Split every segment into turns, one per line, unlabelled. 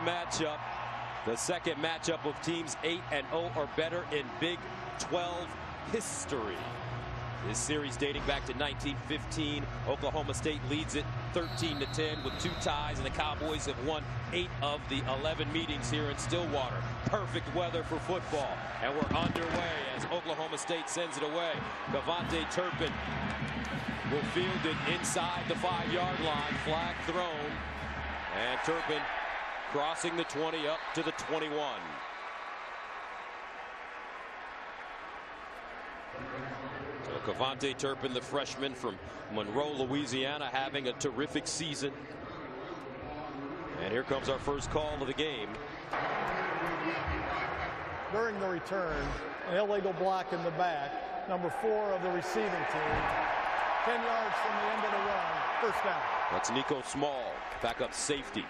matchup. The second matchup of teams 8-0 or better in Big 12 history. This series dating back to 1915. Oklahoma State leads it 13-10 with 2 ties, and the Cowboys have won 8 of the 11 meetings here in Stillwater. Perfect weather for football, and we're underway as Oklahoma State sends it away. Cavante Turpin will field it inside the 5-yard line. Flag thrown, and Turpin crossing the 20 up to the 21. So Cavante Turpin, the freshman from Monroe, Louisiana, having a terrific season. And here comes our first call of the game.
During the return, an illegal block in the back. Number 4 of the receiving team. 10 yards from the end of the run. First down.
That's Nico Small, backup safety.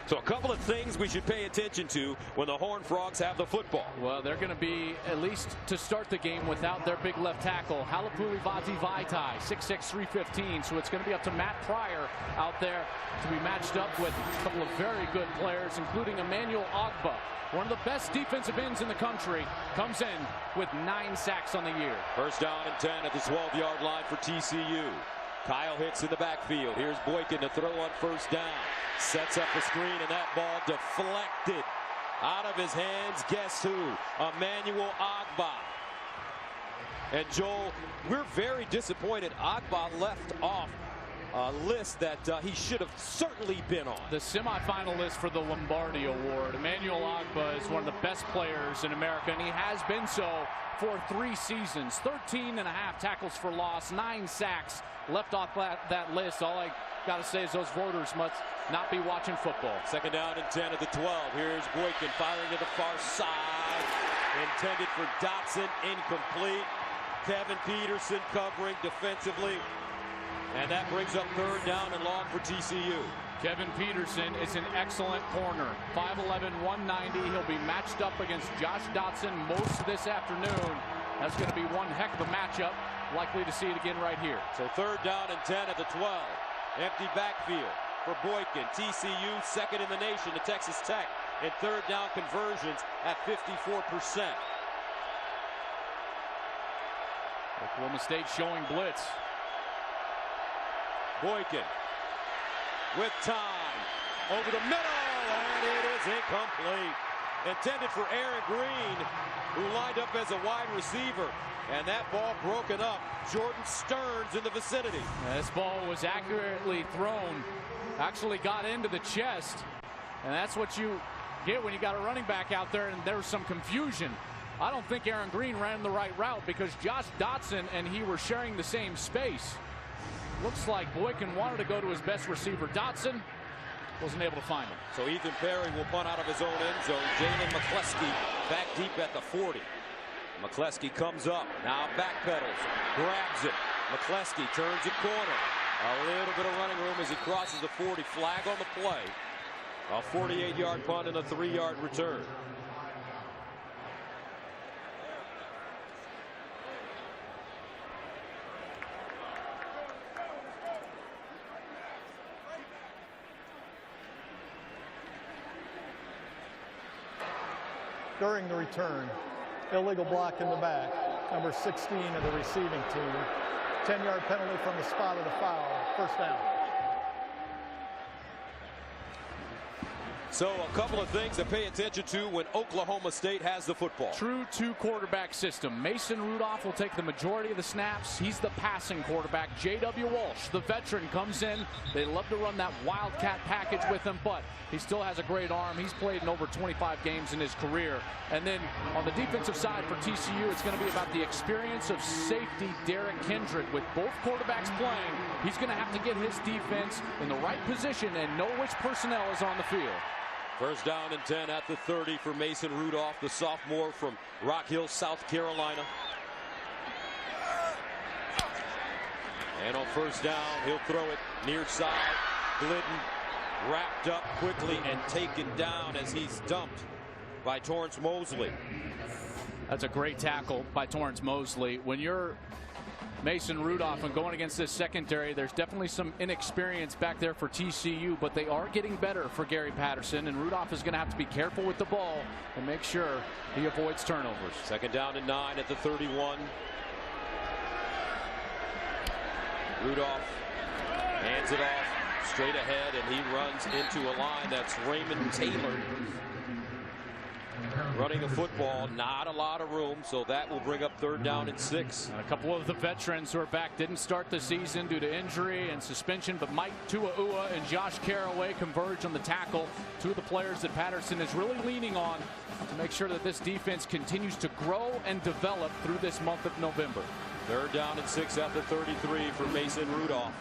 So a couple of things we should pay attention to when the Horned Frogs have the football.
Well, they're going to be, at least to start the game, without their big left tackle, Halapuli Vaitai, 6'6", 315. So it's going to be up to Matt Pryor out there to be matched up with a couple of very good players, including Emmanuel Ogba, one of the best defensive ends in the country, comes in with 9 sacks on the year.
First down and 10 at the 12-yard line for TCU. Kyle Hicks in the backfield. Here's Boykin to throw on first down. Sets up a screen, and that ball deflected out of his hands. Guess who? Emmanuel Ogba. And Joel, we're very disappointed. Ogba left off a list that he should have certainly been on.
The semifinalist for the Lombardi Award. Emmanuel Ogba is one of the best players in America, and he has been so for 3 seasons. 13.5 tackles for loss, 9 sacks. Left off that list. All I got to say is those voters must not be watching football.
Second down and 10 at the 12. Here's Boykin firing to the far side. Intended for Dotson, incomplete. Kevin Peterson covering defensively. And that brings up third down and long for TCU.
Kevin Peterson is an excellent corner. 5'11", 190. He'll be matched up against Josh Dotson most of this afternoon. That's going to be one heck of a matchup. Likely to see it again right here.
So third down and 10 at the 12. Empty backfield for Boykin. TCU second in the nation to Texas Tech in third down conversions at 54%.
Oklahoma State showing blitz.
Boykin with time over the middle, and it is incomplete. Intended for Aaron Green, who lined up as a wide receiver, and that ball broken up. Jordan Stearns in the vicinity.
This ball was accurately thrown, actually got into the chest, and that's what you get when you got a running back out there, and there was some confusion. I don't think Aaron Green ran the right route because Josh Dotson and he were sharing the same space. Looks like Boykin wanted to go to his best receiver. Dotson wasn't able to find him.
So Ethan Perry will punt out of his own end zone. Jalen McCleskey back deep at the 40. McCleskey comes up, now backpedals, grabs it. McCleskey turns a corner. A little bit of running room as he crosses the 40. Flag on the play. A 48-yard punt and a 3-yard return.
During the return, illegal block in the back. Number 16 of the receiving team. 10-yard penalty from the spot of the foul. First down.
So a couple of things to pay attention to when Oklahoma State has the football.
True 2-quarterback system. Mason Rudolph will take the majority of the snaps. He's the passing quarterback. J.W. Walsh, the veteran, comes in. They love to run that wildcat package with him, but he still has a great arm. He's played in over 25 games in his career. And then on the defensive side for TCU, it's going to be about the experience of safety Derek Kendrick. With both quarterbacks playing, he's going to have to get his defense in the right position and know which personnel is on the field.
First down and 10 at the 30 for Mason Rudolph, the sophomore from Rock Hill, South Carolina. And on first down, he'll throw it near side. Glidden wrapped up quickly and taken down as he's dumped by Torrance Mosley.
That's a great tackle by Torrance Mosley. When you're Mason Rudolph, and going against this secondary, there's definitely some inexperience back there for TCU, but they are getting better for Gary Patterson, and Rudolph is going to have to be careful with the ball and make sure he avoids turnovers.
2nd down and 9 at the 31. Rudolph hands it off straight ahead, and he runs into a line. That's Raymond Taylor running the football. Not a lot of room, so that will bring up 3rd down and 6.
And a couple of the veterans who are back didn't start the season due to injury and suspension, but Mike Tuaua and Josh Caraway converge on the tackle. 2 of the players that Patterson is really leaning on to make sure that this defense continues to grow and develop through this month of November.
3rd down and 6 at the 33 for Mason Rudolph.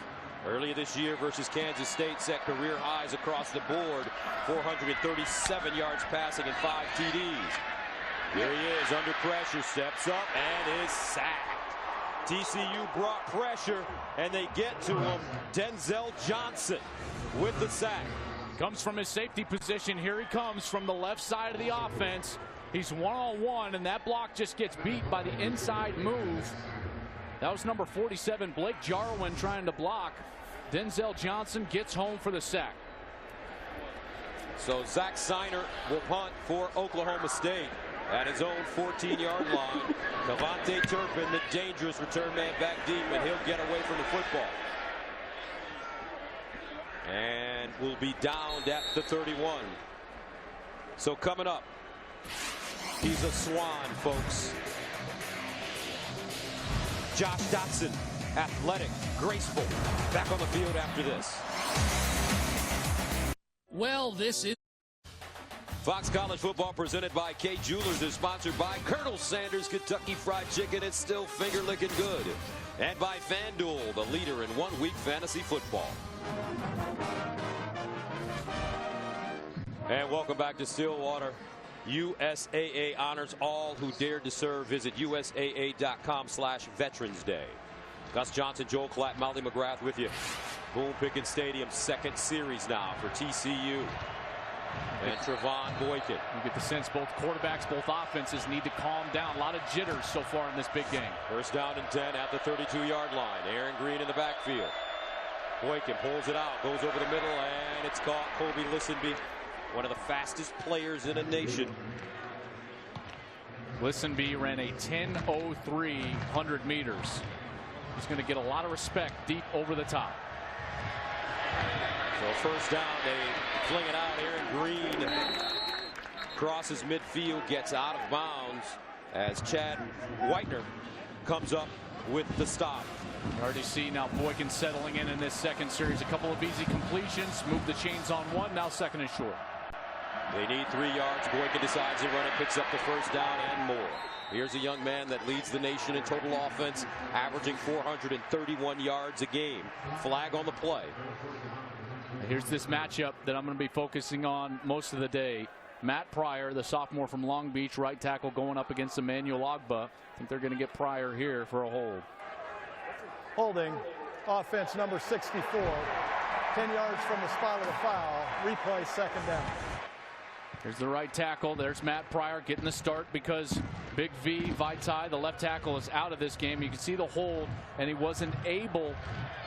Earlier this year versus Kansas State, set career highs across the board. 437 yards passing and 5 TDs. Here he is under pressure, steps up and is sacked. TCU brought pressure and they get to him. Denzel Johnson with the sack.
Comes from his safety position. Here he comes from the left side of the offense. He's one-on-one, and that block just gets beat by the inside move. That was number 47, Blake Jarwin, trying to block. Denzel Johnson gets home for the sack.
So Zach Seiner will punt for Oklahoma State at his own 14-yard line. Devontae Turpin, the dangerous return man, back deep, and he'll get away from the football. And will be downed at the 31. So coming up, he's a swan, folks. Josh Dotson, athletic, graceful, back on the field after this.
Well, this is
Fox College Football presented by Kay Jewelers is sponsored by Colonel Sanders Kentucky Fried Chicken. It's still finger licking good. And by FanDuel, the leader in one-week fantasy football. And welcome back to Stillwater. USAA honors all who dared to serve. Visit USAA.com/Veterans Day. Gus Johnson, Joel Klatt, Molly McGrath with you. Boone Pickens Stadium, 2nd series now for TCU. And Trevon Boykin.
You get the sense both quarterbacks, both offenses need to calm down. A lot of jitters so far in this big game.
1st down and 10 at the 32-yard line. Aaron Green in the backfield. Boykin pulls it out, goes over the middle, and it's caught. Kobe Listenby, one of the fastest players in a nation.
Listenby ran a 10:03 100 meters. He's going to get a lot of respect deep over the top.
So 1st down, they fling it out. Aaron Green crosses midfield, gets out of bounds as Chad Whitener comes up with the stop.
You already see now Boykin settling in this 2nd series. A couple of easy completions, move the chains on one, now 2nd and short.
They need 3 yards. Boykin decides to run it, picks up the 1st down and more. Here's a young man that leads the nation in total offense, averaging 431 yards a game. Flag on the play.
Here's this matchup that I'm going to be focusing on most of the day. Matt Pryor, the sophomore from Long Beach, right tackle, going up against Emmanuel Ogba. I think they're going to get Pryor here for a hold.
Holding, offense number 64. 10 yards from the spot of the foul. Replay, 2nd down.
Here's the right tackle. There's Matt Pryor getting the start because Big V Vaitai, the left tackle, is out of this game. You can see the hold, and he wasn't able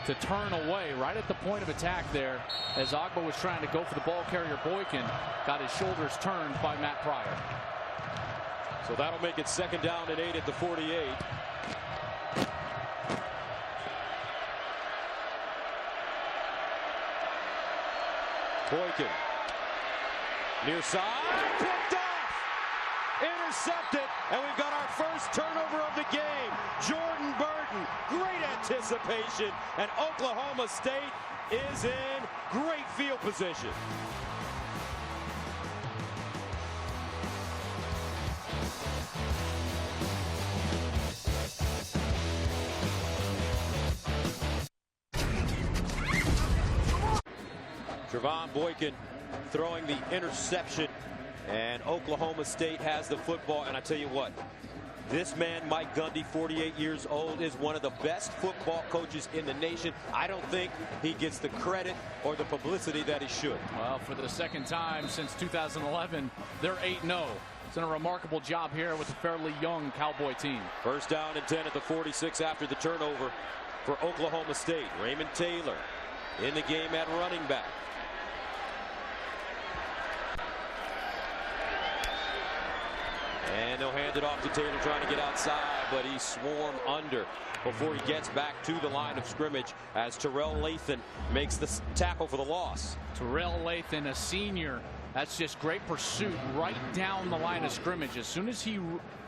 to turn away right at the point of attack there as Ogba was trying to go for the ball carrier. Boykin got his shoulders turned by Matt Pryor.
So that'll make it 2nd down and 8 at the 48. Boykin. Near side, picked off, intercepted, and we've got our first turnover of the game. Jordan Burton, great anticipation, and Oklahoma State is in great field position. Trevon Boykin throwing the interception, and Oklahoma State has the football. And I tell you what, This man, Mike Gundy, 48 years old, is one of the best football coaches in the nation. I don't think he gets the credit or the publicity that he should.
Well, for the second time since 2011, they're 8-0. It's done a remarkable job here with a fairly young Cowboy team.
First down and 10 at the 46 after the turnover for Oklahoma State. Raymond Taylor in the game at running back. And they'll hand it off to Taylor, trying to get outside, but he's swarmed under before he gets back to the line of scrimmage as Terrell Lathan makes the tackle for the loss.
Terrell Lathan, a senior. That's just great pursuit right down the line of scrimmage. As soon as he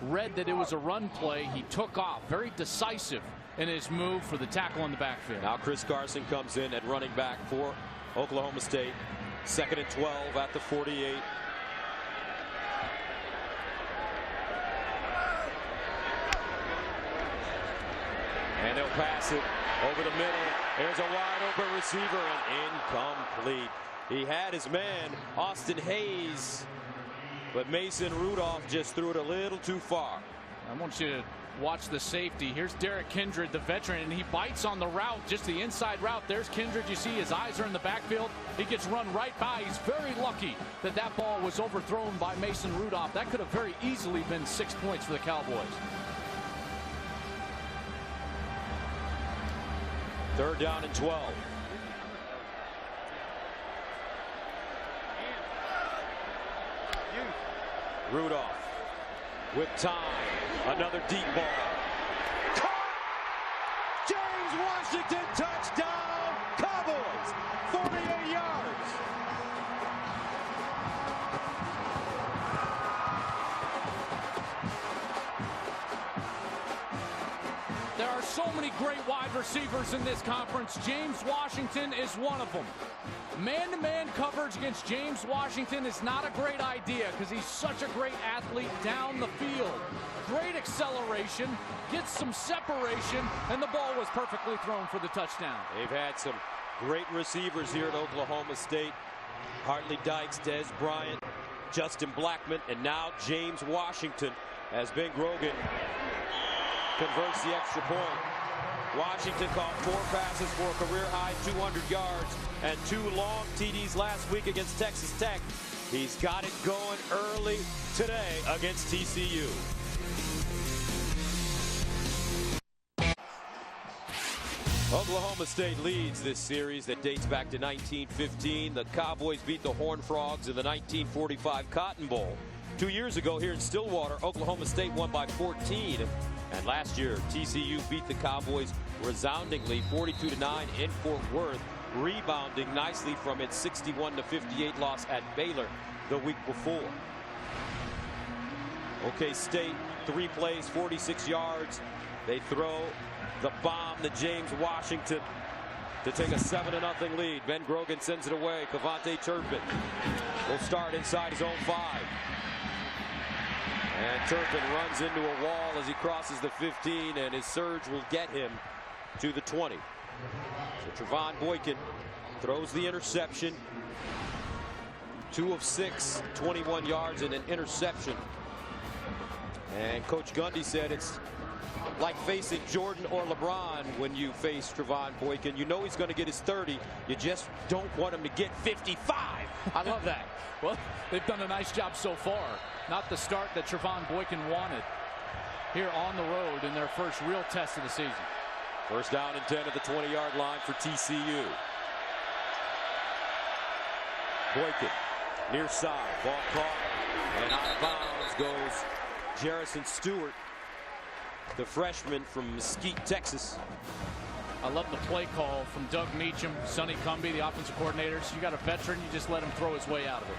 read that it was a run play, he took off. Very decisive in his move for the tackle in the backfield.
Now Chris Carson comes in at running back for Oklahoma State. 2nd and 12 at the 48. And they'll pass it over the middle. There's a wide open receiver and incomplete. He had his man, Austin Hayes, but Mason Rudolph just threw it a little too far.
I want you to watch the safety. Here's Derek Kindred, the veteran, and he bites on the route, just the inside route. There's Kindred. You see his eyes are in the backfield. He gets run right by. He's very lucky that that ball was overthrown by Mason Rudolph. That could have very easily been 6 points for the Cowboys.
3rd down and 12. Rudolph with time. Another deep ball. Caught! James Washington, touchdown! Cowboys, 48 yards.
There are so many great wide receivers in this conference. James Washington is one of them. Man-to-man coverage against James Washington is not a great idea because he's such a great athlete down the field. Great acceleration, gets some separation, and the ball was perfectly thrown for the touchdown.
They've had some great receivers here at Oklahoma State. Hartley Dykes, Des Bryant, Justin Blackmon, and now James Washington as Ben Grogan converts the extra point. Washington caught 4 passes for a career-high 200 yards and 2 long TDs last week against Texas Tech. He's got it going early today against TCU. Oklahoma State leads this series that dates back to 1915. The Cowboys beat the Horned Frogs in the 1945 Cotton Bowl. 2 years ago here in Stillwater, Oklahoma State won by 14. And last year, TCU beat the Cowboys resoundingly 42-9 in Fort Worth, rebounding nicely from its 61-58 loss at Baylor the week before. OK State, 3 plays, 46 yards. They throw the bomb to James Washington to take a 7-0 lead. Ben Grogan sends it away. Cavante Turpin will start inside his own 5. And Turpin runs into a wall as he crosses the 15, and his surge will get him to the 20. So Trevon Boykin throws the interception. 2 of 6, 21 yards and an interception. And Coach Gundy said it's like facing Jordan or LeBron when you face Trevon Boykin. You know he's going to get his 30. You just don't want him to get 55.
I love that. Well, they've done a nice job so far. Not the start that Trevon Boykin wanted here on the road in their first real test of the season.
First down and 10 at the 20-yard line for TCU. Boykin near side, ball caught, and out of bounds goes Jarrison Stewart, the freshman from Mesquite, Texas.
I love the play call from Doug Meacham, Sonny Cumbie, the offensive coordinators. You got a veteran, you just let him throw his way out of it.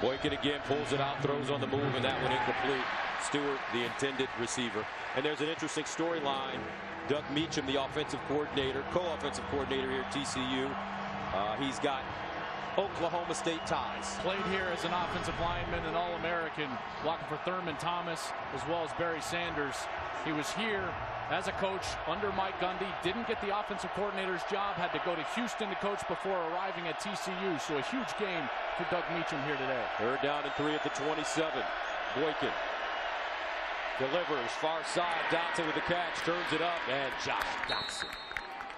Boykin again pulls it out, throws on the move, and that one incomplete. Stewart, the intended receiver. And there's an interesting storyline. Doug Meacham, the offensive coordinator, co-offensive coordinator here at TCU. He's got Oklahoma State ties.
Played here as an offensive lineman and All-American, blocking for Thurman Thomas as well as Barry Sanders. He was here as a coach under Mike Gundy, didn't get the offensive coordinator's job, had to go to Houston to coach before arriving at TCU. So a huge game for Doug Meacham here today.
3rd down and 3 at the 27. Boykin Delivers far side. Dotson with the catch, turns it up, and Josh Dotson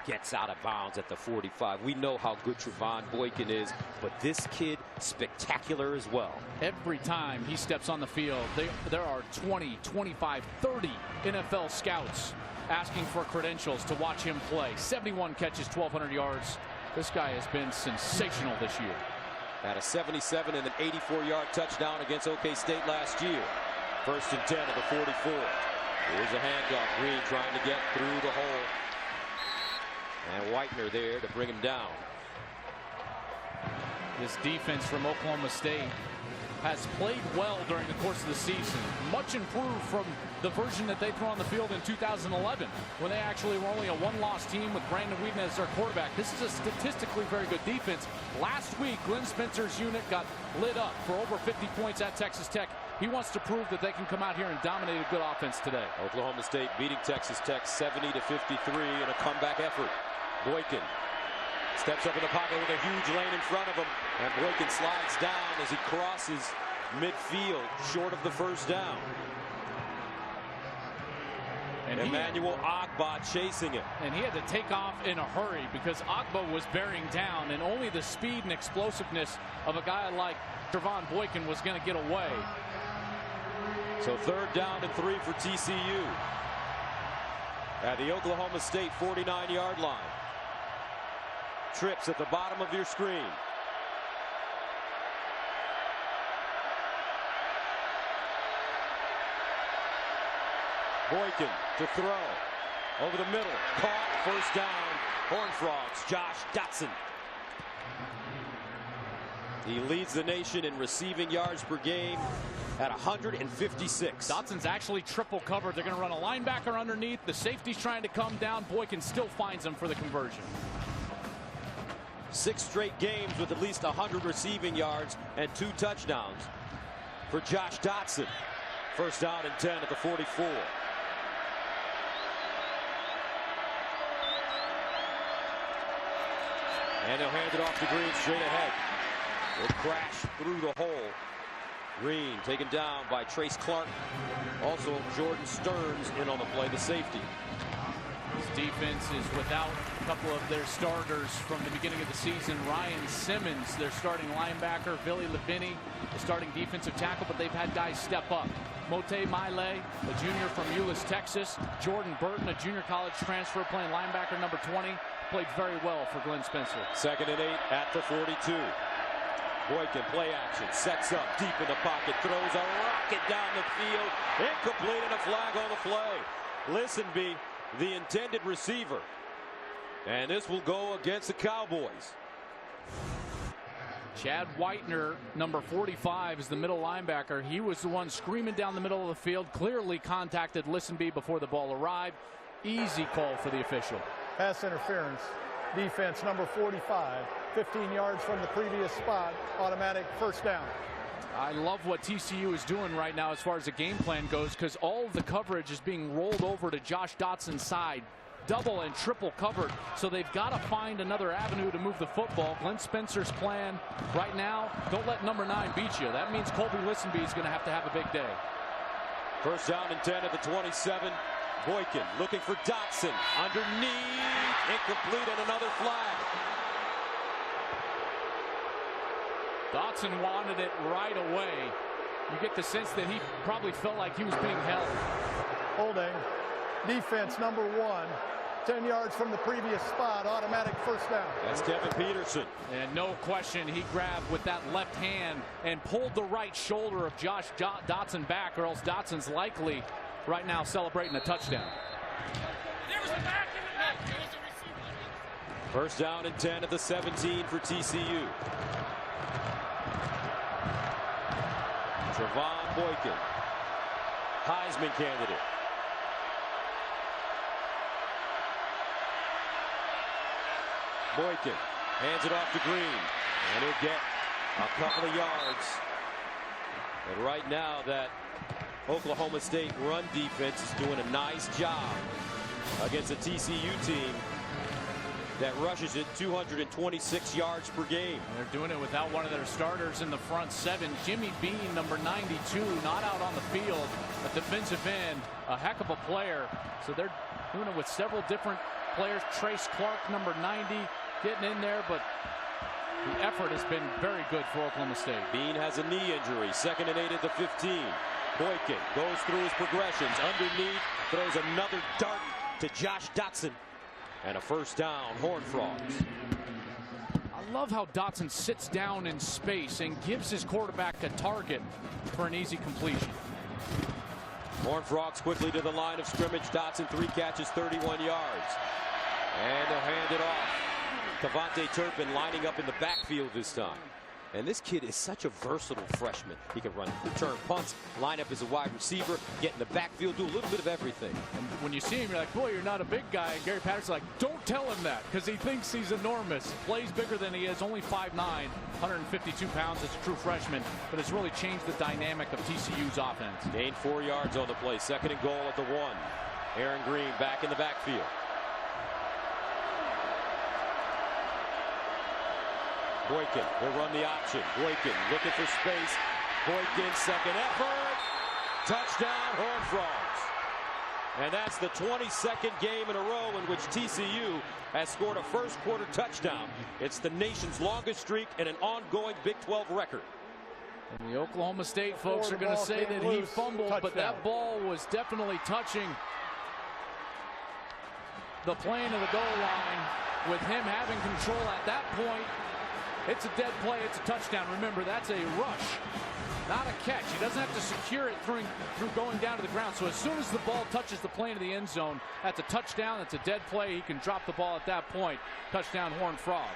gets out of bounds at the 45. We know how good Trevon Boykin is, but this kid spectacular as well.
Every time he steps on the field, there are 20, 25, 30 NFL scouts asking for credentials to watch him play. 71 catches, 1,200 yards. This guy has been sensational this year.
Had a 77 and an 84-yard touchdown against OK State last year. 1st and 10 at the 44. Here's a handoff. Green trying to get through the hole. And Whitener there to bring him down.
This defense from Oklahoma State has played well during the course of the season. Much improved from the version that they threw on the field in 2011, when they actually were only a one-loss team with Brandon Whedon as their quarterback. This is a statistically very good defense. Last week, Glenn Spencer's unit got lit up for over 50 points at Texas Tech. He wants to prove that they can come out here and dominate a good offense today.
Oklahoma State beating Texas Tech 70-53 in a comeback effort. Boykin steps up in the pocket with a huge lane in front of him, and Boykin slides down as he crosses midfield short of the first down. And Emmanuel Ogbah chasing him.
And he had to take off in a hurry because Ogbah was bearing down, and only the speed and explosiveness of a guy like Trevon Boykin was going to get away.
So 3rd down and 3 for TCU at the Oklahoma State 49-yard line. Trips at the bottom of your screen. Boykin to throw. Over the middle. Caught. 1st down. Horned Frogs. Josh Dotson. He leads the nation in receiving yards per game at 156.
Dotson's actually triple covered. They're going to run a linebacker underneath. The safety's trying to come down. Boykin still finds him for the conversion.
6 straight games with at least 100 receiving yards and 2 touchdowns for Josh Dotson. 1st down and 10 at the 44. And he'll hand it off to Green straight ahead. Will crash through the hole. Green taken down by Trace Clark. Also Jordan Stearns in on the play, the safety.
This defense is without a couple of their starters from the beginning of the season. Ryan Simmons, their starting linebacker. Billy Levini, the starting defensive tackle, but they've had guys step up. Mote Maile, a junior from Euless, Texas. Jordan Burton, a junior college transfer, playing linebacker number 20. Played very well for Glenn Spencer.
2nd and 8 at the 42. Boykin play action, sets up deep in the pocket, throws a rocket down the field, incomplete, and a flag on the play. Listenby, the intended receiver, and this will go against the Cowboys.
Chad Whitener, number 45, is the middle linebacker. He was the one screaming down the middle of the field, clearly contacted Listenby before the ball arrived. Easy call for the official.
Pass interference. Defense number 45. 15 yards from the previous spot. Automatic 1st down.
I love what TCU is doing right now as far as the game plan goes, because all of the coverage is being rolled over to Josh Dotson's side. Double and triple covered, so they've got to find another avenue to move the football. Glenn Spencer's plan right now, don't let number 9 beat you. That means Colby Listenby is going to have a big day.
1st down and 10 at the 27. Boykin looking for Dotson. Underneath. Incomplete, and another flag.
Dotson wanted it right away. You get the sense that he probably felt like he was being held.
Holding. Defense number 1. 10 yards from the previous spot. Automatic 1st down.
That's Kevin Peterson.
And no question, he grabbed with that left hand and pulled the right shoulder of Josh Dotson back, or else Dotson's likely right now celebrating a touchdown.
1st down and 10 at the 17 for TCU. Trevon Boykin, Heisman candidate. Boykin hands it off to Green, and he'll get a couple of yards. And right now that Oklahoma State run defense is doing a nice job against a TCU team that rushes it 226 yards per game.
And they're doing it without one of their starters in the front seven. Jimmy Bean, number 92, not out on the field. A defensive end, a heck of a player. So they're doing it with several different players. Trace Clark, number 90, getting in there, but the effort has been very good for Oklahoma State.
Bean has a knee injury. 2nd and 8 at the 15. Boykin goes through his progressions. Underneath, throws another dart to Josh Dotson. And a first down, Horned Frogs.
I love how Dotson sits down in space and gives his quarterback a target for an easy completion.
Horned Frogs quickly to the line of scrimmage. Dotson, 3 catches, 31 yards. And they'll hand it off. Cavante Turpin lining up in the backfield this time. And this kid is such a versatile freshman. He can run return punts, line up as a wide receiver, get in the backfield, do a little bit of everything.
And when you see him, you're like, boy, you're not a big guy. And Gary Patterson's like, don't tell him that, because he thinks he's enormous. Plays bigger than he is, only 5'9", 152 pounds as a true freshman. But it's really changed the dynamic of TCU's offense.
Gained 4 yards on the play. 2nd and goal at the 1. Aaron Green back in the backfield. Boykin will run the option. Boykin looking for space. Boykin, 2nd effort. Touchdown, Horned Frogs. And that's the 22nd game in a row in which TCU has scored a first quarter touchdown. It's the nation's longest streak and an ongoing Big 12 record.
And the Oklahoma State folks are going to say that he fumbled, but that ball was definitely touching the plane of the goal line. With him having control at that point, it's a dead play. It's a touchdown. Remember, that's a rush, not a catch. He doesn't have to secure it through going down to the ground. So as soon as the ball touches the plane of the end zone, that's a touchdown. That's a dead play. He can drop the ball at that point. Touchdown, Horned Frogs.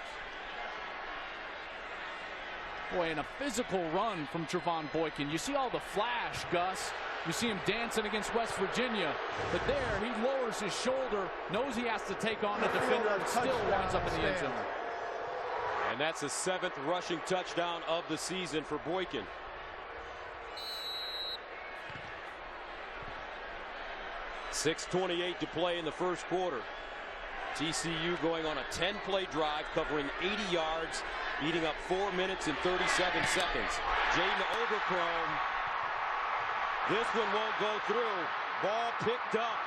Boy, and a physical run from Trevon Boykin. You see all the flash, Gus. You see him dancing against West Virginia. But there, he lowers his shoulder, knows he has to take on a defender, and still winds up in the end zone.
And that's the 7th rushing touchdown of the season for Boykin. .6:28 to play in the first quarter. TCU going on a 10-play drive covering 80 yards, eating up 4 minutes and 37 seconds. Jaden Overcrome. This one won't go through. Ball picked up.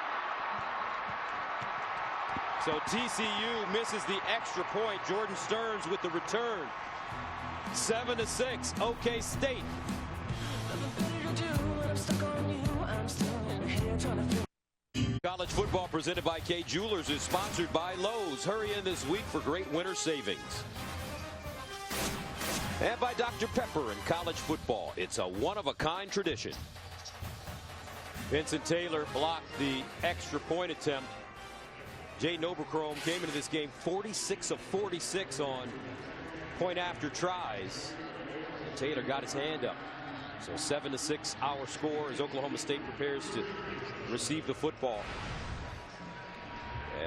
So TCU misses the extra point. Jordan Stearns with the return. 7-6, OK State. College football presented by Kay Jewelers is sponsored by Lowe's. Hurry in this week for great winter savings. And by Dr. Pepper in college football. It's a one-of-a-kind tradition. Vincent Taylor blocked the extra point attempt. Jaden Overcrome came into this game 46 of 46 on point after tries. And Taylor got his hand up. So 7-6 our score as Oklahoma State prepares to receive the football.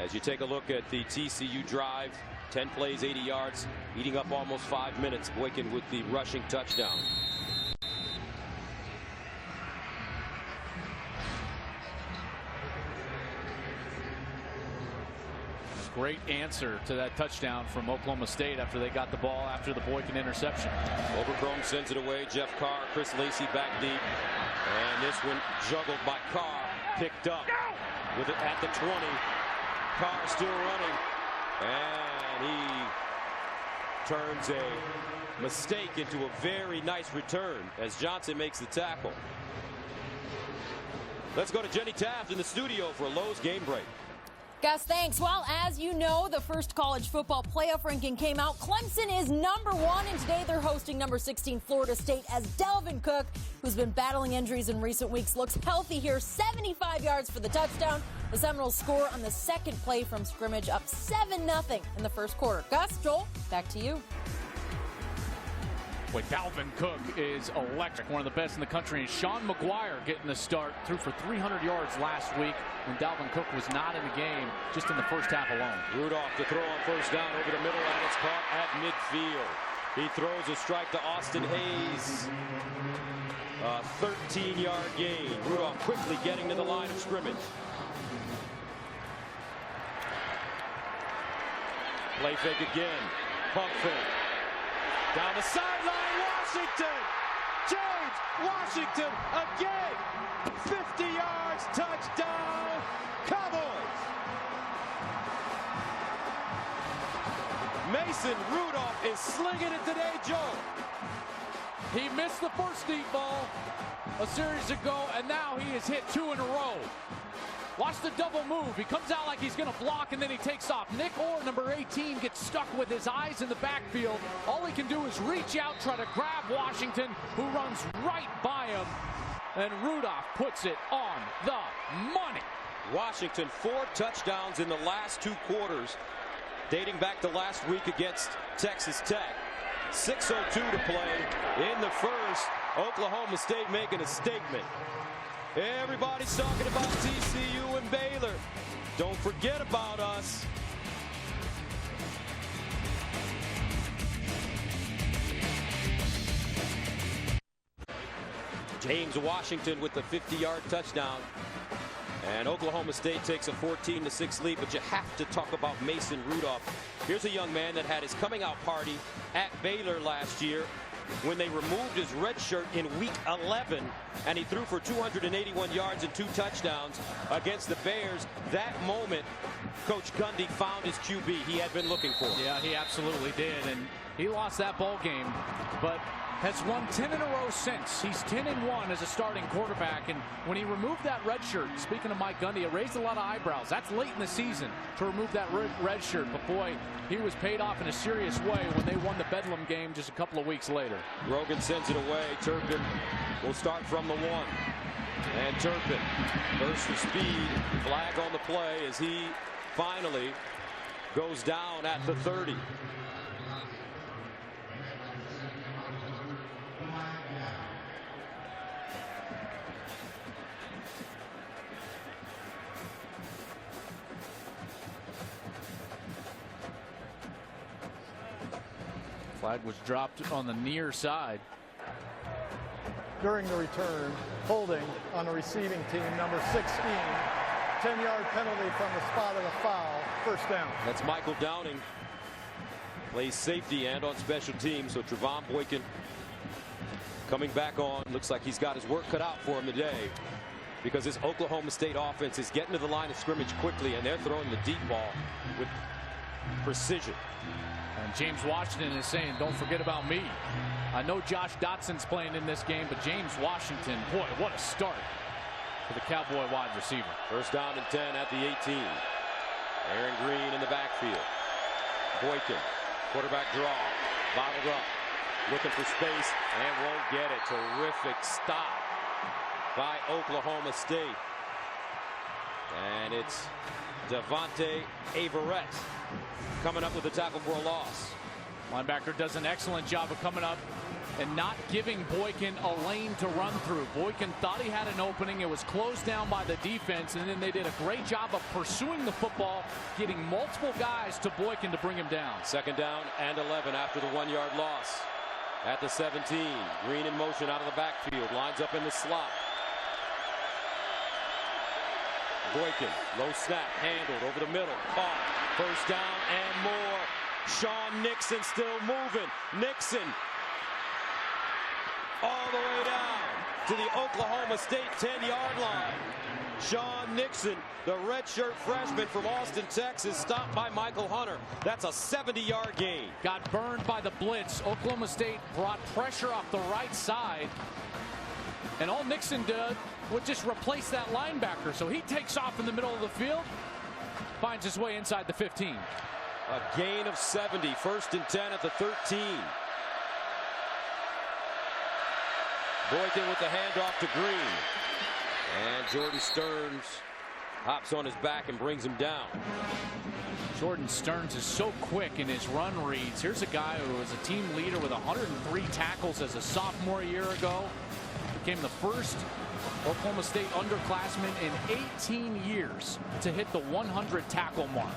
As you take a look at the TCU drive, 10 plays, 80 yards, eating up almost 5 minutes. Boykin with the rushing touchdown.
Great answer to that touchdown from Oklahoma State after they got the ball after the Boykin interception.
Overcrome sends it away. Jeff Carr, Chris Lacey back deep. And this one juggled by Carr, picked up with it at the 20. Carr still running. And he turns a mistake into a very nice return as Johnson makes the tackle. Let's go to Jenny Taft in the studio for a Lowe's game break.
Gus, thanks. Well, as you know, the first college football playoff ranking came out. Clemson is #1, and today they're hosting number 16 Florida State as Dalvin Cook, who's been battling injuries in recent weeks, looks healthy here. 75 yards for the touchdown. The Seminoles score on the second play from scrimmage, up 7-0 in the first quarter. Gus, Joel, back to you.
Boy, Dalvin Cook is electric, one of the best in the country. And Sean McGuire getting the start, threw for 300 yards last week when Dalvin Cook was not in the game, just in the first half alone.
Rudolph to throw on first down over the middle, and it's caught at midfield. He throws a strike to Austin Hayes. A 13-yard gain. Rudolph quickly getting to the line of scrimmage. Play fake again. Pump fake. Down the sideline, Washington. James Washington again. 50 yards, touchdown, Cowboys. Mason Rudolph is slinging it today, Joe.
He missed the first deep ball a series ago, and now he has hit 2 in a row. Watch the double move. He comes out like he's going to block, and then he takes off. Nick Orr, number 18, gets stuck with his eyes in the backfield. All he can do is reach out, try to grab Washington, who runs right by him. And Rudolph puts it on the money.
Washington, 4 touchdowns in the last 2 quarters, dating back to last week against Texas Tech. 6:02 to play in the first. Oklahoma State making a statement. Everybody's talking about TCU and Baylor. Don't forget about us. James Washington with the 50-yard touchdown. And Oklahoma State takes a 14-6 lead, but you have to talk about Mason Rudolph. Here's a young man that had his coming out party at Baylor last year when they removed his red shirt in week 11, and he threw for 281 yards and 2 touchdowns against the Bears. That moment, Coach Gundy found his QB he had been looking for.
Yeah, he absolutely did, and he lost that ball game, but has won 10 in a row since. He's 10-1 as a starting quarterback, and when he removed that red shirt, speaking of Mike Gundy, it raised a lot of eyebrows. That's late in the season to remove that red shirt, but boy, he was paid off in a serious way when they won the Bedlam game just a couple of weeks later.
Rogan sends it away. Turpin will start from the 1. And Turpin, burst of speed, flag on the play as he finally goes down at the 30.
Flag was dropped on the near side.
During the return, holding on the receiving team, number 16. 10-yard penalty from the spot of the foul. First down.
That's Michael Downing. Plays safety and on special teams. So Trevon Boykin coming back on. Looks like he's got his work cut out for him today, because this Oklahoma State offense is getting to the line of scrimmage quickly, and they're throwing the deep ball with precision.
And James Washington is saying, don't forget about me. I know Josh Dotson's playing in this game, but James Washington, boy, what a start for the Cowboy wide receiver.
First down and 10 at the 18. Aaron Green in the backfield. Boykin, quarterback draw, bottled up, looking for space and won't get it. Terrific stop by Oklahoma State. And it's Devontae Averett coming up with the tackle for a loss.
Linebacker does an excellent job of coming up and not giving Boykin a lane to run through. Boykin thought he had an opening. It was closed down by the defense, and then they did a great job of pursuing the football, getting multiple guys to Boykin to bring him down.
Second down and 11 after the 1-yard loss. At the 17, Green in motion out of the backfield, lines up in the slot. Boykin, low snap, handled over the middle, caught. First down and more. Sean Nixon still moving. Nixon all the way down to the Oklahoma State 10-yard line. Sean Nixon, the redshirt freshman from Austin, Texas, stopped by Michael Hunter. That's a 70-yard gain.
Got burned by the blitz. Oklahoma State brought pressure off the right side, and all Nixon did was just replace that linebacker. So he takes off in the middle of the field, finds his way inside the 15.
A gain of 70. First and 10 at the 13. Boykin with the handoff to Green. And Jordan Stearns hops on his back and brings him down.
Jordan Stearns is so quick in his run reads. Here's a guy who was a team leader with 103 tackles as a sophomore a year ago. Became the first Oklahoma State underclassman in 18 years to hit the 100 tackle mark.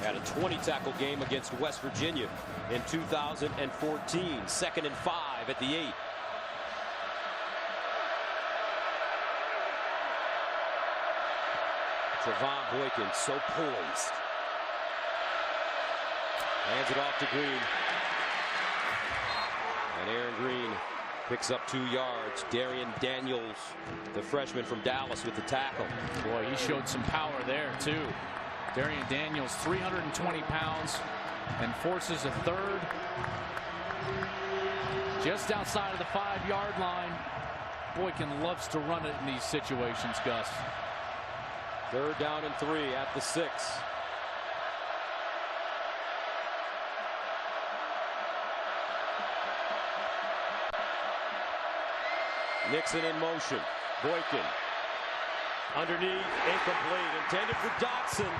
Had a 20 tackle game against West Virginia in 2014. Second and 5 at the 8. Trevon Boykin so poised. Hands it off to Green. And Aaron Green picks up 2 yards. Darian Daniels, the freshman from Dallas, with the tackle.
Boy, he showed some power there, too. Darian Daniels, 320 pounds, and forces a third just outside of the 5-yard line. Boykin loves to run it in these situations, Gus.
3rd down and 3 at the 6. Nixon in motion. Boykin underneath, incomplete, intended for Dotson,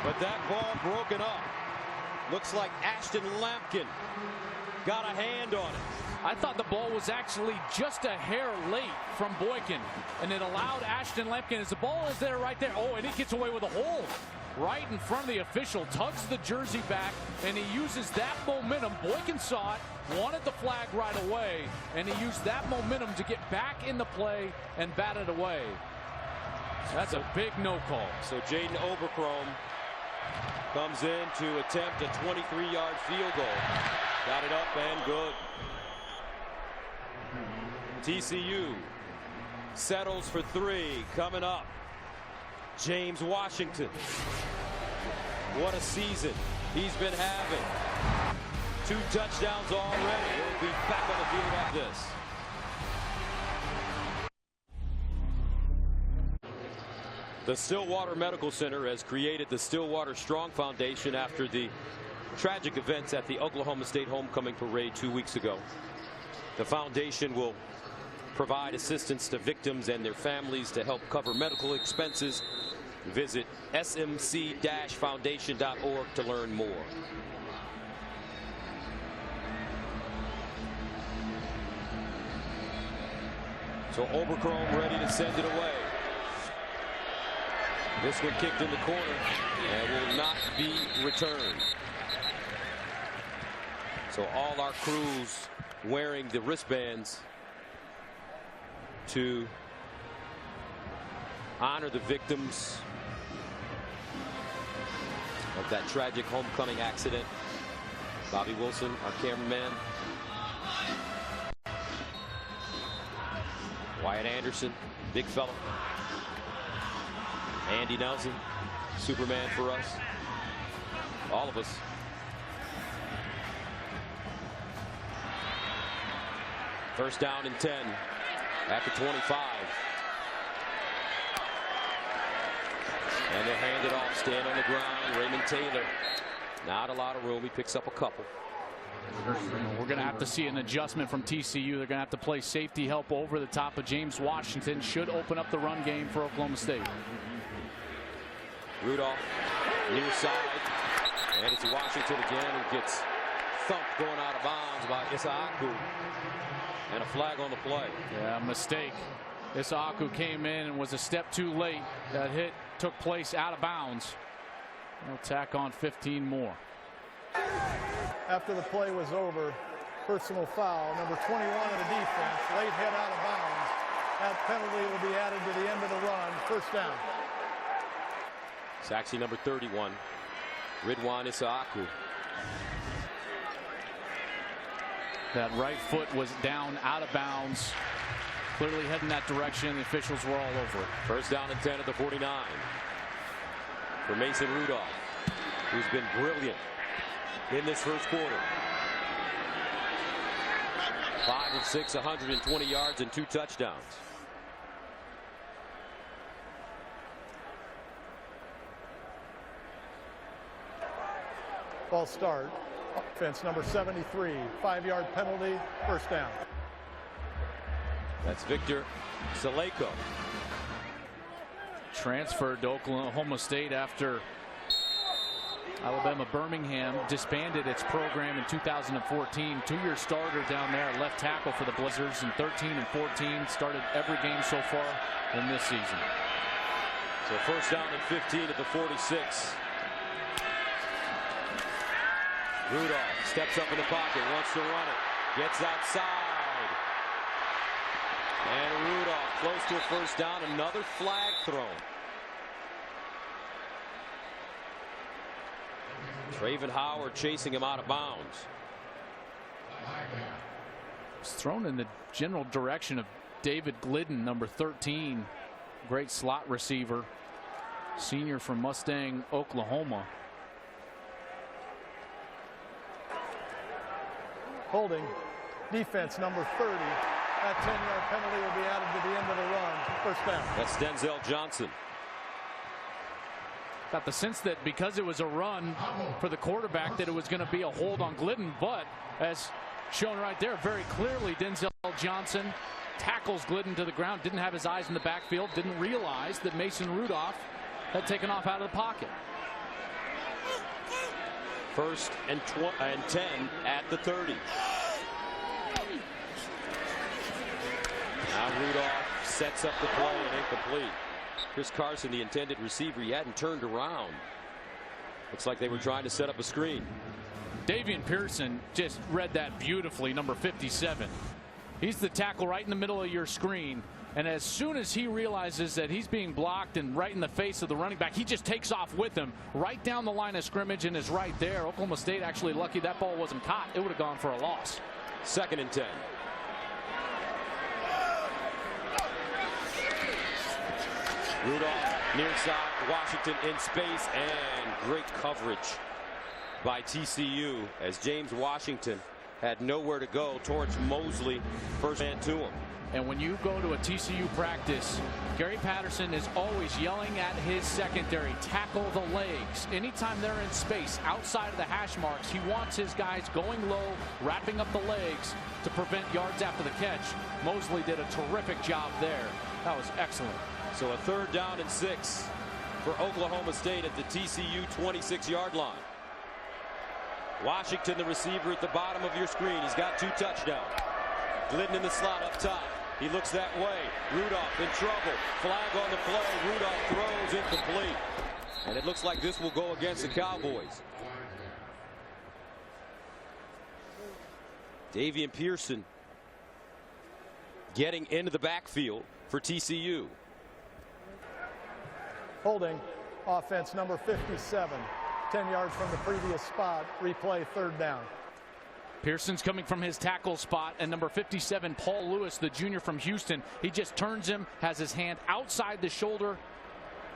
but that ball broken up. Looks like Ashton Lampkin got a hand on it.
I thought the ball was actually just a hair late from Boykin, and it allowed Ashton Lampkin, as the ball is there right there. Oh, and he gets away with a hold right in front of the official, tugs the jersey back, and he uses that momentum. Boykin saw it, wanted the flag right away, and he used that momentum to get back in the play and bat it away. That's a big no call.
So Jaden Oberchrome comes in to attempt a 23-yard field goal. Got it up and good. TCU settles for 3 coming up. James Washington. What a season he's been having. 2 touchdowns already. He'll be back on the field like this. The Stillwater Medical Center has created the Stillwater Strong Foundation after the tragic events at the Oklahoma State homecoming parade 2 weeks ago. The foundation will provide assistance to victims and their families to help cover medical expenses. Visit smc-foundation.org to learn more. So Oberchrome ready to send it away. This one kicked in the corner and will not be returned. So all our crews wearing the wristbands to honor the victims of that tragic homecoming accident. Bobby Wilson, our cameraman. Wyatt Anderson, big fella. Andy Nelson, Superman for us. All of us. First down and 10 at the 25. And they'll hand it off. Stand on the ground. Raymond Taylor. Not a lot of room. He picks up a couple.
We're going to have to see an adjustment from TCU. They're going to have to play safety help over the top of James Washington. Should open up the run game for Oklahoma State.
Rudolph near side. And it's Washington again who gets thumped going out of bounds by Isaaku. And a flag on the play.
Yeah, mistake. Isaaku came in and was a step too late. That hit took place out of bounds. They'll tack on 15 more.
After the play was over, personal foul, number 21 of the defense, late hit out of bounds. That penalty will be added to the end of the run. First down.
It's actually number 31, Ridwan Isaaku.
That right foot was down out of bounds. Clearly heading that direction. The officials were all over it.
First down and 10 at the 49 for Mason Rudolph, who's been brilliant in this first quarter. 5 of 6, 120 yards and 2 touchdowns.
False start. Offense number 73. 5-yard penalty. First down.
That's Victor Saleko.
Transferred to Oklahoma State after Alabama Birmingham disbanded its program in 2014. 2-year starter down there at left tackle for the Blizzards in 13 and 14. Started every game so far in this season.
So first down and 15 at the 46. Rudolph steps up in the pocket, wants to run it, gets outside. And Rudolph close to a first down, another flag thrown. Traven Howard chasing him out of bounds.
It's thrown in the general direction of David Glidden, number 13. Great slot receiver. Senior from Mustang, Oklahoma.
Holding. Defense number 30. That 10-yard penalty will be added to the end of the run. First down.
That's Denzel Johnson.
Got the sense that because it was a run for the quarterback that it was going to be a hold on Glidden, but as shown right there very clearly, Denzel Johnson tackles Glidden to the ground, didn't have his eyes in the backfield, didn't realize that Mason Rudolph had taken off out of the pocket.
1st and 10 at the 30. Now Rudolph sets up the play and incomplete. Chris Carson, the intended receiver, he hadn't turned around. Looks like they were trying to set up a screen.
Davian Pearson just read that beautifully, number 57. He's the tackle right in the middle of your screen. And as soon as he realizes that he's being blocked and right in the face of the running back, he just takes off with him right down the line of scrimmage and is right there. Oklahoma State actually lucky that ball wasn't caught. It would have gone for a loss.
2nd and 10. Rudolph near side, Washington in space, and great coverage by TCU as James Washington had nowhere to go towards Mosley. First man to him.
And when you go to a TCU practice, Gary Patterson is always yelling at his secondary, tackle the legs. Anytime they're in space outside of the hash marks, he wants his guys going low, wrapping up the legs to prevent yards after the catch. Mosley did a terrific job there. That was excellent.
So a 3rd down and 6 for Oklahoma State at the TCU 26-yard line. Washington, the receiver at the bottom of your screen. He's got 2 touchdowns. Glidden in the slot up top. He looks that way. Rudolph in trouble. Flag on the play. Rudolph throws incomplete. And it looks like this will go against the Cowboys. Davian Pearson getting into the backfield for TCU.
Holding. Offense number 57. 10 yards from the previous spot. Replay 3rd down.
Pearson's coming from his tackle spot, and number 57, Paul Lewis, the junior from Houston, he just turns him, has his hand outside the shoulder,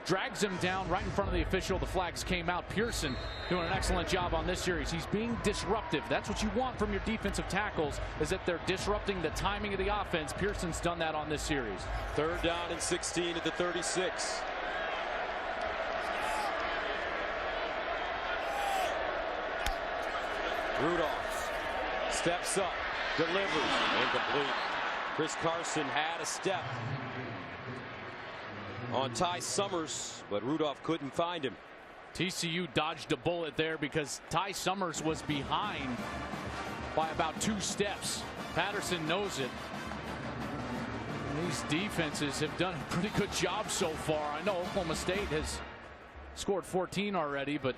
drags him down right in front of the official. The flags came out. Pearson doing an excellent job on this series. He's being disruptive. That's what you want from your defensive tackles, is that they're disrupting the timing of the offense. Pearson's done that on this series.
3rd down and 16 at the 36. Rudolph steps up, delivers, incomplete. Chris Carson had a step on Ty Summers, but Rudolph couldn't find him.
TCU dodged a bullet there because Ty Summers was behind by about 2 steps. Patterson knows it. And these defenses have done a pretty good job so far. I know Oklahoma State has scored 14 already, but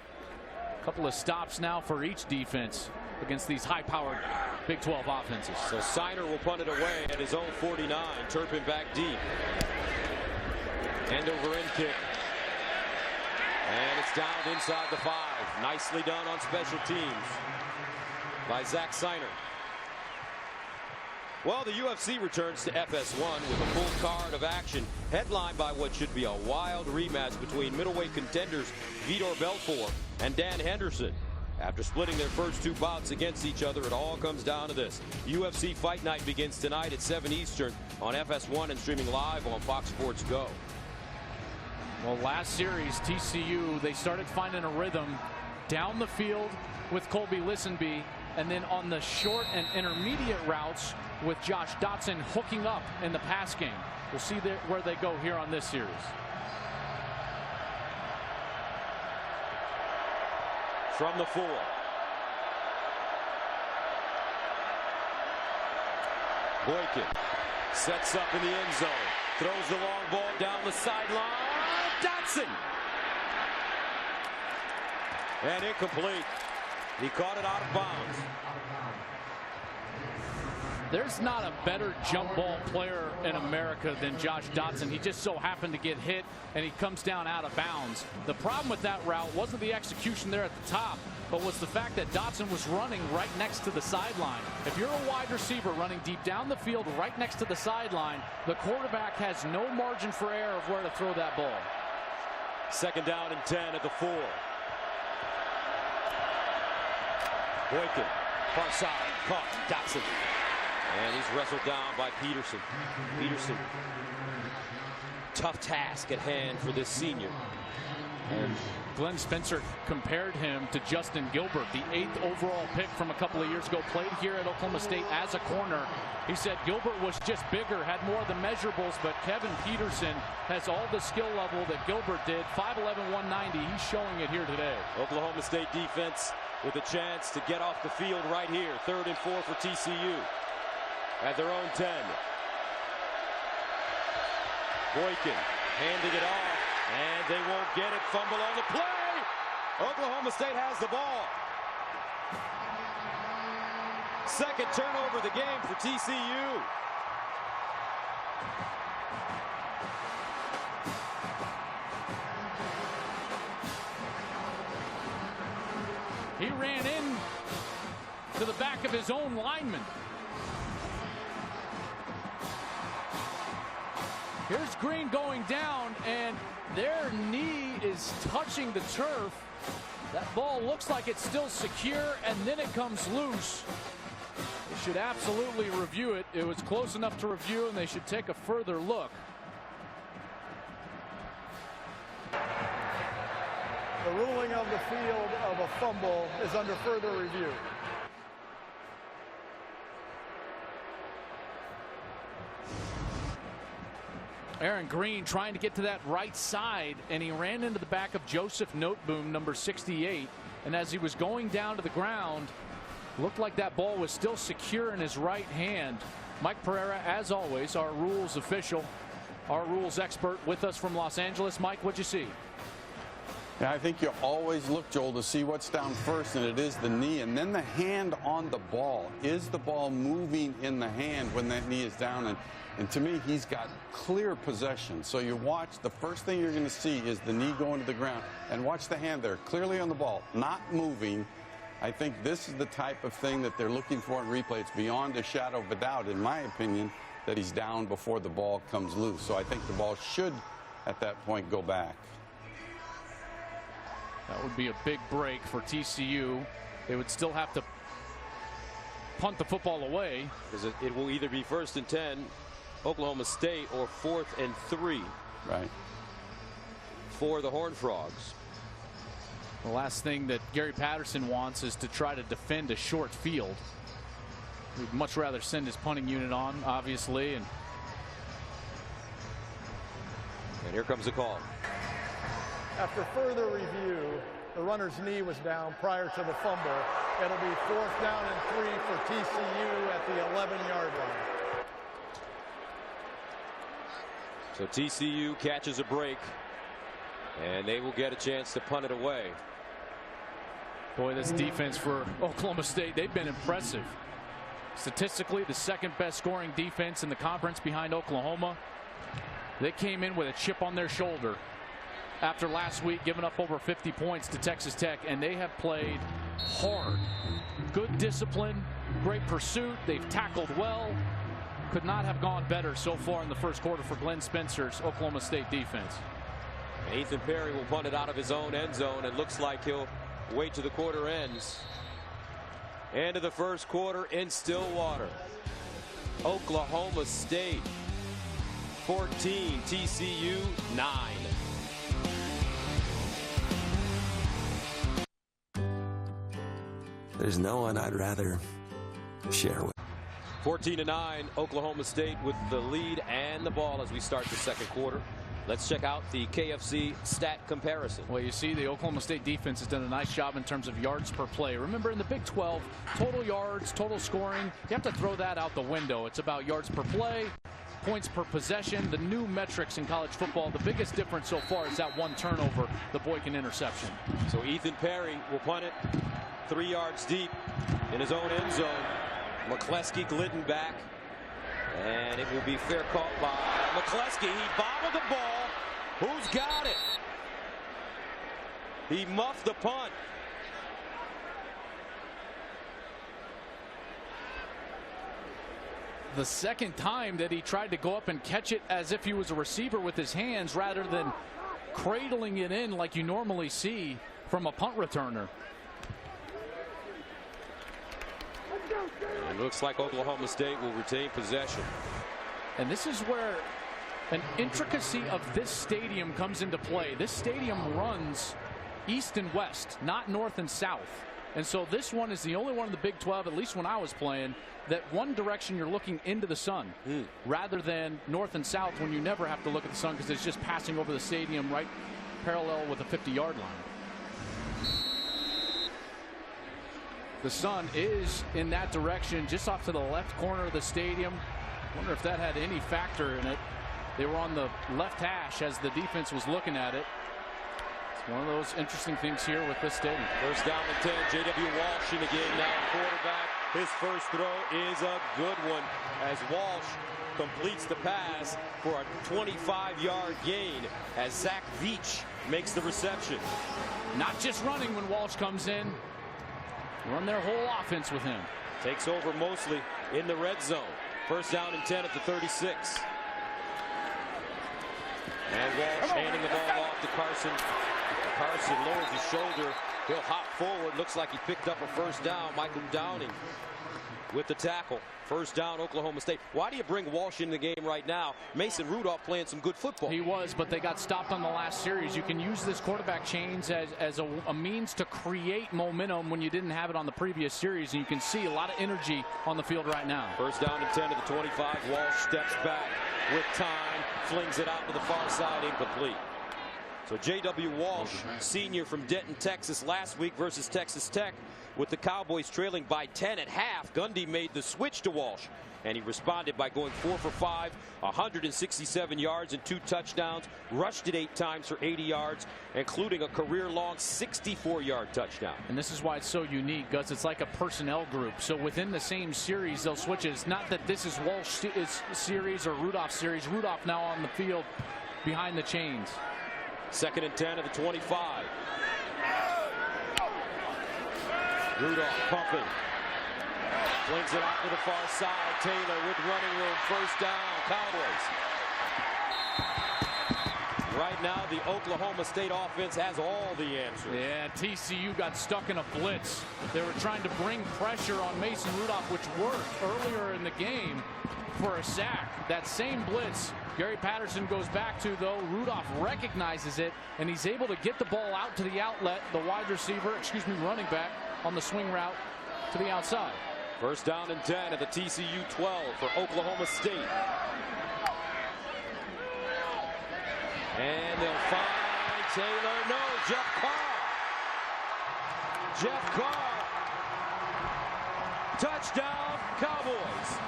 a couple of stops now for each defense against these high-powered Big 12 offenses.
So Siner will punt it away at his own 49. Turpin back deep. End over end kick. And it's down inside the 5. Nicely done on special teams by Zach Siner. Well, the UFC returns to FS1 with a full card of action, headlined by what should be a wild rematch between middleweight contenders Vitor Belfort and Dan Henderson. After splitting their first 2 bouts against each other, it all comes down to this. UFC Fight Night begins tonight at 7 Eastern on FS1 and streaming live on Fox Sports Go.
Well, last series, TCU, they started finding a rhythm down the field with Colby Listenby, and then on the short and intermediate routes with Josh Dotson hooking up in the pass game. We'll see where they go here on this series.
From the 4. Boykin sets up in the end zone. Throws the long ball down the sideline. Dotson. And incomplete. He caught it out of bounds.
There's not a better jump ball player in America than Josh Dotson. He just so happened to get hit, and he comes down out of bounds. The problem with that route wasn't the execution there at the top, but was the fact that Dotson was running right next to the sideline. If you're a wide receiver running deep down the field right next to the sideline, the quarterback has no margin for error of where to throw that ball.
2nd down and 10 at the 4. Boykin, far side, caught, Dotson. And he's wrestled down by Peterson. Peterson, tough task at hand for this senior.
And Glenn Spencer compared him to Justin Gilbert, the 8th overall pick from a couple of years ago, played here at Oklahoma State as a corner. He said Gilbert was just bigger, had more of the measurables, but Kevin Peterson has all the skill level that Gilbert did. 5'11", 190. He's showing it here today.
Oklahoma State defense with a chance to get off the field right here. 3rd and 4 for TCU at their own 10. Boykin handing it off, and they won't get it. Fumble on the play. Oklahoma State has the ball. 2nd turnover of the game for TCU.
He ran in to the back of his own lineman. Here's Green going down, and their knee is touching the turf. That ball looks like it's still secure, and then it comes loose. They should absolutely review it. It was close enough to review, and they should take a further look.
The ruling of the field of a fumble is under further review.
Aaron Green trying to get to that right side, and he ran into the back of Joseph Noteboom, number 68. And as he was going down to the ground, looked like that ball was still secure in his right hand. Mike Pereira, as always, our rules official, our rules expert, with us from Los Angeles. Mike, what'd you see?
Yeah, I think you always look, Joel, to see what's down first, and it is the knee, and then the hand on the ball. Is the ball moving in the hand when that knee is down? And to me, he's got clear possession. So you watch, the first thing you're going to see is the knee going to the ground, and watch the hand there, clearly on the ball, not moving. I think this is the type of thing that they're looking for in replay. It's beyond a shadow of a doubt, in my opinion, that he's down before the ball comes loose. So I think the ball should, at that point, go back.
That would be a big break for TCU. They would still have to punt the football away.
Because it will either be 1st and 10, Oklahoma State, or 4th and 3.
Right.
For the Horned Frogs.
The last thing that Gary Patterson wants is to try to defend a short field. He'd much rather send his punting unit on, obviously. And
here comes the call.
After further review, the runner's knee was down prior to the fumble. It'll be 4th down and 3 for TCU at the 11-yard line.
So TCU catches a break, and they will get a chance to punt it away.
Boy, this defense for Oklahoma State, they've been impressive. Statistically, the 2nd best scoring defense in the conference behind Oklahoma. They came in with a chip on their shoulder after last week giving up over 50 points to Texas Tech, and they have played hard. Good discipline, great pursuit. They've tackled well. Could not have gone better so far in the first quarter for Glenn Spencer's Oklahoma State defense.
Ethan Perry will punt it out of his own end zone. It looks like he'll wait till the quarter ends. End of the first quarter in Stillwater. Oklahoma State 14, TCU 9.
There's no one I'd rather share with.
14-9, Oklahoma State with the lead and the ball as we start the second quarter. Let's check out the KFC stat comparison.
Well, you see the Oklahoma State defense has done a nice job in terms of yards per play. Remember, in the Big 12, total yards, total scoring, you have to throw that out the window. It's about yards per play, points per possession, the new metrics in college football. The biggest difference so far is that one turnover, the Boykin interception.
So Ethan Perry will punt it 3 yards deep in his own end zone. McCleskey glidden back. And it will be fair caught by McCleskey. He bobbled the ball. Who's got it? He muffed the punt.
The second time that he tried to go up and catch it as if he was a receiver with his hands rather than cradling it in like you normally see from a punt returner.
It looks like Oklahoma State will retain possession.
And this is where an intricacy of this stadium comes into play. This stadium runs east and west, not north and south. And so this one is the only one in the Big 12, at least when I was playing, that one direction you're looking into the sun rather than north and south when you never have to look at the sun because it's just passing over the stadium right parallel with the 50-yard line. The sun is in that direction just off to the left corner of the stadium. Wonder if that had any factor in it. They were on the left hash as the defense was looking at it. It's one of those interesting things here with this stadium.
First down and 10. J.W. Walsh in the game now, quarterback. His first throw is a good one as Walsh completes the pass for a 25-yard gain as Zach Veach makes the reception.
Not just running when Walsh comes in. Run their whole offense with him.
Takes over mostly in the red zone. First down and 10 at the 36. And Walsh handing the ball off to Carson. Carson lowers his shoulder. He'll hop forward. Looks like he picked up a first down. Michael Downing with the tackle. First down, Oklahoma State. Why do you bring Walsh in the game right now? Mason Rudolph playing some good football.
He was, but they got stopped on the last series. You can use this quarterback change as a means to create momentum when you didn't have it on the previous series, and you can see a lot of energy on the field right now.
First down and 10 to the 25. Walsh steps back with time, flings it out to the far side, incomplete. So J.W. Walsh, senior from Denton, Texas, last week versus Texas Tech, with the Cowboys trailing by 10 at half. Gundy made the switch to Walsh, and he responded by going 4 for 5, 167 yards and 2 touchdowns, rushed it 8 times for 80 yards, including a career-long 64-yard touchdown.
And this is why it's so unique, Gus. It's like a personnel group. So within the same series, they'll switch it. It's not that this is Walsh series or Rudolph series. Rudolph now on the field behind the chains.
Second and 10 at the 25. Rudolph pumping. Flings it out to the far side. Taylor with running room. First down, Cowboys. Right now, the Oklahoma State offense has all the answers.
Yeah, TCU got stuck in a blitz. They were trying to bring pressure on Mason Rudolph, which worked earlier in the game for a sack. That same blitz Gary Patterson goes back to, though. Rudolph recognizes it, and he's able to get the ball out to the outlet. The wide receiver, running back on the swing route to the outside.
First down and 10 at the TCU 12 for Oklahoma State. And they'll find Taylor. No, Jeff Carr. Jeff Carr. Touchdown, Cowboys.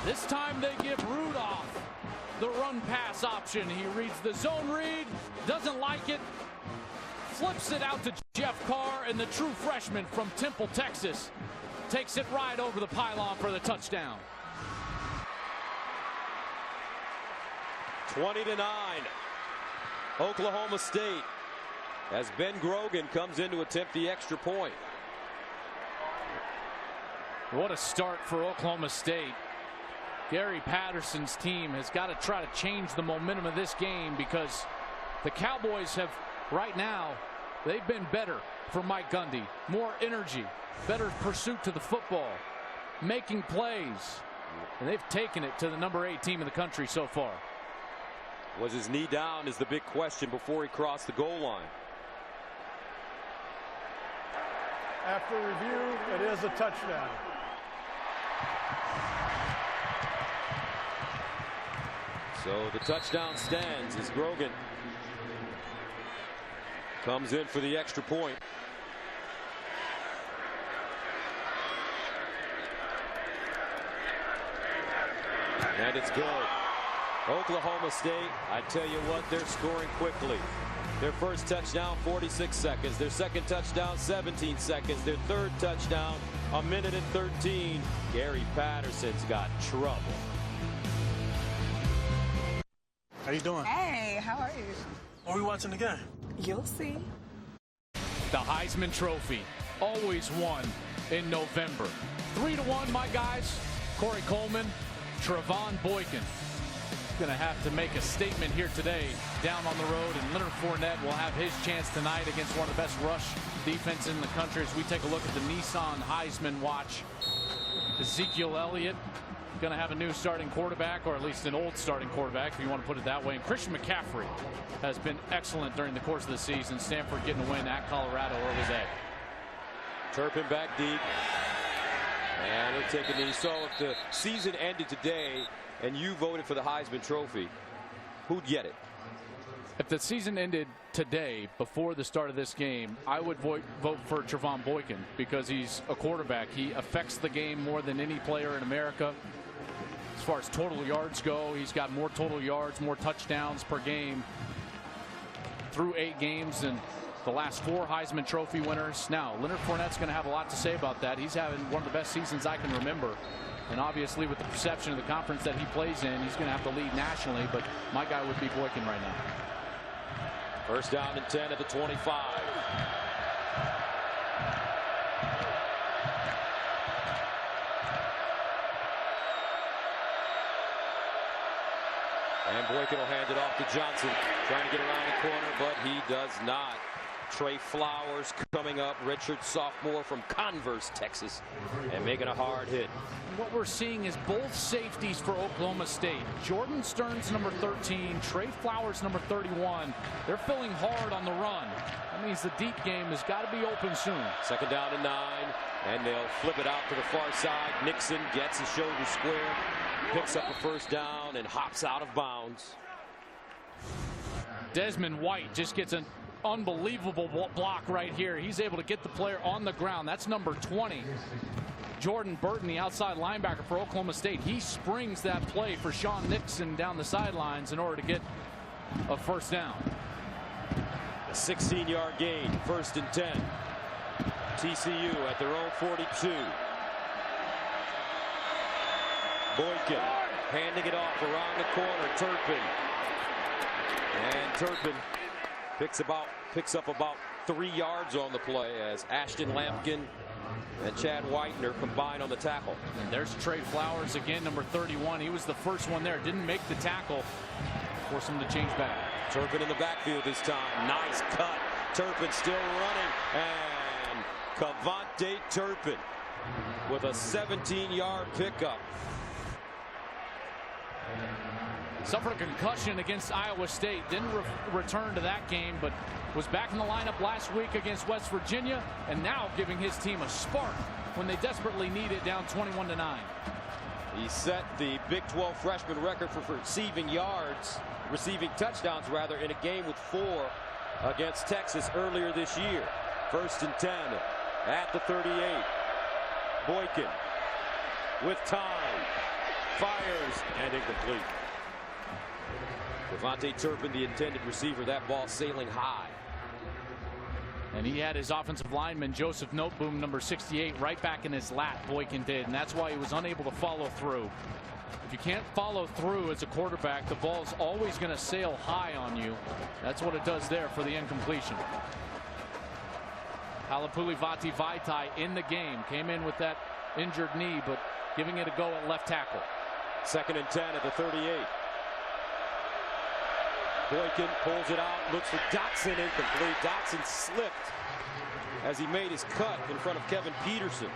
This time they give Rudolph the run pass option. He reads the zone read, doesn't like it, flips it out to Jeff Carr, and the true freshman from Temple, Texas, takes it right over the pylon for the touchdown.
20-9. Oklahoma State as Ben Grogan comes in to attempt the extra point.
What a start for Oklahoma State. Gary Patterson's team has got to try to change the momentum of this game, because the Cowboys have, right now, they've been better for Mike Gundy. More energy, better pursuit to the football, making plays. And they've taken it to the number 8 team in the country so far.
Was his knee down is the big question before he crossed the goal line.
After review, it is a touchdown.
So the touchdown stands as Grogan comes in for the extra point. And it's good. Oklahoma State, I tell you what, they're scoring quickly. Their first touchdown, 46 seconds. Their second touchdown, 17 seconds. Their third touchdown, 1:13. Gary Patterson's got trouble.
How you doing?
Hey, how are you?
Are we watching the game?
You'll see.
The Heisman Trophy, always won in November. 3-1, my guys. Corey Coleman, Trevon Boykin. Going to have to make a statement here today down on the road, and Leonard Fournette will have his chance tonight against one of the best rush defense in the country as we take a look at the Nissan Heisman watch. Ezekiel Elliott going to have a new starting quarterback, or at least an old starting quarterback, if you want to put it that way. And Christian McCaffrey has been excellent during the course of the season. Stanford getting a win at Colorado or was A.
Turpin back deep. And he'll take a knee. So if the season ended today and you voted for the Heisman Trophy, who'd get it?
If the season ended today, before the start of this game, I would vote for Trevon Boykin because he's a quarterback. He affects the game more than any player in America. As far as total yards go, he's got more total yards, more touchdowns per game through 8 games than the last 4 Heisman Trophy winners. Now, Leonard Fournette's going to have a lot to say about that. He's having one of the best seasons I can remember. And obviously, with the perception of the conference that he plays in, he's going to have to lead nationally. But my guy would be Boykin right now.
First down and 10 at the 25. And Boykin will hand it off to Johnson, trying to get around the corner, but he does not. Trey Flowers coming up, redshirt sophomore from Converse, Texas, and making a hard hit.
What we're seeing is both safeties for Oklahoma State. Jordan Stearns, number 13, Trey Flowers, number 31. They're filling hard on the run. That means the deep game has got to be open soon.
Second down and 9, and they'll flip it out to the far side. Nixon gets his shoulder square, picks up a first down, and hops out of bounds.
Desmond White just gets an unbelievable block right here. He's able to get the player on the ground. That's number 20. Jordan Burton, the outside linebacker for Oklahoma State, he springs that play for Sean Nixon down the sidelines in order to get a first down.
A 16-yard gain, first and 10. TCU at their own 42. Boykin handing it off around the corner. Turpin. And Turpin picks up about 3 yards on the play as Ashton Lampkin and Chad Whitener combine on the tackle.
And there's Trey Flowers again, number 31. He was the first one there. Didn't make the tackle. Force him to change back.
Turpin in the backfield this time. Nice cut. Turpin still running. And Cavante Turpin with a 17-yard pickup.
Suffered a concussion against Iowa State. Didn't return to that game, but was back in the lineup last week against West Virginia, and now giving his team a spark when they desperately need it, down 21-9.
He set the Big 12 freshman record for receiving touchdowns rather, in a game with 4 against Texas earlier this year. First and 10 at the 38. Boykin with time, fires, and incomplete. Cavante Turpin, the intended receiver, that ball sailing high.
And he had his offensive lineman, Joseph Noteboom, number 68, right back in his lap, Boykin did, and that's why he was unable to follow through. If you can't follow through as a quarterback, the ball's always going to sail high on you. That's what it does there for the incompletion. Halapuli Vaitai in the game. Came in with that injured knee, but giving it a go at left tackle.
Second and 10 at the 38. Boykin pulls it out, looks for Dotson, incomplete. Dotson slipped as he made his cut in front of Kevin Peterson.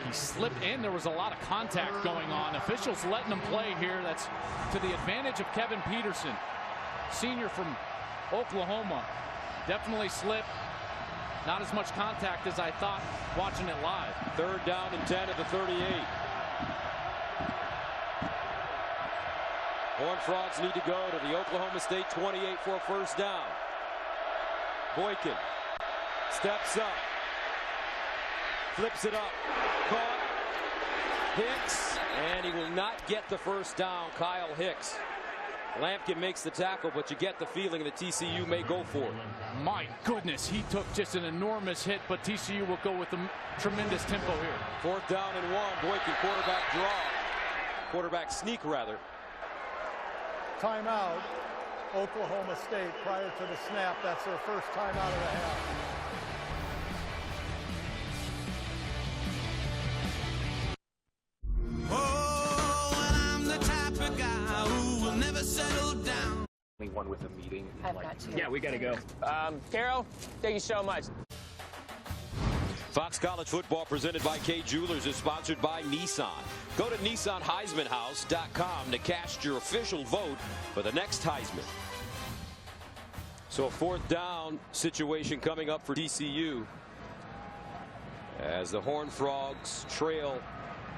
He slipped in. There was a lot of contact going on. Officials letting him play here. That's to the advantage of Kevin Peterson, senior from Oklahoma. Definitely slipped. Not as much contact as I thought watching it live.
Third down and 10 at the 38. Horned Frogs need to go to the Oklahoma State 28 for a first down. Boykin steps up, flips it up, caught, Hicks, and he will not get the first down. Kyle Hicks. Lampkin makes the tackle, but you get the feeling that TCU may go for it.
My goodness, he took just an enormous hit, but TCU will go with a tremendous tempo here.
4th down and 1. Boykin quarterback draw. Quarterback sneak, rather.
Timeout. Oklahoma State prior to the snap. That's their first timeout of the half.
One with a meeting.
I've got to.
Yeah, we gotta go. Carol, thank you so much.
Fox College Football presented by Kay Jewelers is sponsored by Nissan. Go to NissanHeismanHouse.com to cast your official vote for the next Heisman. So a 4th down situation coming up for TCU as the Horned Frogs trail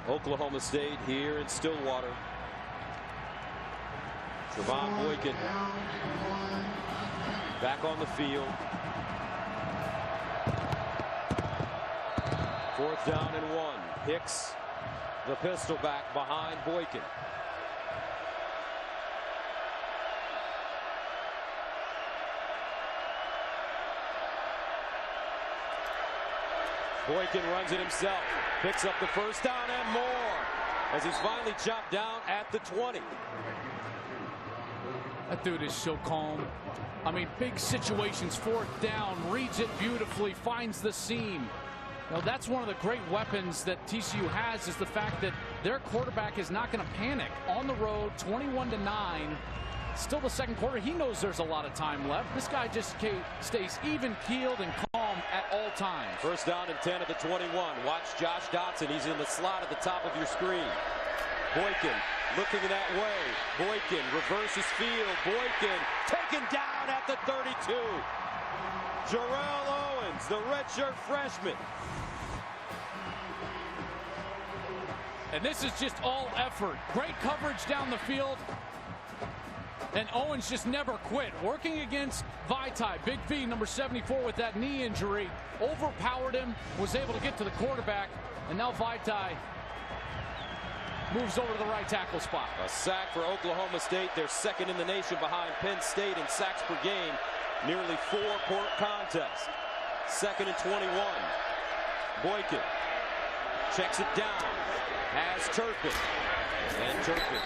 Oklahoma State here in Stillwater. Trevon Boykin back on the field. 4th down and 1. Hicks, the pistol back behind Boykin. Boykin runs it himself, picks up the first down and more as he's finally chopped down at the 20.
That dude is so calm. I mean, big situations, 4th down, reads it beautifully, finds the seam. You know, that's one of the great weapons that TCU has, is the fact that their quarterback is not going to panic. On the road, 21-9. Still the second quarter. He knows there's a lot of time left. This guy just stays even-keeled and calm at all times.
1st down and 10 at the 21. Watch Josh Dotson. He's in the slot at the top of your screen. Boykin looking that way. Boykin reverses field. Boykin taken down at the 32. Jarrell Owens, the redshirt freshman.
And this is just all effort. Great coverage down the field. And Owens just never quit. Working against Vaitai. Big V, number 74, with that knee injury. Overpowered him, was able to get to the quarterback. And now Vaitai moves over to the right tackle spot.
A sack for Oklahoma State. They're second in the nation behind Penn State in sacks per game. Nearly 4-point contest. 2nd and 21. Boykin checks it down. Has Turpin. And Turpin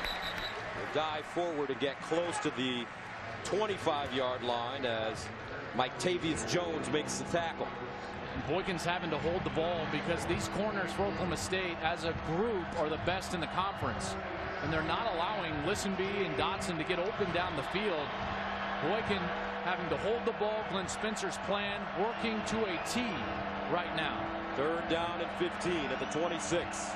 will dive forward and get close to the 25-yard line as Mike Tavius Jones makes the tackle.
Boykin's having to hold the ball because these corners for Oklahoma State as a group are the best in the conference. And they're not allowing Listenby and Dotson to get open down the field. Boykin having to hold the ball. Glenn Spencer's plan working to a T right now.
3rd down and 15 at the 26.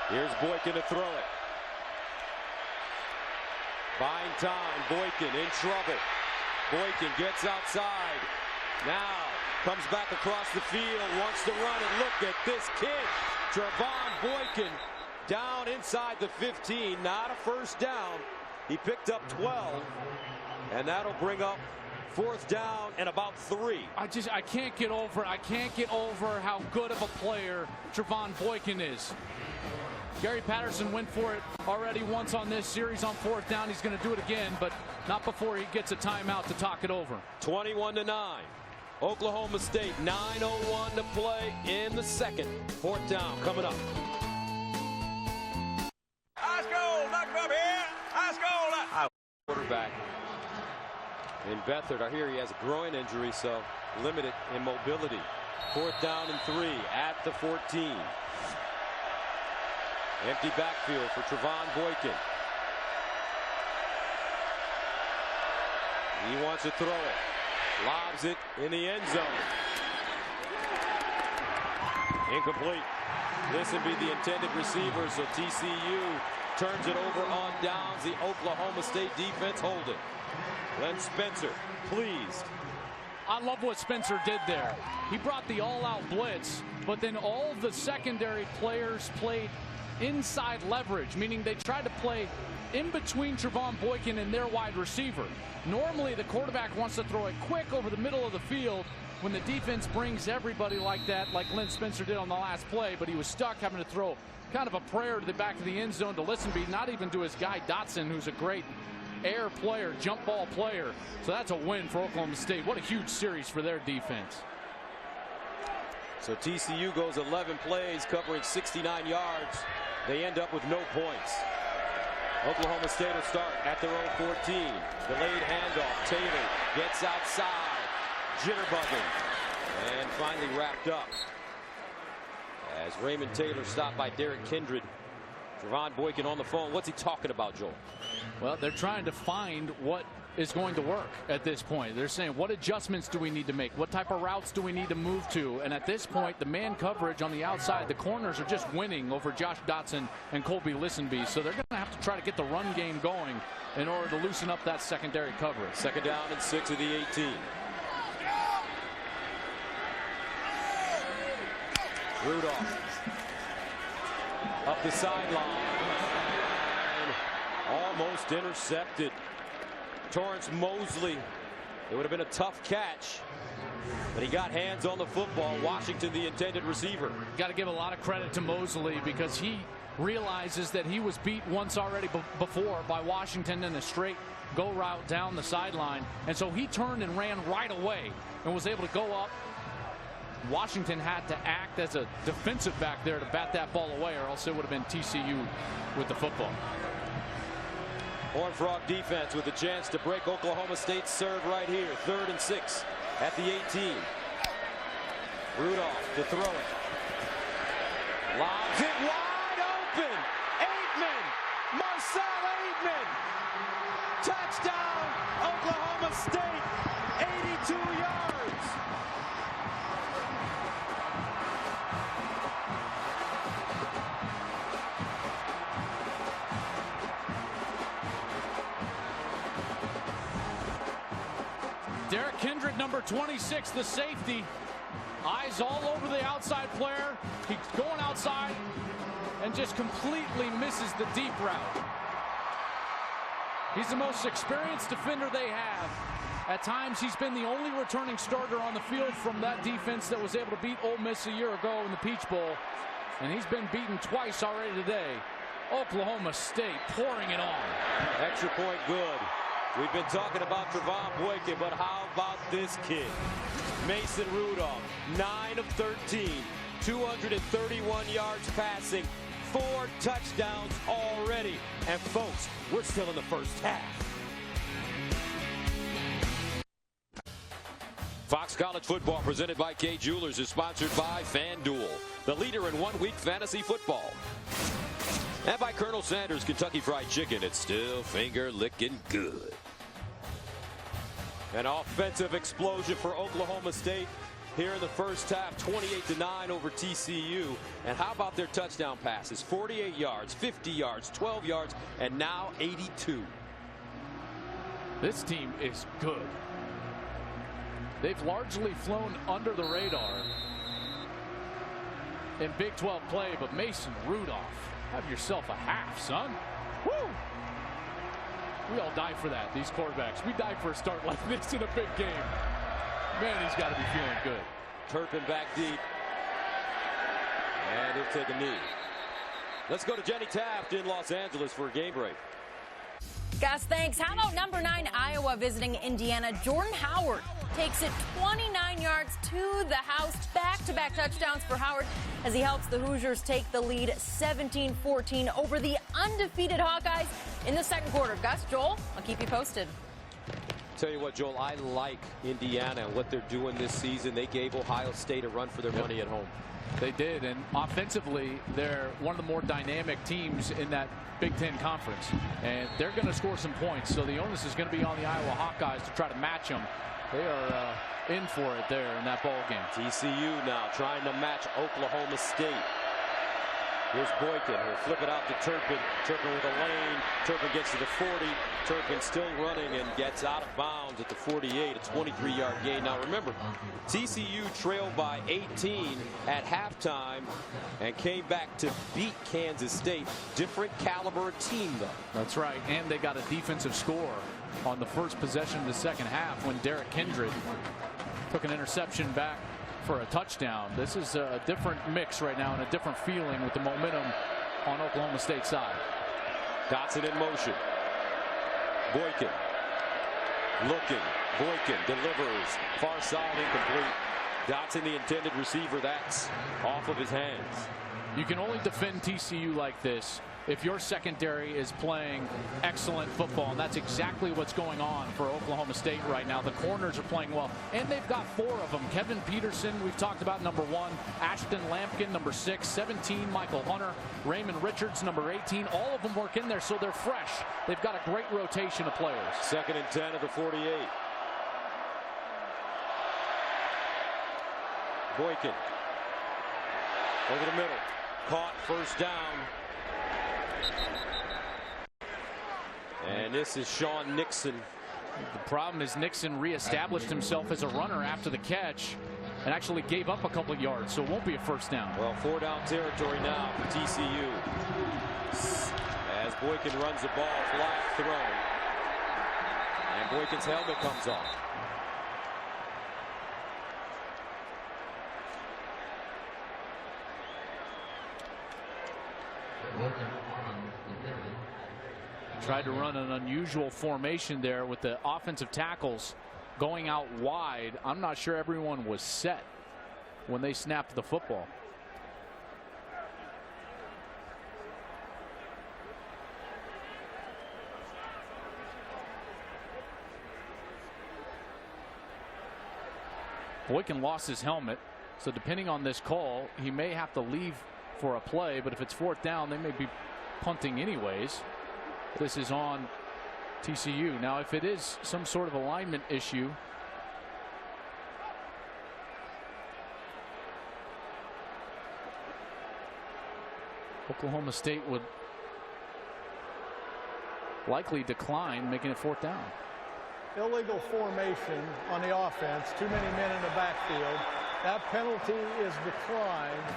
Here's Boykin to throw it. Buying time. Boykin in trouble. Boykin gets outside. Now comes back across the field. Wants to run, and look at this kid. Trevon Boykin down inside the 15. Not a first down. He picked up 12. And that'll bring up 4th down and about 3.
I can't get over how good of a player Trevon Boykin is. Gary Patterson went for it already once on this series on 4th down. He's going to do it again, but not before he gets a timeout to talk it over.
21-9. Oklahoma State, 9:01 to play in the 2nd. 4th down coming up.
High school, knock him up here. High school.
Quarterback in Beathard. I hear he has a groin injury, so limited in mobility. 4th down and 3 at the 14. Empty backfield for Trevon Boykin. He wants to throw it. Lobs it in the end zone. Incomplete. This would be the intended receiver, so TCU turns it over on downs. The Oklahoma State defense hold it. Glenn Spencer pleased.
I love what Spencer did there. He brought the all-out blitz, but then all the secondary players played inside leverage, meaning they tried to play in between Trevon Boykin and their wide receiver. Normally, the quarterback wants to throw it quick over the middle of the field when the defense brings everybody like that, like Lynn Spencer did on the last play, but he was stuck having to throw kind of a prayer to the back of the end zone to Listenby, not even to his guy Dotson, who's a great air player, jump ball player. So that's a win for Oklahoma State. What a huge series for their defense.
So TCU goes 11 plays, covering 69 yards. They end up with no points. Oklahoma State will start at their own 14. Delayed handoff. Taylor gets outside. Jitterbugging. And finally wrapped up. As Raymond Taylor stopped by Derek Kindred. Trevon Boykin on the phone. What's he talking about, Joel?
Well, they're trying to find what is going to work at this point. They're saying, what adjustments do we need to make? What type of routes do we need to move to? And at this point, the man coverage on the outside, the corners are just winning over Josh Dotson and Colby Listenby. So they're going to have to try to get the run game going in order to loosen up that secondary coverage.
Second down and 6 of the 18. Rudolph up the sideline. Almost intercepted. Torrance Mosley. It would have been a tough catch, but he got hands on the football. Washington, the intended receiver.
Got to give a lot of credit to Mosley because he realizes that he was beat once already before by Washington in a straight go route down the sideline. And so he turned and ran right away and was able to go up. Washington had to act as a defensive back there to bat that ball away, or else it would have been TCU with the football.
Horned Frog defense with a chance to break Oklahoma State's serve right here. 3rd and 6 at the 18. Rudolph to throw it. Lobs it wide open. Aitman. Marcel Aitman. Touchdown, Oklahoma State. 82 yards.
Derek Kindred, number 26, the safety. Eyes all over the outside player. He's going outside and just completely misses the deep route. He's the most experienced defender they have. At times, he's been the only returning starter on the field from that defense that was able to beat Ole Miss a year ago in the Peach Bowl. And he's been beaten twice already today. Oklahoma State pouring it on.
Extra point good. We've been talking about Trevon Boykin, but how about this kid? Mason Rudolph, 9 of 13, 231 yards passing, 4 touchdowns already. And folks, we're still in the first half. Fox College Football, presented by Kay Jewelers, is sponsored by FanDuel, the leader in one-week fantasy football. And by Colonel Sanders Kentucky Fried Chicken. It's still finger-licking good. An offensive explosion for Oklahoma State here in the first half, 28-9 over TCU. And how about their touchdown passes? 48 yards, 50 yards, 12 yards, and now 82.
This team is good. They've largely flown under the radar in Big 12 play, but Mason Rudolph, have yourself a half, son. Woo! We all die for that, these quarterbacks. We die for a start like this in a big game. Man, he's got to be feeling good.
Turpin back deep. And he'll take a knee. Let's go to Jenny Taft in Los Angeles for a game break.
Gus, thanks. How about number 9 Iowa visiting Indiana? Jordan Howard takes it 29 yards to the house. Back-to-back touchdowns for Howard as he helps the Hoosiers take the lead 17-14 over the undefeated Hawkeyes in the second quarter. Gus, Joel, I'll keep you posted.
Tell you what, Joel, I like Indiana and what they're doing this season. They gave Ohio State a run for their money at home.
They did, and offensively, they're one of the more dynamic teams in that Big Ten Conference, and they're going to score some points. So the onus is going to be on the Iowa Hawkeyes to try to match them. They are in for it there in that ball game.
TCU now trying to match Oklahoma State. Here's Boykin. He'll flip it out to Turpin. Turpin with a lane. Turpin gets to the 40. Turpin still running and gets out of bounds at the 48. A 23-yard gain. Now remember, TCU trailed by 18 at halftime and came back to beat Kansas State. Different caliber of team, though.
That's right. And they got a defensive score on the first possession of the second half when Derek Kindred took an interception back for a touchdown. This is a different mix right now and a different feeling with the momentum on Oklahoma State's side.
Dotson in motion. Boykin looking. Boykin delivers. Far side incomplete. Dotson, the intended receiver, that's off of his hands.
You can only defend TCU like this if your secondary is playing excellent football, and that's exactly what's going on for Oklahoma State right now. The corners are playing well, and they've got 4 of them. Kevin Peterson, we've talked about, number 1. Ashton Lampkin, number 6. 17, Michael Hunter. Raymond Richards, number 18. All of them work in there, so they're fresh. They've got a great rotation of players.
2nd and 10 of the 48. Boykin over the middle. Caught, first down. And this is Sean Nixon.
The problem is Nixon reestablished himself as a runner after the catch and actually gave up a couple of yards, so it won't be a first down.
Well, 4-down territory now for TCU. As Boykin runs the ball, flag thrown. And Boykin's helmet comes off.
Tried to run an unusual formation there with the offensive tackles going out wide. I'm not sure everyone was set when they snapped the football. Boykin lost his helmet, so depending on this call, he may have to leave for a play, but if it's 4th down, they may be punting anyways. This is on TCU. Now, if it is some sort of alignment issue, Oklahoma State would likely decline, making it 4th down.
Illegal formation on the offense. Too many men in the backfield. That penalty is declined.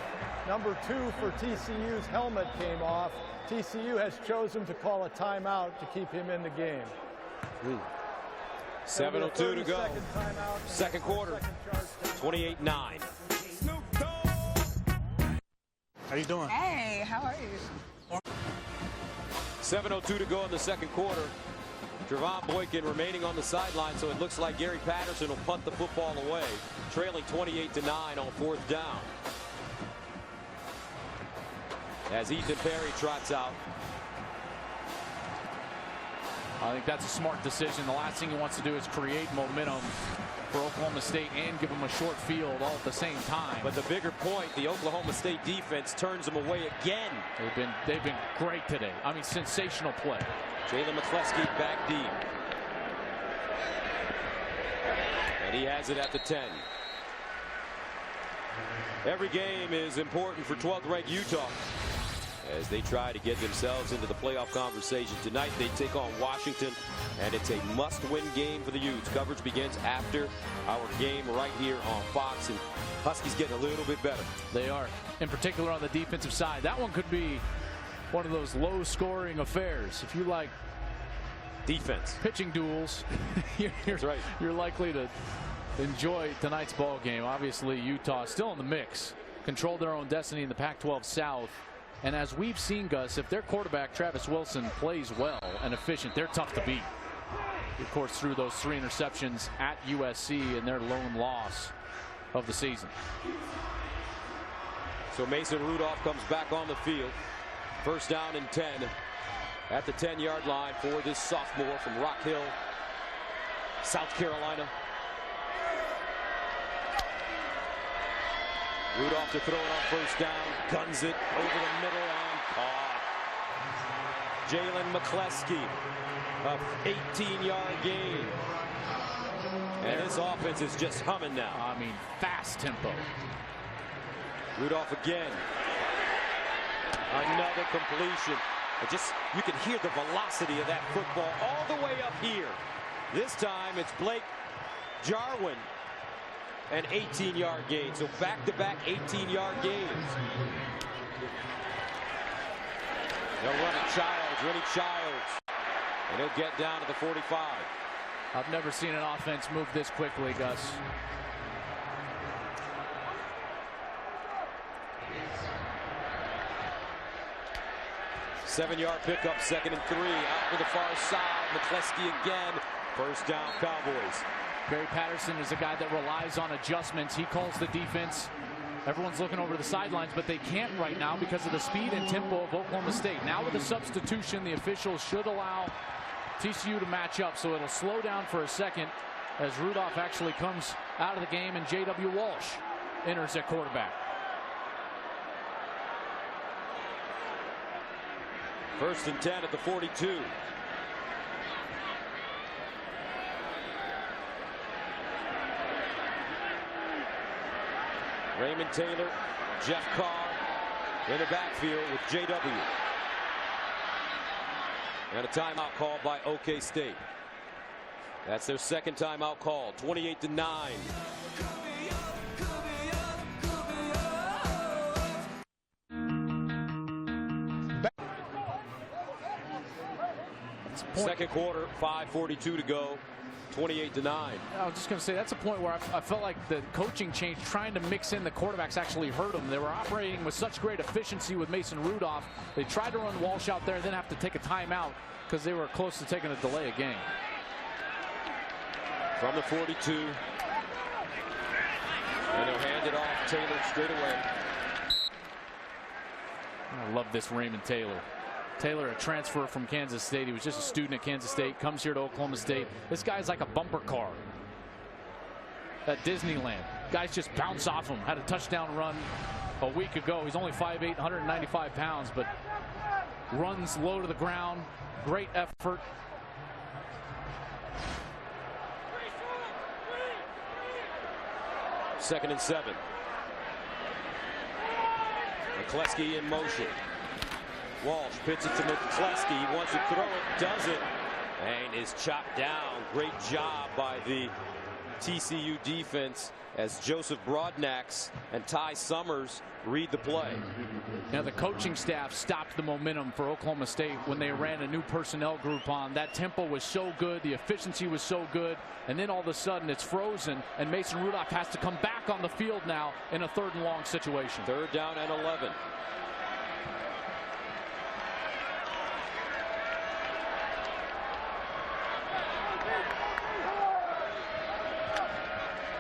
Number 2 for TCU's helmet came off. TCU has chosen to call a timeout to keep him in the game.
7:02 to go. Second quarter. 28-9.
How you doing?
Hey, how are you?
7:02 to go in the second quarter. Trevon Boykin remaining on the sideline, so it looks like Gary Patterson will punt the football away, trailing 28-9 on 4th down. As Ethan Perry trots out.
I think that's a smart decision. The last thing he wants to do is create momentum for Oklahoma State and give them a short field all at the same time.
But the bigger point, the Oklahoma State defense turns them away again.
They've been great today. I mean, sensational play.
Jalen McCleskey back deep. And he has it at the 10. Every game is important for 12th ranked Utah as they try to get themselves into the playoff conversation. Tonight they take on Washington, and it's a must-win game for the Utes. Coverage begins after our game right here on Fox, and Huskies getting a little bit better.
They are, in particular on the defensive side. That one could be one of those low-scoring affairs. If you like
defense,
pitching duels,
That's right.
You're likely to enjoy tonight's ball game. Obviously, Utah still in the mix, control their own destiny in the Pac-12 South. And as we've seen, Gus, if their quarterback, Travis Wilson, plays well and efficient, they're tough to beat. Of course, through those 3 interceptions at USC and their lone loss of the season.
So Mason Rudolph comes back on the field. First down and 10 at the 10-yard line for this sophomore from Rock Hill, South Carolina. Rudolph to throw it on first down, guns it over the middle and caught. Jalen McCleskey, a 18-yard gain. And this offense is just humming now.
I mean, fast tempo.
Rudolph again. Another completion. You can hear the velocity of that football all the way up here. This time it's Blake Jarwin, an 18-yard gain. So back-to-back 18-yard gains. They'll run it Childs, and he'll get down to the 45.
I've never seen an offense move this quickly, Gus.
Seven-yard pickup, 2nd and 3. Out to the far side. McCleskey again. First down, Cowboys.
Barry Patterson is a guy that relies on adjustments. He calls the defense. Everyone's looking over the sidelines, but they can't right now because of the speed and tempo of Oklahoma State. Now with the substitution, the officials should allow TCU to match up, so it'll slow down for a second as Rudolph actually comes out of the game and J.W. Walsh enters at quarterback.
First and 10 at the 42. Raymond Taylor, Jeff Carr in the backfield with J.W. And a timeout called by OK State. That's their second timeout call. 28-9. Second quarter, 5:42 to go. 28-9.
I was just going to say that's a point where I felt like the coaching change, trying to mix in the quarterbacks, actually hurt them. They were operating with such great efficiency with Mason Rudolph. They tried to run Walsh out there and then have to take a timeout because they were close to taking a delay of game.
From the 42. And he'll hand it off Taylor straight away.
I love this Raymond Taylor. Taylor, a transfer from Kansas State. He was just a student at Kansas State, comes here to Oklahoma State. This guy's like a bumper car at Disneyland. Guys just bounce off him. Had a touchdown run a week ago. He's only 5'8", 195 pounds, but runs low to the ground. Great effort.
Second and 7. McCleskey in motion. Walsh pits it to McCleskey. He wants to throw it, does it, and is chopped down. Great job by the TCU defense as Joseph Broadnax and Ty Summers read the play.
Now the coaching staff stopped the momentum for Oklahoma State when they ran a new personnel group on. That tempo was so good, the efficiency was so good, and then all of a sudden it's frozen and Mason Rudolph has to come back on the field now in a 3rd and long situation.
3rd down and 11.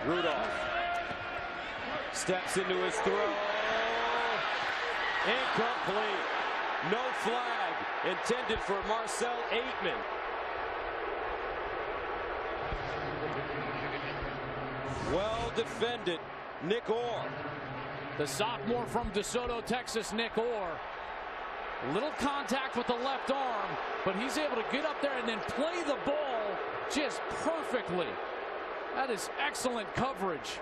Rudolph steps into his throw. Incomplete. No flag intended for Marcel Aitman. Well defended. Nick Orr.
The sophomore from DeSoto, Texas, Nick Orr. A little contact with the left arm, but he's able to get up there and then play the ball just perfectly. That is excellent coverage.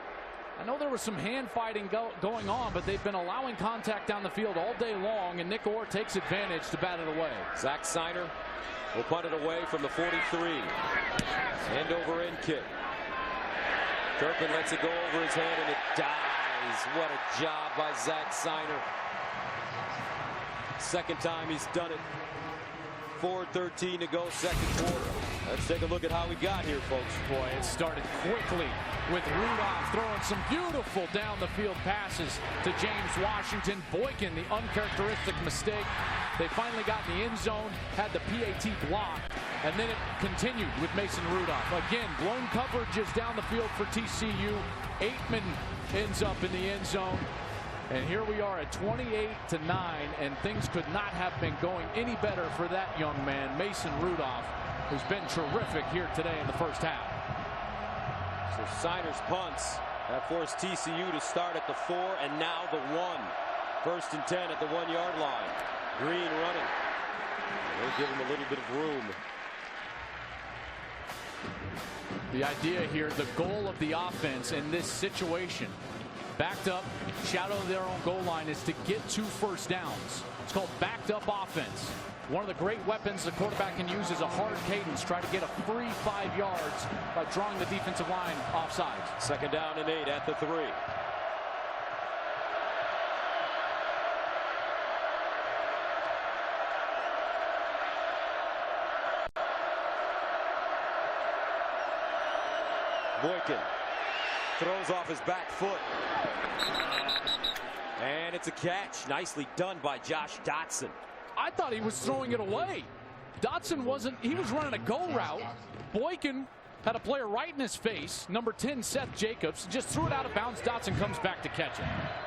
I know there was some hand fighting going on, but they've been allowing contact down the field all day long, and Nick Orr takes advantage to bat it away.
Zach Seiner will punt it away from the 43. End over end kick. Turpin lets it go over his head, and it dies. What a job by Zach Seiner. Second time he's done it. 4:13 to go, second quarter. Let's take a look at how we got here, folks.
Boy, it started quickly with Rudolph throwing some beautiful down the field passes to James Washington. Boykin, the uncharacteristic mistake. They finally got in the end zone, had the PAT block, and then it continued with Mason Rudolph. Again, blown coverages down the field for TCU. Aitman ends up in the end zone. And here we are at 28-9, and things could not have been going any better for that young man, Mason Rudolph, who's been terrific here today in the first half.
So Seiner's punts have forced TCU to start at the 4 and now the 1. First and 10 at the 1-yard line. Green running. They'll give him a little bit of room.
The idea here, the goal of the offense in this situation backed up, shadow of their own goal line is to get 2 first downs. It's called backed up offense. One of the great weapons the quarterback can use is a hard cadence. Try to get a free 5 yards by drawing the defensive line offsides.
2nd down and 8 at the 3. Boykin throws off his back foot. And it's a catch. Nicely done by Josh Dotson.
I thought he was throwing it away. Dotson wasn't. He was running a go route. Boykin had a player right in his face. Number 10, Seth Jacobs, just threw it out of bounds. Dotson comes back to catch it.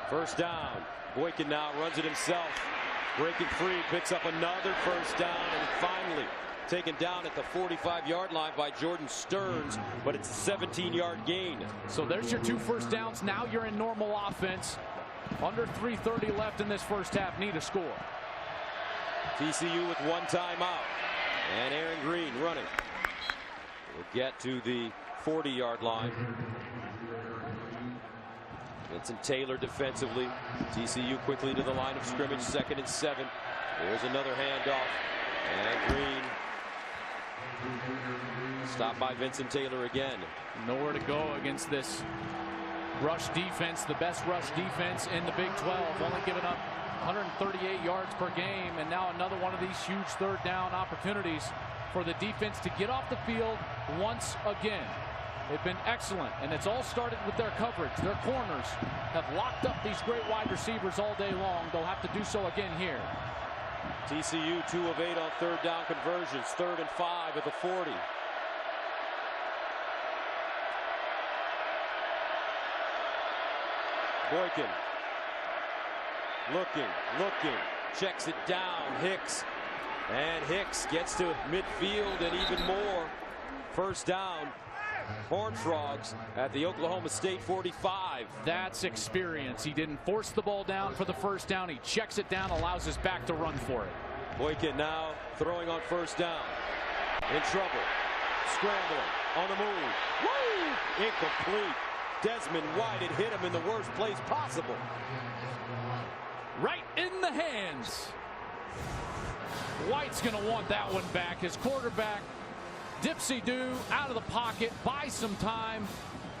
1st down. Boykin now runs it himself. Breaking free, picks up another 1st down, and finally taken down at the 45-yard line by Jordan Stearns, but it's a 17-yard gain.
So there's your 2 first downs. Now you're in normal offense. Under 3:30 left in this first half. Need a score.
TCU with 1 timeout. And Aaron Green running. We'll get to the 40-yard line. Vincent Taylor defensively. TCU quickly to the line of scrimmage. 2nd and 7. There's another handoff. And Green stopped by Vincent Taylor again.
Nowhere to go against this rush defense, the best rush defense in the Big 12, only giving up 138 yards per game, and now another one of these huge 3rd down opportunities for the defense to get off the field once again. They've been excellent, and it's all started with their coverage. Their corners have locked up these great wide receivers all day long. They'll have to do so again here.
TCU 2 of 8 on 3rd down conversions. 3rd and 5 at the 40. Boykin looking, checks it down. Hicks, and Hicks gets to midfield and even more. 1st down. Horned Frogs at the Oklahoma State 45.
That's experience. He didn't force the ball down for the 1st down. He checks it down, allows his back to run for it.
Boykin now throwing on 1st down. In trouble. Scrambling. On the move. Woo! Incomplete. Desmond White had hit him in the worst place possible.
Right in the hands. White's going to want that one back. His quarterback, Dipsy-Doo, out of the pocket, buys some time.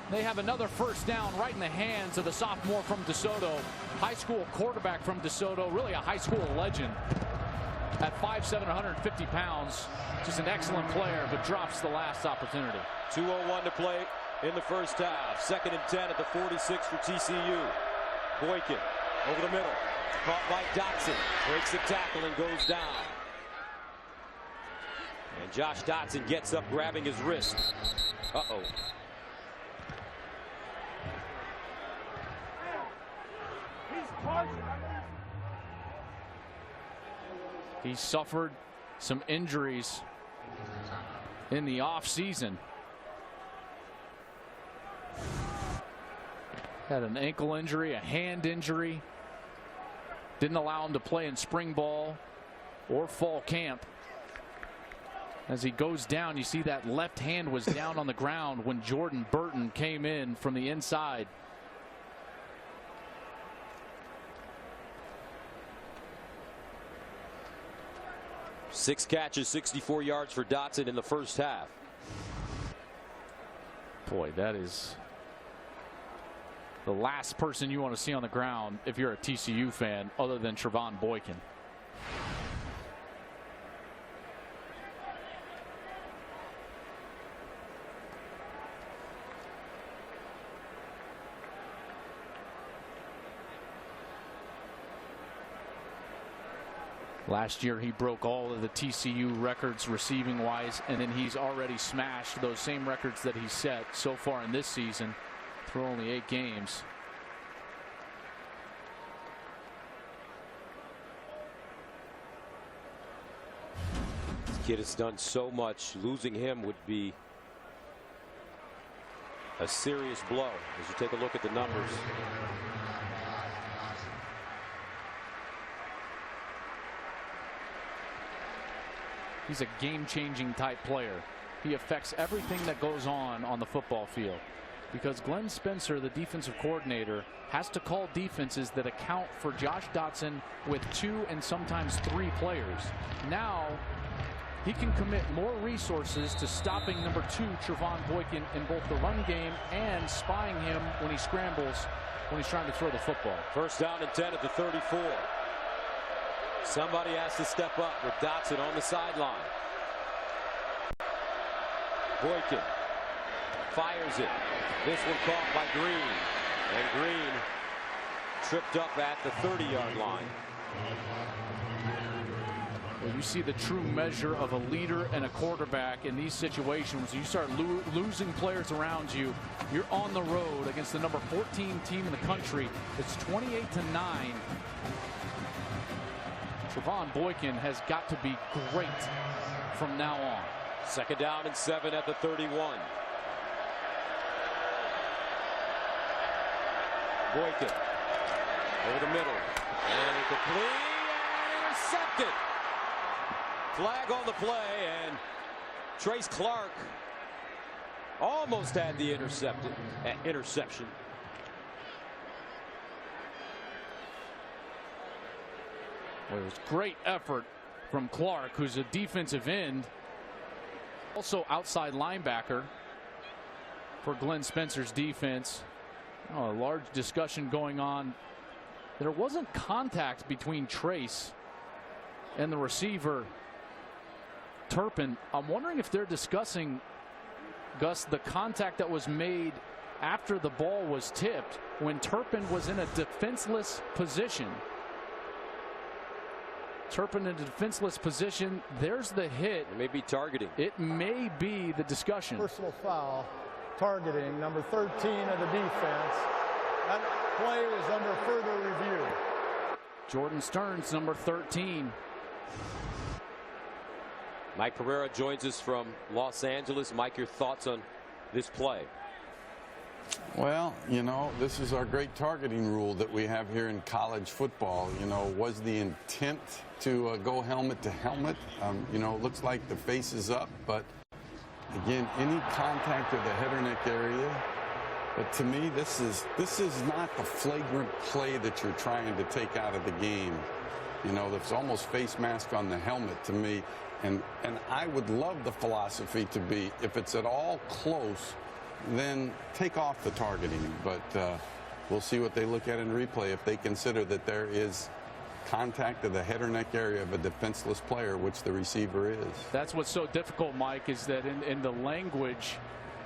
They have another 1st down right in the hands of the sophomore from DeSoto. High school quarterback from DeSoto, really a high school legend. At 5'7", 150 pounds, just an excellent player, but drops the last opportunity.
2:01 to play in the 1st half. 2nd and 10 at the 46 for TCU. Boykin over the middle. Caught by Dotson. Breaks the tackle and goes down. And Josh Dotson gets up, grabbing his wrist. Uh-oh.
He suffered some injuries in the offseason. Had an ankle injury, a hand injury. Didn't allow him to play in spring ball or fall camp. As he goes down, you see that left hand was down on the ground when Jordan Burton came in from the inside.
Six catches, 64 yards for Dotson in the 1st half.
Boy, that is the last person you want to see on the ground if you're a TCU fan, other than Trevon Boykin. Last year he broke all of the TCU records receiving wise, and then he's already smashed those same records that he set so far in this season through only 8 games.
This kid has done so much. Losing him would be a serious blow as you take a look at the numbers.
He's a game-changing type player. He affects everything that goes on the football field. because Glenn Spencer, the defensive coordinator, has to call defenses that account for Josh Dotson with 2 and sometimes 3 players. Now he can commit more resources to stopping number 2, Trevon Boykin, in both the run game and spying him when he scrambles, when he's trying to throw the football.
First down and 10 at the 34. Somebody has to step up with Dotson on the sideline. Boykin fires it. This one caught by Green. And Green tripped up at the 30-yard line.
Well, you see the true measure of a leader and a quarterback in these situations. You start losing players around you. You're on the road against the number 14 team in the country. It's 28-9. Trevon Boykin has got to be great from now on.
Second down and 7 at the 31. Boykin over the middle. And incomplete. Intercepted. Flag on the play, and Trace Clark almost had the interception.
Well, it was great effort from Clark, who's a defensive end, also outside linebacker for Glenn Spencer's defense. Oh, a large discussion going on. There wasn't contact between Trace and the receiver Turpin. I'm wondering if they're discussing, Gus, the contact that was made after the ball was tipped when Turpin was in a defenseless position. Turpin in a defenseless position. There's the hit.
It may be targeting.
It may be the discussion.
Personal foul, targeting number 13 of the defense. That play is under further review.
Jordan Stearns, number 13.
Mike Pereira joins us from Los Angeles. Mike, your thoughts on this play?
Well, you know, this is our great targeting rule that we have here in college football. You know, was the intent to go helmet to helmet? You know, it looks like the face is up, but again, any contact of the head or neck area. But to me, this is not the flagrant play that you're trying to take out of the game. You know, there's almost face mask on the helmet to me. And I would love the philosophy to be, if it's at all close, then take off the targeting. But we'll see what they look at in replay if they consider that there is contact of the head or neck area of a defenseless player, which the receiver is.
That's what's so difficult, Mike, is that in the language,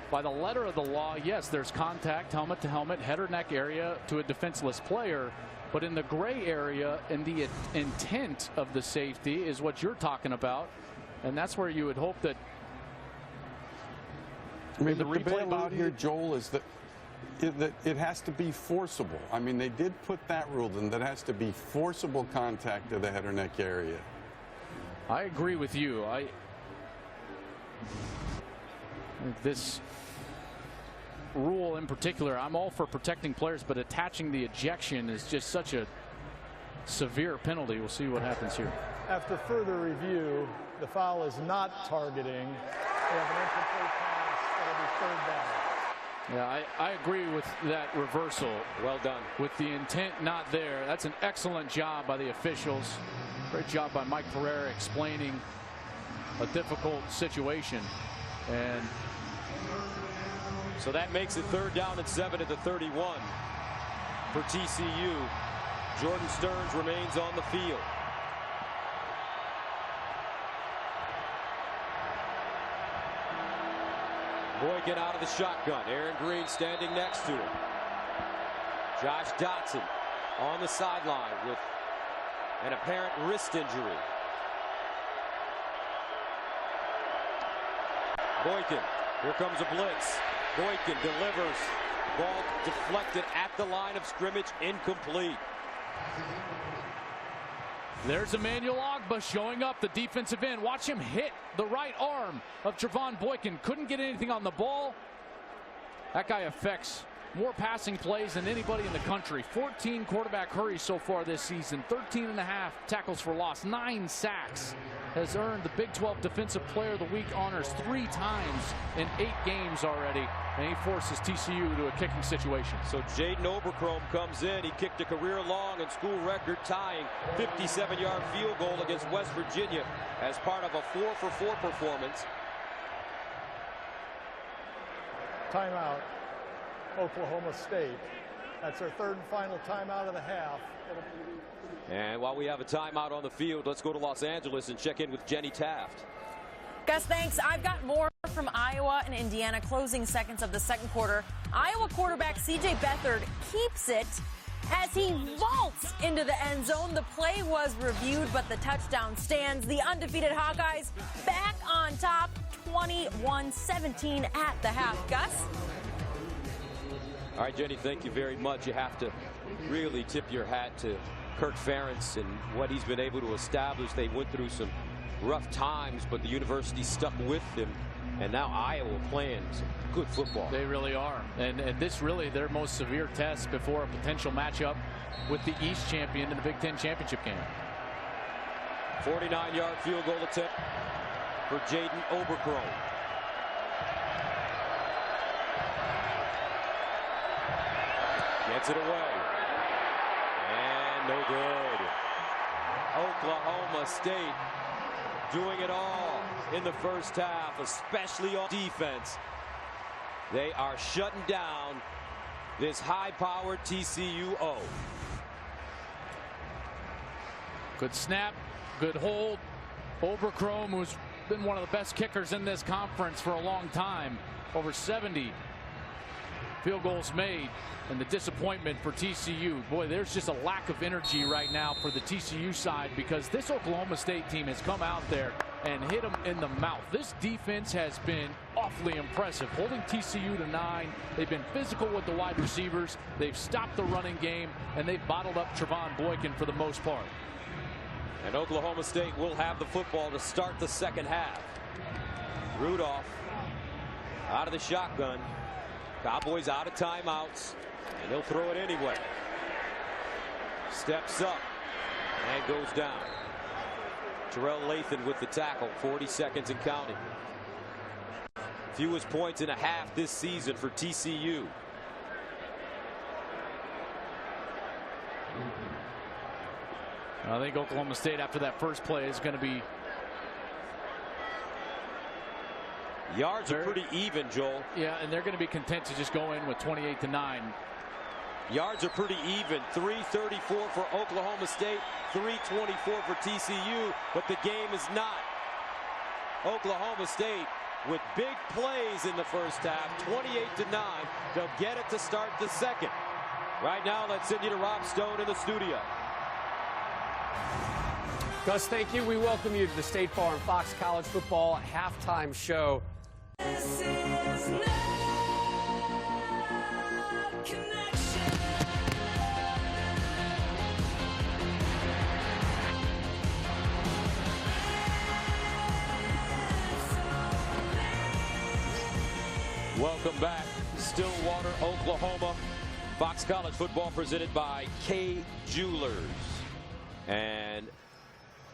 by the letter of the law, yes, there's contact, helmet to helmet, head or neck area to a defenseless player. But in the gray area, and the intent of the safety is what you're talking about. And that's where you would hope that.
I mean, the bailout here, Joel, is that it has to be forcible. I mean, they did put that rule in, that has to be forcible contact of the head or neck area.
I agree with you. This rule in particular, I'm all for protecting players, but attaching the ejection is just such a severe penalty. We'll see what happens here.
After further review, the foul is not targeting. They have an incomplete pass. That'll be 3rd down.
Yeah, I agree with that reversal.
Well done.
With the intent not there. That's an excellent job by the officials. Great job by Mike Pereira explaining a difficult situation. And
so that makes it 3rd down and 7 at the 31 for TCU. Jordan Stearns remains on the field. Boykin out of the shotgun. Aaron Green standing next to him. Josh Dotson on the sideline with an apparent wrist injury. Boykin, here comes a blitz. Boykin delivers. Ball deflected at the line of scrimmage, incomplete.
There's Emmanuel Ogbah showing up, the defensive end. Watch him hit the right arm of Trevon Boykin. Couldn't get anything on the ball. That guy affects more passing plays than anybody in the country. 14 quarterback hurries so far this season. 13.5 tackles for loss. 9 sacks. Has earned the Big 12 Defensive Player of the Week honors 3 times in 8 games already. And he forces TCU to a kicking situation.
So Jaden Oberchrome comes in. He kicked a career-long and school record tying 57-yard field goal against West Virginia as part of a 4-for-4 performance.
Timeout, Oklahoma State. That's their 3rd and final timeout of the half.
And while we have a timeout on the field, let's go to Los Angeles and check in with Jenny Taft.
Gus, thanks. I've got more from Iowa and Indiana closing seconds of the second quarter. Iowa quarterback C.J. Beathard keeps it as he vaults into the end zone. The play was reviewed, but the touchdown stands. The undefeated Hawkeyes back on top, 21-17 at the half. Gus?
All right, Jenny, thank you very much. You have to really tip your hat to Kirk Ferentz and what he's been able to establish. They went through some rough times, but the university stuck with him, and now Iowa playing some good football.
They really are, and this really their most severe test before a potential matchup with the East champion in the Big Ten championship game.
49-yard field goal attempt for Jaden Oberchrome. Gets it away. And no good. Oklahoma State doing it all in the first half, especially on defense. They are shutting down this high-powered TCU O.
Good snap, good hold. Oberchrome, who's been one of the best kickers in this conference for a long time, over 70 field goals made, and the disappointment for TCU. Boy, there's just a lack of energy right now for the TCU side because this Oklahoma State team has come out there and hit them in the mouth. This defense has been awfully impressive, holding TCU to 9. They've been physical with the wide receivers. They've stopped the running game, and they've bottled up Trevon Boykin for the most part.
And Oklahoma State will have the football to start the second half. Rudolph out of the shotgun. Cowboys out of timeouts, and they'll throw it anyway. Steps up and goes down. Terrell Lathan with the tackle, 40 seconds and counting. Fewest points in a half this season for TCU.
I think Oklahoma State, after that first play, is going to be...
Yards are pretty even, Joel.
Yeah, and they're going to be content to just go in with 28-9.
Yards are pretty even. 3:34 for Oklahoma State, 3:24 for TCU, but the game is not. Oklahoma State with big plays in the first half, 28-9. They'll get it to start the second. Right now, let's send you to Rob Stone in the studio.
Gus, thank you. We welcome you to the State Farm Fox College Football halftime show.
This is Love Connection.
Welcome back, Stillwater, Oklahoma. Fox College Football presented by Kay Jewelers. And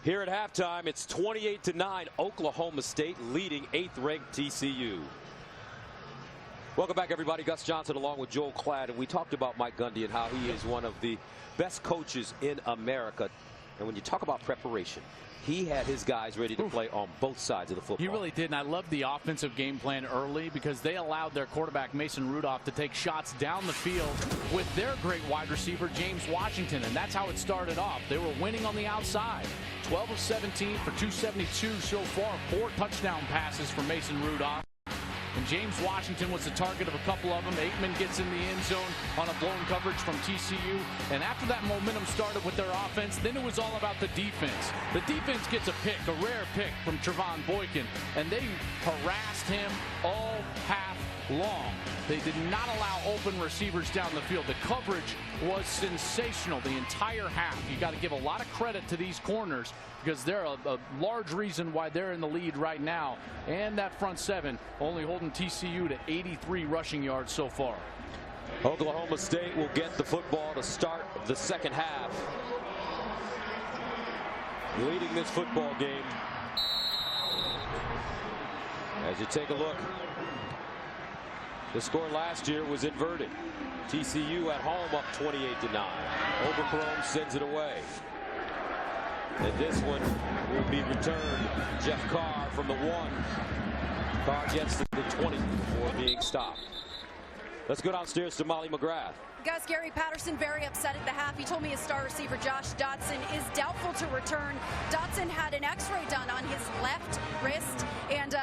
here at halftime, it's 28-9, Oklahoma State leading 8th-ranked TCU. Welcome back, everybody. Gus Johnson along with Joel Klatt, and we talked about Mike Gundy and how he is one of the best coaches in America. And when you talk about preparation, he had his guys ready to play on both sides of the football.
He really did, and I love the offensive game plan early because they allowed their quarterback, Mason Rudolph, to take shots down the field with their great wide receiver, James Washington, and that's how it started off. They were winning on the outside. 12 of 17 for 272 so far, 4 touchdown passes for Mason Rudolph. And James Washington was the target of a couple of them. Aikman gets in the end zone on a blown coverage from TCU. And after that momentum started with their offense, then it was all about the defense. The defense gets a pick, a rare pick from Trevon Boykin, and they harassed him all half long. They did not allow open receivers down the field. The coverage was sensational the entire half. You got to give a lot of credit to these corners because they're a large reason why they're in the lead right now. And that front seven only holding TCU to 83 rushing yards so far.
Oklahoma State will get the football to start the second half. Leading this football game. As you take a look, the score last year was inverted. TCU at home up 28-9. Overthrown sends it away. And this one will be returned. Jeff Carr from the 1. Carr gets to the 20 before being stopped. Let's go downstairs to Molly McGrath.
Guys, Gary Patterson very upset at the half. He told me his star receiver Josh Dotson is doubtful to return. Dotson had an x-ray done on his left wrist, and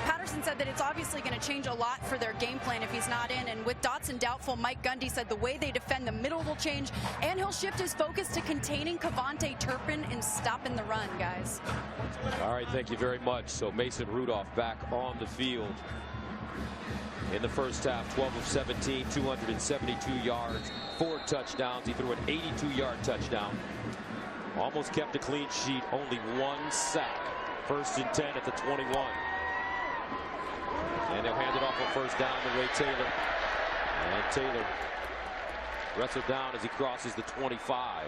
Patterson said that it's obviously going to change a lot for their game plan if he's not in. And with Dotson doubtful, Mike Gundy said the way they defend the middle will change, and he'll shift his focus to containing Kevontae Turpin and stopping the run, guys.
All right, thank you very much. So Mason Rudolph back on the field in the first half. 12 of 17, 272 yards, 4 touchdowns. He threw an 82-yard touchdown. Almost kept a clean sheet, only 1 sack. 1st and 10 at the 21. And they'll hand it off a first down to Ray Taylor. And Taylor wrestled down as he crosses the 25.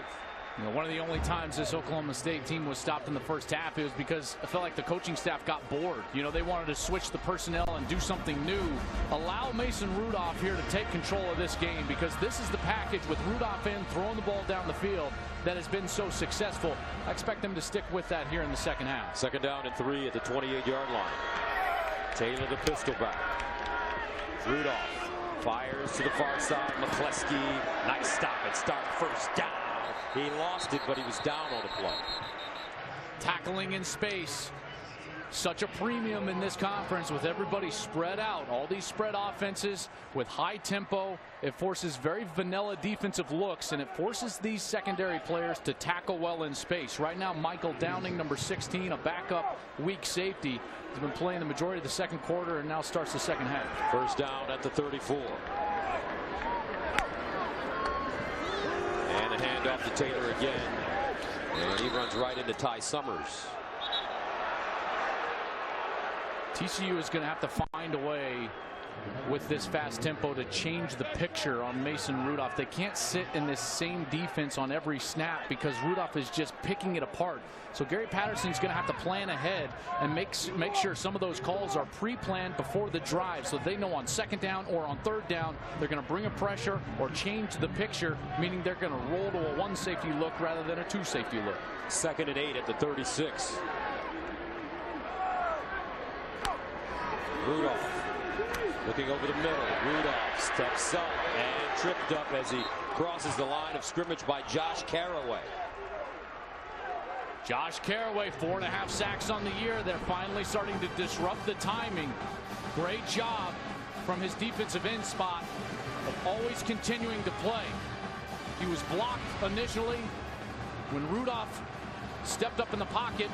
You know, one of the only times this Oklahoma State team was stopped in the first half, it was because I felt like the coaching staff got bored. You know, they wanted to switch the personnel and do something new. Allow Mason Rudolph here to take control of this game, because this is the package with Rudolph in, throwing the ball down the field, that has been so successful. I expect them to stick with that here in the second half.
2nd down and 3 at the 28-yard line. Taylor the pistol back. Rudolph fires to the far side. McCleskey, nice stop and start, first down. He lost it, but he was down on the play.
Tackling in space. Such a premium in this conference with everybody spread out. All these spread offenses with high tempo. It forces very vanilla defensive looks, and it forces these secondary players to tackle well in space. Right now, Michael Downing, number 16, a backup weak safety, has been playing the majority of the second quarter and now starts the second half.
First down at the 34. And a handoff to Taylor again. And he runs right into Ty Summers.
TCU is going to have to find a way with this fast tempo to change the picture on Mason Rudolph. They can't sit in this same defense on every snap because Rudolph is just picking it apart. So Gary Patterson's going to have to plan ahead and make sure some of those calls are pre-planned before the drive, so they know on 2nd down or on 3rd down they're going to bring a pressure or change the picture, meaning they're going to roll to a 1 safety look rather than a 2 safety look.
2nd and 8 at the 36. Rudolph looking over the middle. Rudolph steps up and tripped up as he crosses the line of scrimmage by Josh Caraway.
Josh Caraway, 4.5 sacks on the year. They're finally starting to disrupt the timing. Great job from his defensive end spot of always continuing to play. He was blocked initially. When Rudolph stepped up in the pocket,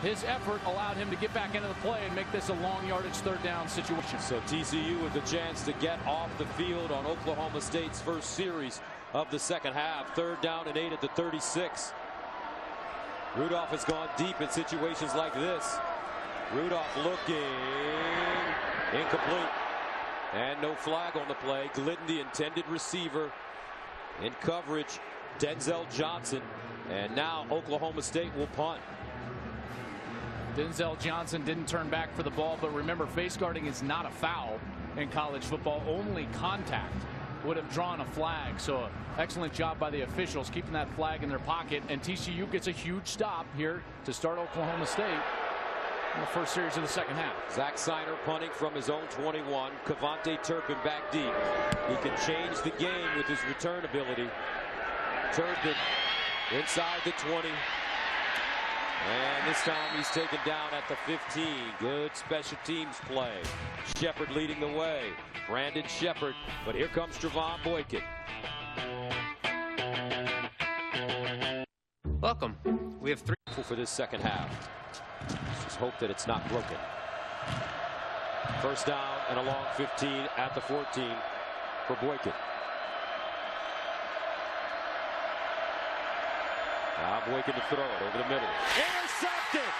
his effort allowed him to get back into the play and make this a long yardage 3rd down situation.
So TCU with the chance to get off the field on Oklahoma State's first series of the second half. 3rd down and 8 at the 36. Rudolph has gone deep in situations like this. Rudolph looking incomplete. And no flag on the play. Glidden, the intended receiver, in coverage. Denzel Johnson. And now Oklahoma State will punt.
Denzel Johnson didn't turn back for the ball, but remember, face guarding is not a foul in college football. Only contact would have drawn a flag. So excellent job by the officials keeping that flag in their pocket, and TCU gets a huge stop here to start Oklahoma State in the first series of the second half.
Zach Seiner punting from his own 21. Kevontae Turpin back deep. He can change the game with his return ability. Turpin inside the 20. And this time he's taken down at the 15. Good special teams play. Shepard leading the way. Brandon Shepard. But here comes Trevon Boykin.
Welcome. We have 3
for this second half. Just hope that it's not broken. First down and a long 15 at the 14 for Boykin. Now Boykin to throw it over the middle. Intercepted!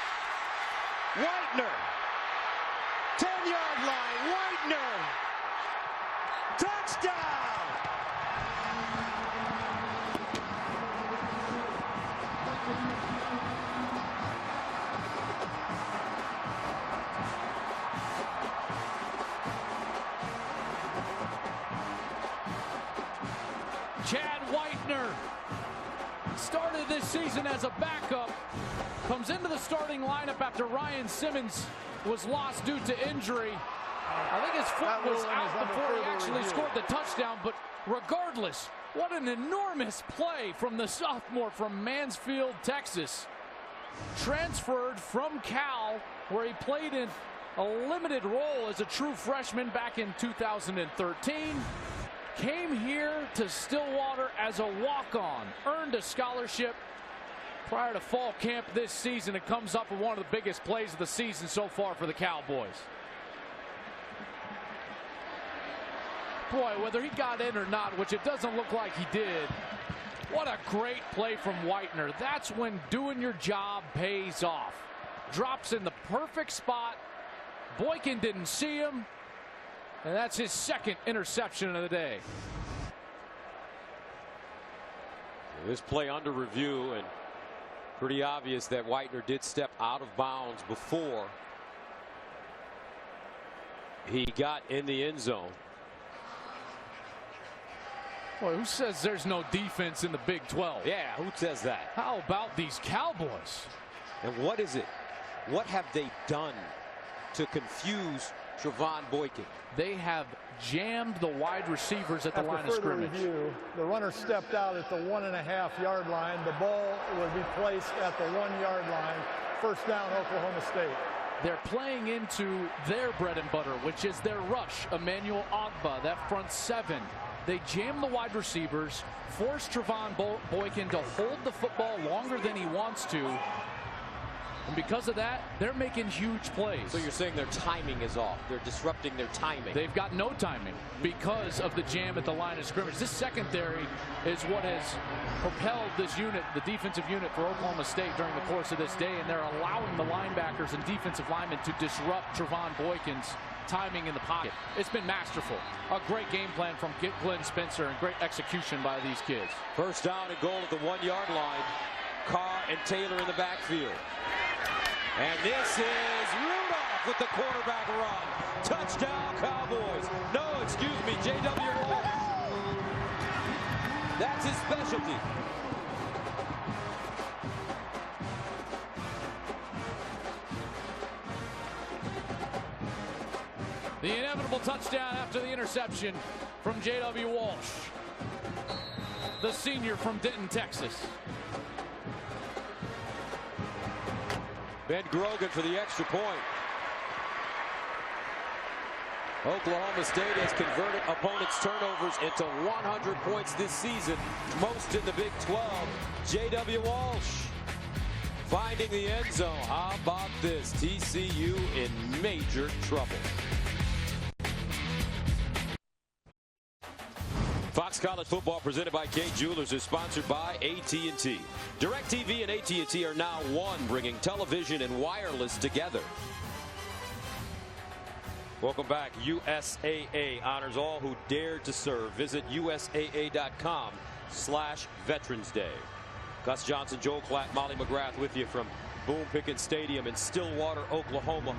Whitener! 10-yard line. Whitener! Touchdown!
Chad Whitener started this season as a backup, comes into the starting lineup after Ryan Simmons was lost due to injury. I think his foot was out before he actually scored the touchdown, but regardless, what an enormous play from the sophomore from Mansfield, Texas. Transferred from Cal, where he played in a limited role as a true freshman back in 2013. Came here to Stillwater as a walk-on, earned a scholarship prior to fall camp this season. It comes up with one of the biggest plays of the season so far for the Cowboys. Boy, whether he got in or not, which it doesn't look like he did, what a great play from Whitener. That's when doing your job pays off. Drops in the perfect spot. Boykin didn't see him. And that's his second interception of the day.
This play under review, and pretty obvious that Whitener did step out of bounds before he got in the end zone.
Boy, who says there's no defense in the Big 12?
Yeah, who says that?
How about these Cowboys?
And what is it? What have they done to confuse Trevon Boykin?
They have jammed the wide receivers at the line of scrimmage.
Review, the runner stepped out at the 1.5-yard line. The ball would be placed at the 1-yard line. First down, Oklahoma State.
They're playing into their bread and butter, which is their rush. Emmanuel Ogbah, that front seven. They jam the wide receivers, force Trevon Boykin to hold the football longer than he wants to. And because of that, they're making huge plays.
So you're saying their timing is off. They're disrupting their timing.
They've got no timing because of the jam at the line of scrimmage. This secondary is what has propelled this unit, the defensive unit for Oklahoma State during the course of this day, and they're allowing the linebackers and defensive linemen to disrupt Trevon Boykin's timing in the pocket. It's been masterful. A great game plan from Glenn Spencer and great execution by these kids.
First down and goal at the 1-yard line. Carr and Taylor in the backfield. And this is Rudolph with the quarterback run. Touchdown, Cowboys. No, excuse me, J.W. Walsh. That's his specialty.
The inevitable touchdown after the interception from J.W. Walsh, the senior from Denton, Texas.
Ben Grogan for the extra point. Oklahoma State has converted opponents' turnovers into 100 points this season, most in the Big 12. J.W. Walsh finding the end zone. How about this? TCU in major trouble. Fox College Football presented by Kay Jewelers is sponsored by AT&T. DirecTV and AT&T are now one, bringing television and wireless together. Welcome back. USAA honors all who dared to serve. Visit USAA.com/Veterans Day. Gus Johnson, Joel Klatt, Molly McGrath with you from Boone Pickens Stadium in Stillwater, Oklahoma.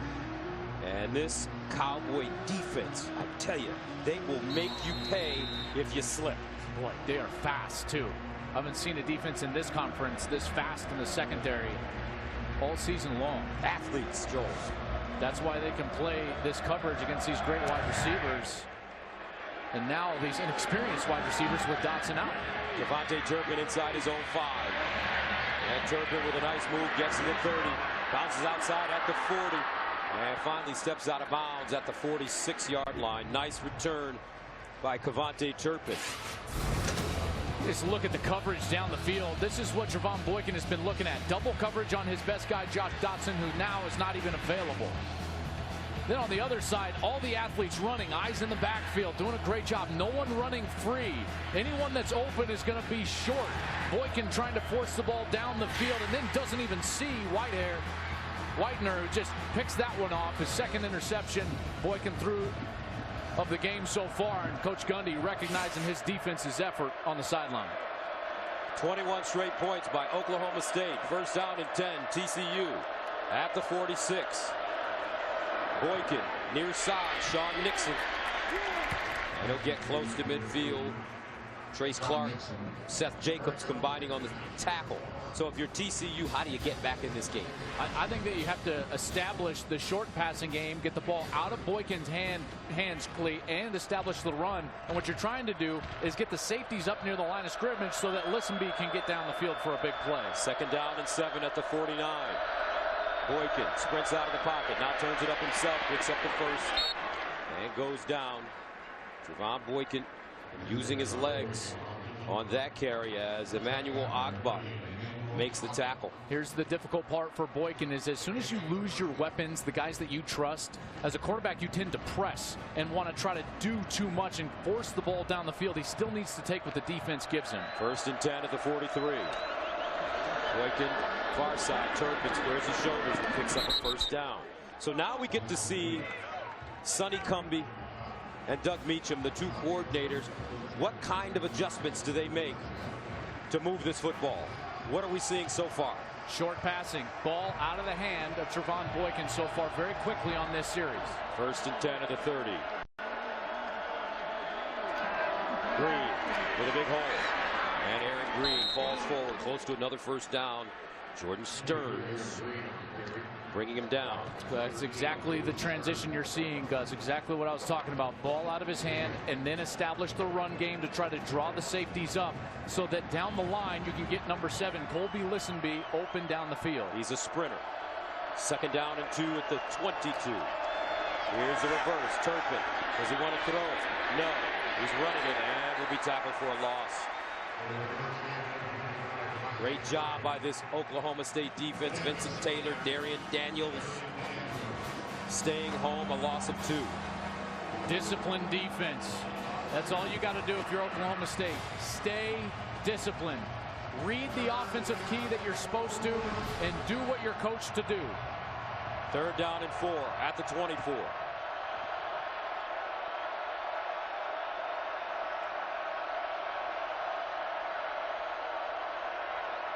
And this Cowboy defense, I tell you, they will make you pay if you slip.
Boy, they are fast, too. I haven't seen a defense in this conference this fast in the secondary all season long.
Athletes, Joel.
That's why they can play this coverage against these great wide receivers. And now these inexperienced wide receivers with Dotson out.
Devontae Turpin inside his own 5. And Turpin with a nice move gets to the 30. Bounces outside at the 40. And finally steps out of bounds at the 46-yard line. Nice return by Devontae Turpin.
Just look at the coverage down the field. This is what Trevon Boykin has been looking at. Double coverage on his best guy, Josh Dotson, who now is not even available. Then on the other side, all the athletes running, eyes in the backfield, doing a great job. No one running free. Anyone that's open is going to be short. Boykin trying to force the ball down the field and then doesn't even see Whitener, who just picks that one off. His second interception. Boykin threw of the game so far, and Coach Gundy recognizing his defense's effort on the sideline.
21 straight points by Oklahoma State. First down and 10, TCU at the 46. Boykin near side, Sean Nixon. And he'll get close to midfield. Trace Clark, Seth Jacobs combining on the tackle. So if you're TCU, how do you get back in this game?
I think that you have to establish the short passing game, get the ball out of Boykin's hands, Clee, and establish the run. And what you're trying to do is get the safeties up near the line of scrimmage so that Listenby can get down the field for a big play.
Second down and 7 at the 49. Boykin sprints out of the pocket, now turns it up himself, picks up the first, and goes down. Trevon Boykin using his legs on that carry as Emmanuel Agba makes the tackle.
Here's the difficult part for Boykin is as soon as you lose your weapons, the guys that you trust, as a quarterback you tend to press and want to try to do too much and force the ball down the field. He still needs to take what the defense gives him.
First and 10 at the 43. Boykin far side, Turpin squares his shoulders and picks up a first down. So now we get to see Sonny Cumbie and Doug Meacham, the two coordinators. What kind of adjustments do they make to move this football? What are we seeing so far?
Short passing, ball out of the hand of Trevon Boykin so far very quickly on this series.
First and 10 at the 30. Green with a big hole. And Aaron Green falls forward close to another first down. Jordan Stearns bringing him down.
That's exactly the transition you're seeing, Gus. Exactly what I was talking about. Ball out of his hand and then establish the run game to try to draw the safeties up so that down the line you can get number 7, Colby Listenby, open down the field.
He's a sprinter. Second down and 2 at the 22. Here's the reverse. Turpin. Does he want to throw it? No. He's running it and will be tackled for a loss. Great job by this Oklahoma State defense. Vincent Taylor, Darian Daniels staying home, a loss of 2.
Disciplined defense. That's all you got to do if you're Oklahoma State. Stay disciplined. Read the offensive key that you're supposed to and do what you're coached to do.
Third down and 4 at the 24.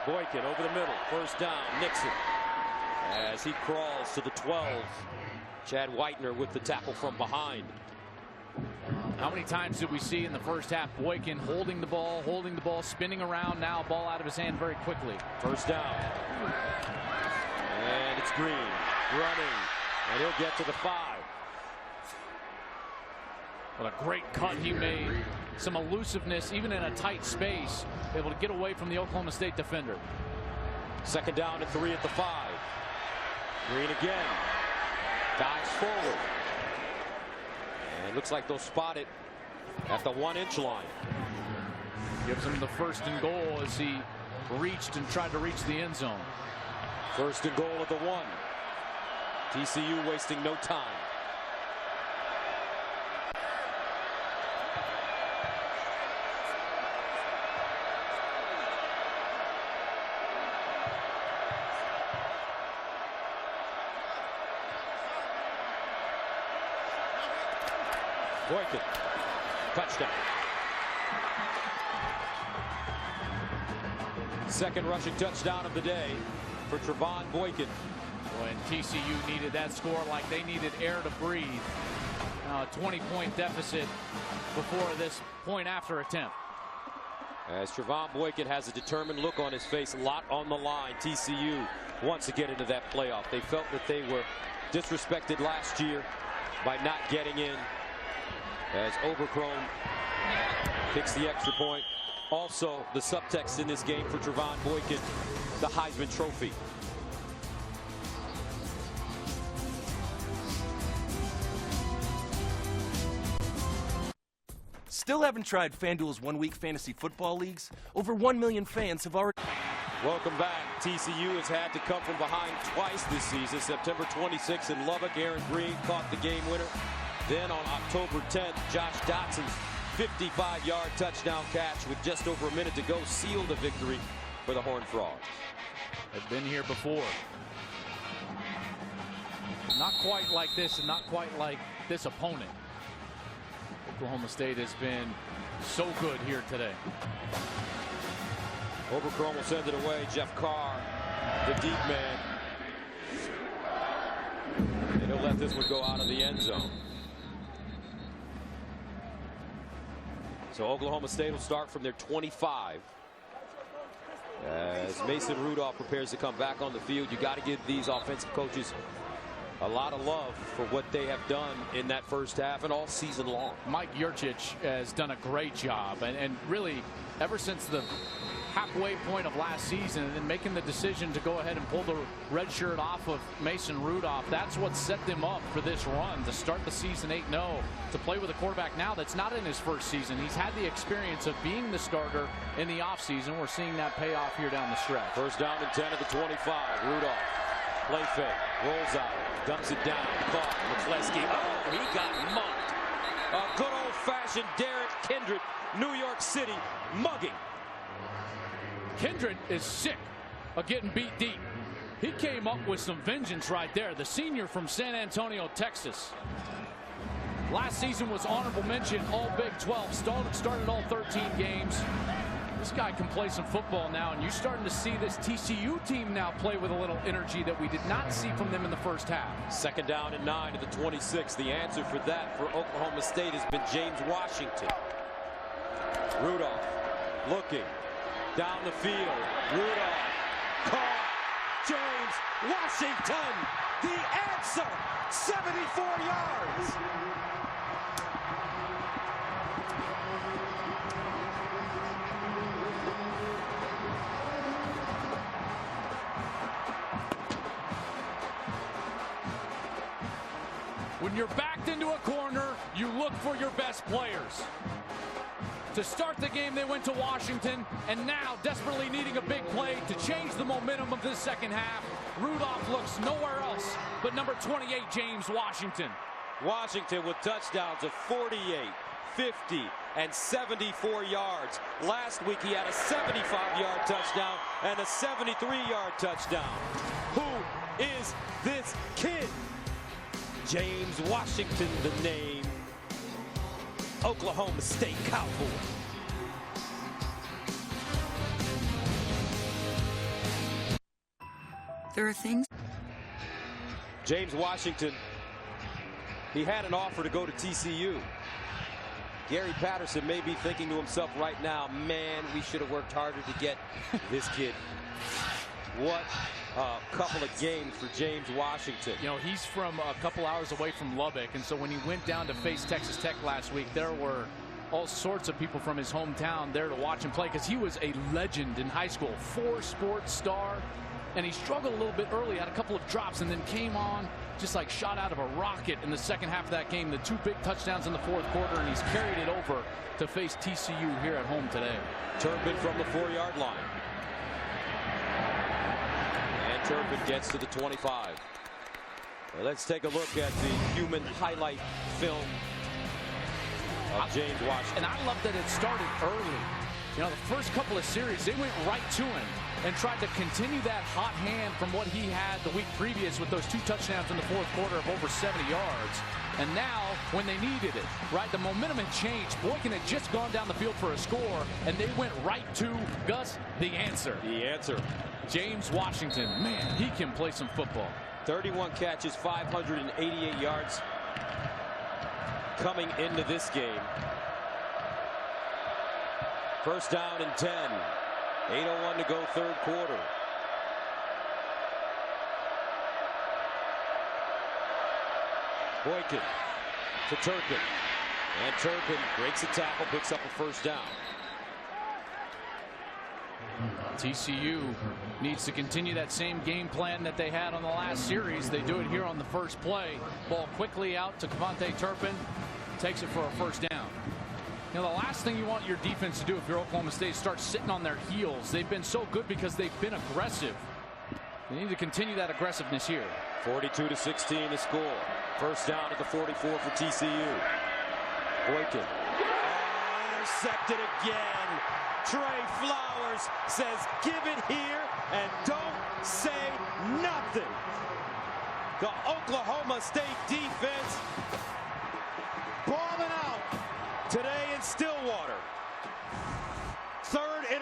Boykin over the middle. First down, Nixon. As he crawls to the 12. Chad Whitener with the tackle from behind.
How many times did we see in the first half Boykin holding the ball, spinning around, now ball out of his hand very quickly.
First down. And it's Green running. And he'll get to the 5.
What a great cut he made. Some elusiveness, even in a tight space, able to get away from the Oklahoma State defender.
Second down and 3 at the 5. Green again. Dives forward. And looks like they'll spot it at the 1-inch line.
Gives him the first and goal as he reached and tried to reach the end zone.
First and goal at the 1. TCU wasting no time. Boykin, touchdown. Second rushing touchdown of the day for Trevon Boykin.
When TCU needed that score like they needed air to breathe. Now a 20-point deficit before this point after attempt.
As Trevon Boykin has a determined look on his face, a lot on the line. TCU wants to get into that playoff. They felt that they were disrespected last year by not getting in. As Overcrone kicks the extra point. Also, the subtext in this game for Trevon Boykin, the Heisman Trophy.
Still haven't tried FanDuel's one-week fantasy football leagues? Over 1 million fans have already...
Welcome back. TCU has had to come from behind twice this season. September 26th in Lubbock, Aaron Green caught the game winner. Then on October 10th, Josh Dotson's 55-yard touchdown catch with just over a minute to go sealed the victory for the Horned Frogs.
They've been here before. Not quite like this and not quite like this opponent. Oklahoma State has been so good here today.
Overcrone will send it away. Jeff Carr, the deep man. And he'll let this one go out of the end zone. So Oklahoma State will start from their 25. As Mason Rudolph prepares to come back on the field, you got to give these offensive coaches a lot of love for what they have done in that first half and all season long.
Mike Yurcich has done a great job, and really ever since the halfway point of last season and then making the decision to go ahead and pull the red shirt off of Mason Rudolph, that's what set them up for this run to start the season 8-0, to play with a quarterback now that's not in his first season. He's had the experience of being the starter in the offseason. We're seeing that pay off here down the stretch.
First down and 10 at the 25. Rudolph, play fake, rolls out, dumps it down, caught. McCleskey, oh, he got mugged. A good old-fashioned Derek Kindred, New York City mugging.
Kindred is sick of getting beat deep. He came up with some vengeance right there. The senior from San Antonio, Texas. Last season was honorable mention, all Big 12. Started all 13 games. This guy can play some football now, and you're starting to see this TCU team now play with a little energy that we did not see from them in the first half.
Second down and 9 at the 26. The answer for that for Oklahoma State has been James Washington. Rudolph looking down the field. Rudolph caught. James Washington, the answer, 74 yards.
When you're backed into a corner, you look for your best players. To start the game, they went to Washington, and now desperately needing a big play to change the momentum of this second half. Rudolph looks nowhere else but number 28, James Washington.
Washington with touchdowns of 48, 50, and 74 yards. Last week he had a 75-yard touchdown and a 73-yard touchdown. Who is this kid? James Washington, the name. Oklahoma State Cowboy.
There are things.
James Washington, he had an offer to go to TCU. Gary Patterson may be thinking to himself right now, man, we should have worked harder to get this kid. What a couple of games for James Washington.
You know, he's from a couple hours away from Lubbock, and so when he went down to face Texas Tech last week, there were all sorts of people from his hometown there to watch him play because he was a legend in high school, 4-sport star, and he struggled a little bit early, had a couple of drops, and then came on just like shot out of a rocket in the second half of that game. The 2 big touchdowns in the fourth quarter, and he's carried it over to face TCU here at home today.
Turpin from the 4-yard line. Turpin gets to the 25. Well, let's take a look at the human highlight film of James Washington.
And I love that it started early. You know, the first couple of series, they went right to him and tried to continue that hot hand from what he had the week previous with those 2 touchdowns in the fourth quarter of over 70 yards. And now, when they needed it, right, the momentum had changed. Boykin had just gone down the field for a score, and they went right to Gus, the answer.
The answer.
James Washington, man, he can play some football.
31 catches, 588 yards coming into this game. First down and 10. 8:01 to go, third quarter. Boykin to Turpin. And Turpin breaks a tackle, picks up a first down.
TCU needs to continue that same game plan that they had on the last series. They do it here on the first play. Ball quickly out to Kevontae Turpin. Takes it for a first down. You know, the last thing you want your defense to do if you're Oklahoma State is start sitting on their heels. They've been so good because they've been aggressive. They need to continue that aggressiveness here.
42-16 to score. First down at the 44 for TCU. Boykin. Intercepted again. Trey Flowers says, give it here and don't say nothing. The Oklahoma State defense balling out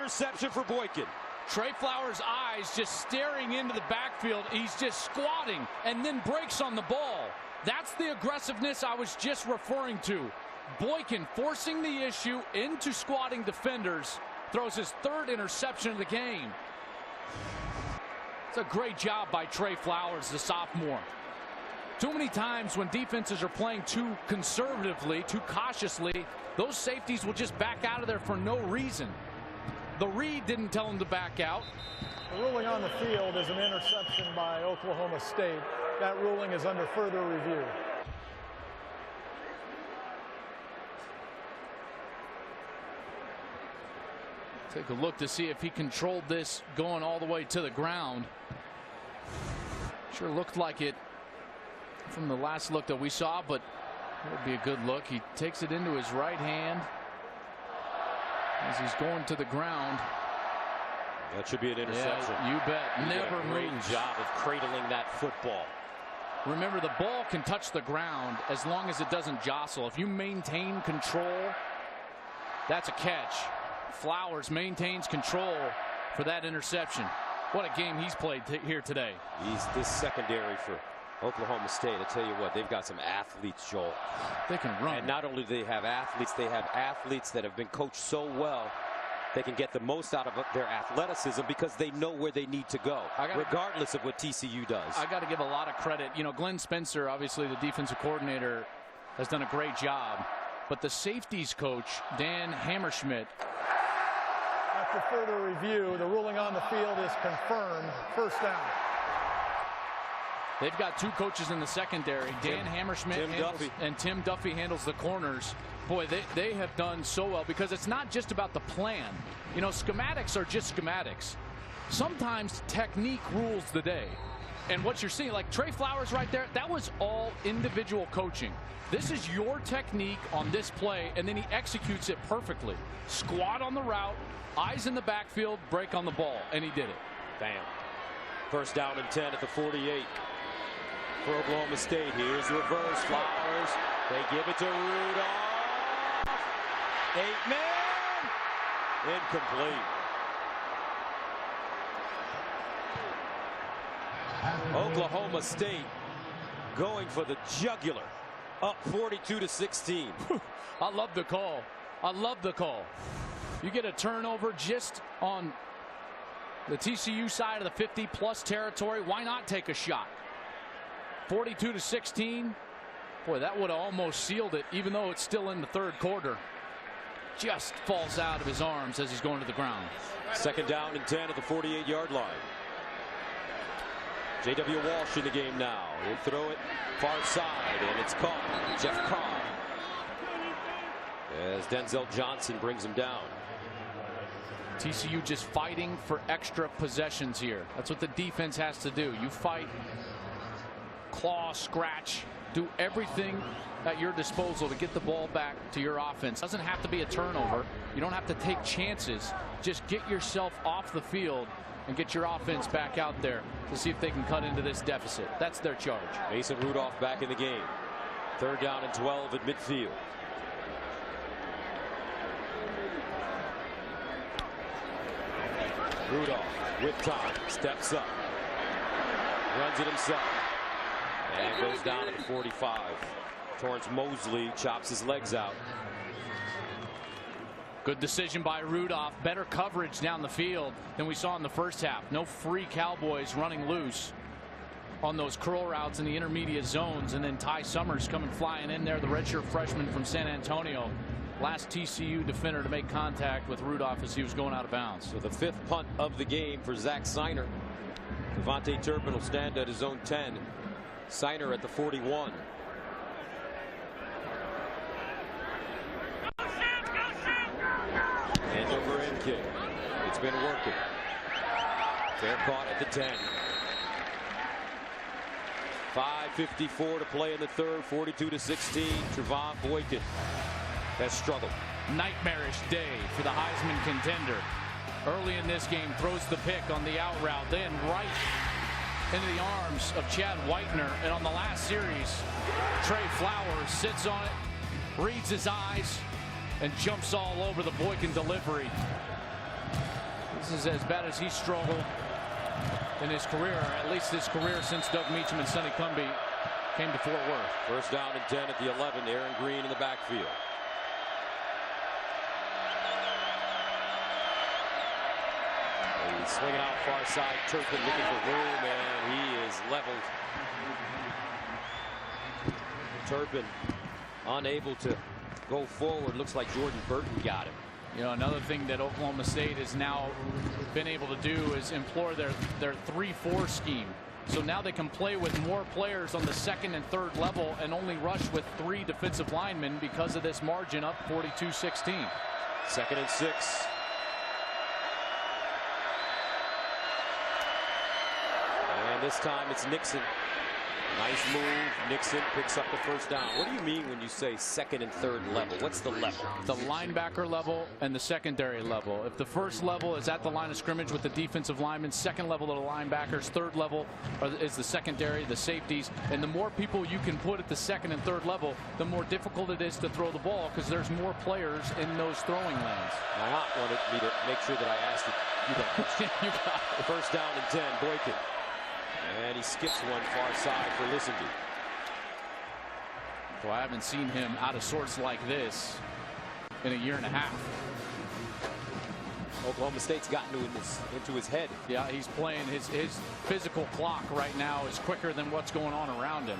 interception for Boykin.
Trey Flowers' eyes just staring into the backfield. He's just squatting and then breaks on the ball. That's the aggressiveness I was just referring to. Boykin forcing the issue into squatting defenders. Throws his third interception of the game. It's a great job by Trey Flowers, the sophomore. Too many times when defenses are playing too conservatively, too cautiously, those safeties will just back out of there for no reason. The read didn't tell him to back out.
The ruling on the field is an interception by Oklahoma State. That ruling is under further review.
Take a look to see if he controlled this going all the way to the ground. Sure looked like it from the last look that we saw, but it would be a good look. He takes it into his right hand as he's going to the ground.
That should be an interception.
Yeah, you bet. Never
great job of cradling that football.
Remember, the ball can touch the ground as long as it doesn't jostle. If you maintain control, that's a catch. Flowers maintains control for that interception. What a game he's played here today.
He's this secondary for Oklahoma State. I tell you what, they've got some athletes, Joel.
They can run.
And not only do they have athletes that have been coached so well, they can get the most out of their athleticism because they know where they need to go, regardless of what TCU does.
I got to give a lot of credit. You know, Glenn Spencer, obviously the defensive coordinator, has done a great job. But the safeties coach, Dan Hammerschmidt.
After further review, the ruling on the field is confirmed. First down.
They've got two coaches in the secondary. Dan Hammerschmidt and Tim Duffy handles the corners. Boy, they have done so well because it's not just about the plan. You know, schematics are just schematics. Sometimes technique rules the day. And what you're seeing, like Trey Flowers right there, that was all individual coaching. This is your technique on this play, and then he executes it perfectly. Squat on the route, eyes in the backfield, break on the ball, and he did it.
Bam. First down and 10 at the 48 for Oklahoma State. Here's the reverse. Flowers. They give it to Rudolph. 8-man. Incomplete. Oklahoma State going for the jugular. Up 42-16.
I love the call. I love the call. You get a turnover just on the TCU side of the 50-plus territory. Why not take a shot? 42-16. Boy, that would have almost sealed it, even though it's still in the third quarter. Just falls out of his arms as he's going to the ground.
Second down and 10 at the 48-yard line. J.W. Walsh in the game now. He'll throw it far side, and it's caught. Jeff Cobb. As Denzel Johnson brings him down.
TCU just fighting for extra possessions here. That's what the defense has to do. You fight, claw, scratch, do everything at your disposal to get the ball back to your offense. Doesn't have to be a turnover. You don't have to take chances. Just get yourself off the field and get your offense back out there to see if they can cut into this deficit. That's their charge.
Mason Rudolph back in the game. Third down and 12 at midfield. Rudolph with time, steps up, runs it himself, and goes down to the 45. Torrance Mosley chops his legs out.
Good decision by Rudolph. Better coverage down the field than we saw in the first half. No free Cowboys running loose on those curl routes in the intermediate zones. And then Ty Summers coming flying in there, the redshirt freshman from San Antonio. Last TCU defender to make contact with Rudolph as he was going out of bounds.
So the fifth punt of the game for Zach Seiner. Devontae Turpin will stand at his own 10. Seiner at the 41. End over end kick. It's been working. Fair caught at the 10. 5:54 to play in the third. 42-16. Trevon Boykin has struggled.
Nightmarish day for the Heisman contender. Early in this game, throws the pick on the out route, then right into the arms of Chad Whitener. And on the last series, Trey Flowers sits on it, reads his eyes, and jumps all over the Boykin delivery. This is as bad as he's struggled in his career, or at least his career since Doug Meacham and Sonny Cumbie came to Fort Worth.
First down and 10 at the 11. Aaron Green in the backfield. He's swinging out far side. Turpin looking for room, and he is leveled. Turpin unable to go forward. Looks like Jordan Burton got him.
You know, another thing that Oklahoma State has now been able to do is employ their 3-4 scheme. So now they can play with more players on the second and third level and only rush with 3 defensive linemen because of this margin up 42-16.
Second and 6. And this time it's Nixon. Nice move. Nixon picks up the first down. What do you mean when you say second and third level? What's the level?
The linebacker level and the secondary level. If the first level is at the line of scrimmage with the defensive linemen, second level of the linebackers, third level is the secondary, the safeties. And the more people you can put at the second and third level, the more difficult it is to throw the ball because there's more players in those throwing lanes.
My aunt wanted me to make sure that I asked you that question.
You got it.
First down and 10, Boykin. And he skips one far side for Lisenby.
Well, I haven't seen him out of sorts like this in a year and a half.
Oklahoma State's gotten into his head.
Yeah, he's playing his physical clock right now is quicker than what's going on around him.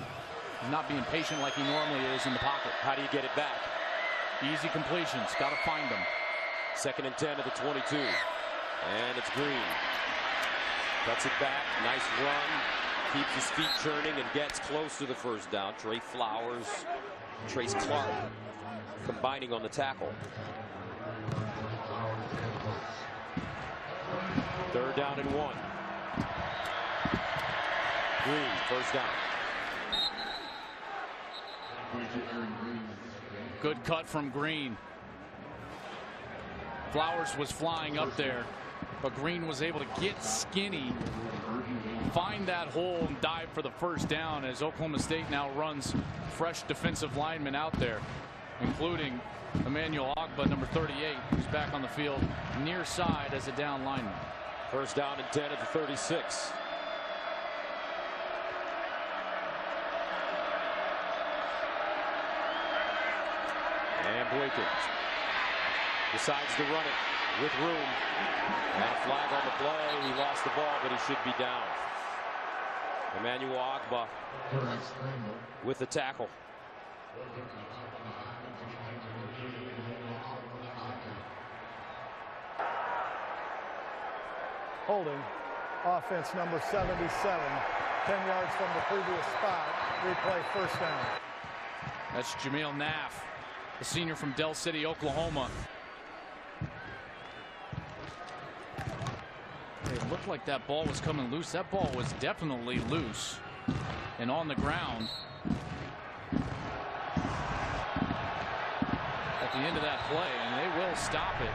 He's not being patient like he normally is in the pocket.
How do you get it back?
Easy completions. Got to find them.
Second and 10 at the 22. And it's Green. Cuts it back. Nice run. Keeps his feet churning and gets close to the first down. Trey Flowers, Trace Clark combining on the tackle. Third down and 1. Green, first down.
Good cut from Green. Flowers was flying up there, but Green was able to get skinny, find that hole, and dive for the first down as Oklahoma State now runs fresh defensive linemen out there, including Emmanuel Ogba, number 38, who's back on the field near side as a down lineman.
First down and 10 at the 36. And Boykin decides to run it with room. And a flag on the play. He lost the ball, but he should be down. Emmanuel Ogba with the tackle.
Holding. Offense number 77. 10 yards from the previous spot. Replay first down.
That's Jameel Naff, the senior from Del City, Oklahoma. It looked like that ball was coming loose. That ball was definitely loose and on the ground. At the end of that play, and they will stop it.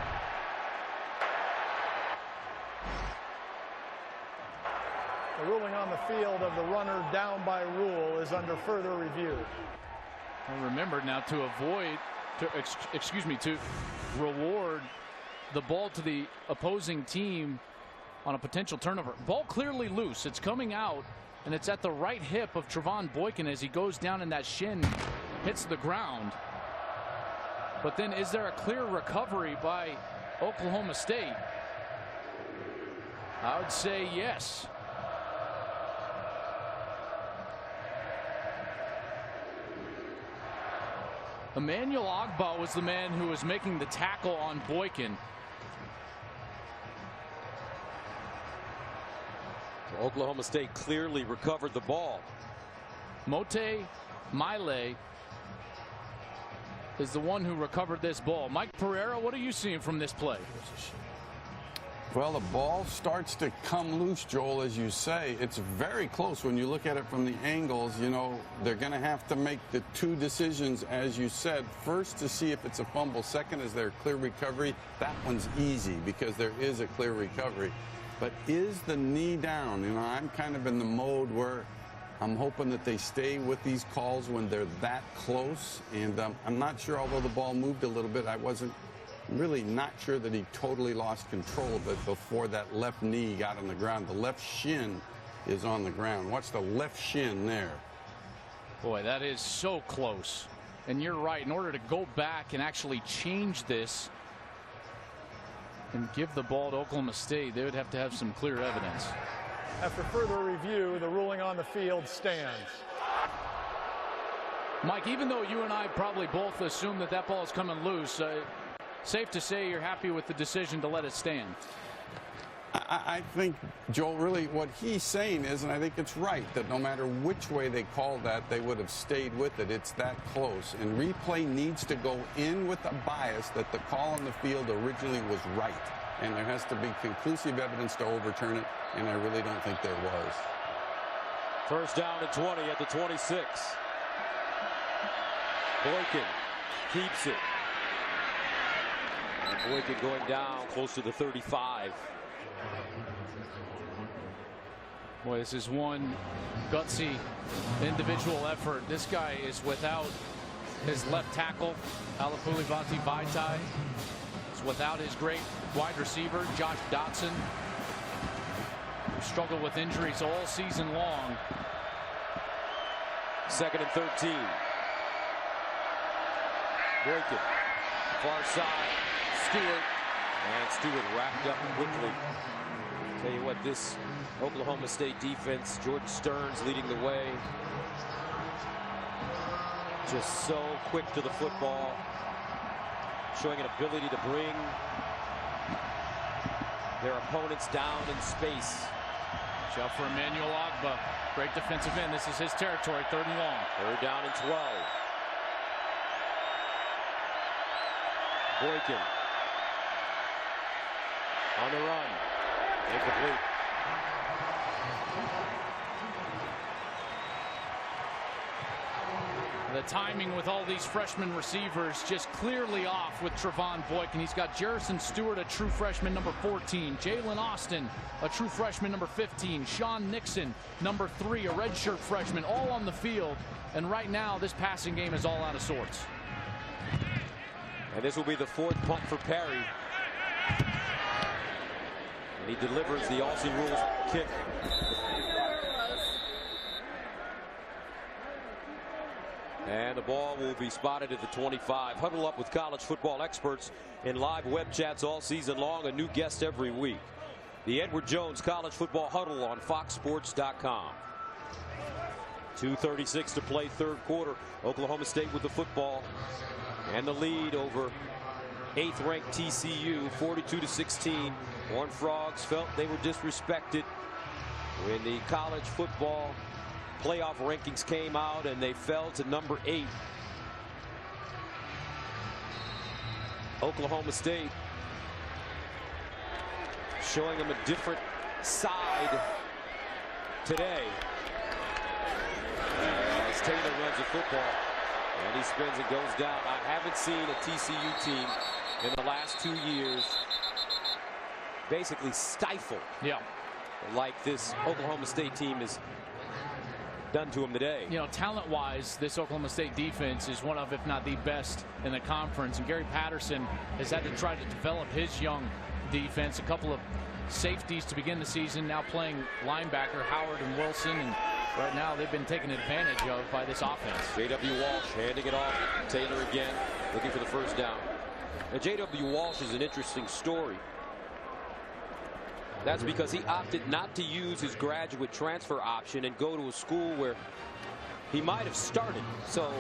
The ruling on the field of the runner down by rule is under further review.
And remember now to avoid, to reward the ball to the opposing team on a potential turnover. Ball clearly loose. It's coming out, and it's at the right hip of Trevon Boykin as he goes down and that shin hits the ground. But then is there a clear recovery by Oklahoma State? I would say yes. Emmanuel Ogba was the man who was making the tackle on Boykin.
So Oklahoma State clearly recovered the ball.
Mote Miley is the one who recovered this ball. Mike Pereira, what are you seeing from this play?
Well, the ball starts to come loose, Joel, as you say. It's very close when you look at it from the angles. You know, they're going to have to make the two decisions, as you said. First, to see if it's a fumble. Second, is there a clear recovery? That one's easy because there is a clear recovery. But is the knee down? You know, I'm kind of in the mode where I'm hoping that they stay with these calls when they're that close. And I'm not sure, although the ball moved a little bit, I wasn't really not sure that he totally lost control of it before that left knee got on the ground. The left shin is on the ground. Watch the left shin there.
Boy, that is so close. And you're right. In order to go back and actually change this and give the ball to Oklahoma State, they would have to have some clear evidence.
After further review, the ruling on the field stands.
Mike, even though you and I probably both assume that that ball is coming loose, safe to say you're happy with the decision to let it stand.
I think, Joel, really what he's saying is, and I think it's right, that no matter which way they called that, they would have stayed with it. It's that close. And replay needs to go in with a bias that the call on the field originally was right. And there has to be conclusive evidence to overturn it, and I really don't think there was.
First down and 20 at the 26. Boykin keeps it. And Boykin going down close to the 35.
Boy, this is one gutsy individual effort. This guy is without his left tackle, Alapulivati Vaitai. He's without his great wide receiver, Josh Dotson, who struggled with injuries all season long.
2nd and 13. Boykin, far side, Stewart, and Stewart wrapped up quickly. Tell you what, this Oklahoma State defense, Jordan Stearns leading the way. Just so quick to the football, showing an ability to bring their opponents down in space.
Watch out for Emmanuel Agba. Great defensive end. This is his territory, 3rd and long.
3rd down and 12. Boykin on the run. Incomplete.
The timing with all these freshman receivers just clearly off with Trevon Boykin. He's got Jerison Stewart, a true freshman, number 14. Jalen Austin, a true freshman, number 15. Sean Nixon, number 3, a redshirt freshman, all on the field. And right now, this passing game is all out of sorts.
And this will be the 4th punt for Perry. And he delivers the Aussie rules kick. And the ball will be spotted at the 25. Huddle up with college football experts in live web chats all season long. A new guest every week. The Edward Jones College Football Huddle on foxsports.com. 2:36 to play, 3rd quarter. Oklahoma State with the football and the lead over 8th-ranked TCU, 42-16. Horned Frogs felt they were disrespected when the college football playoff rankings came out, and they fell to number 8. Oklahoma State showing them a different side today. As Taylor runs the football, and he spins and goes down. I haven't seen a TCU team in the last 2 years basically stifle like this Oklahoma State team is done to them today.
You know, talent-wise, this Oklahoma State defense is one of, if not the best in the conference. And Gary Patterson has had to try to develop his young defense. A couple of safeties to begin the season, now playing linebacker Howard and Wilson. And right now they've been taken advantage of by this offense.
J.W. Walsh handing it off. Taylor again looking for the 1st down. Now, J.W. Walsh is an interesting story. That's because he opted not to use his graduate transfer option and go to a school where he might have started. So,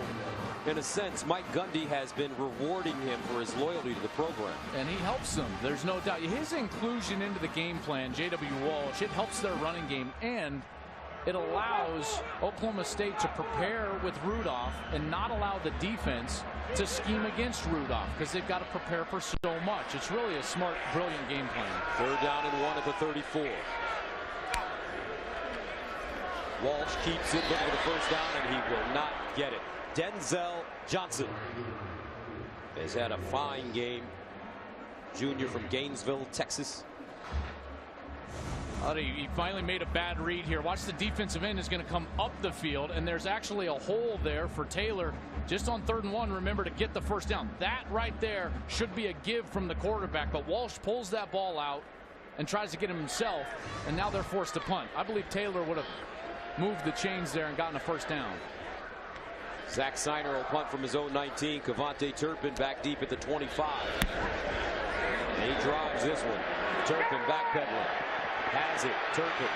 in a sense, Mike Gundy has been rewarding him for his loyalty to the program.
And he helps them. There's no doubt. His inclusion into the game plan, J.W. Walsh, it helps their running game, and it allows Oklahoma State to prepare with Rudolph and not allow the defense to scheme against Rudolph, because they've got to prepare for so much. It's really a smart, brilliant game plan.
3rd down and 1 at the 34. Walsh keeps it, looking for the 1st down, and he will not get it. Denzel Johnson has had a fine game. Junior from Gainesville, Texas.
He finally made a bad read here. Watch, the defensive end is going to come up the field, and there's actually a hole there for Taylor just on 3rd and 1. Remember, to get the first down. That right there should be a give from the quarterback, but Walsh pulls that ball out and tries to get him himself, and now they're forced to punt. I believe Taylor would have moved the chains there and gotten a first down.
Zach Seiner will punt from his own 19. Cavante Turpin back deep at the 25. And he drives this one. Turpin backpedaling. Has it. Turpin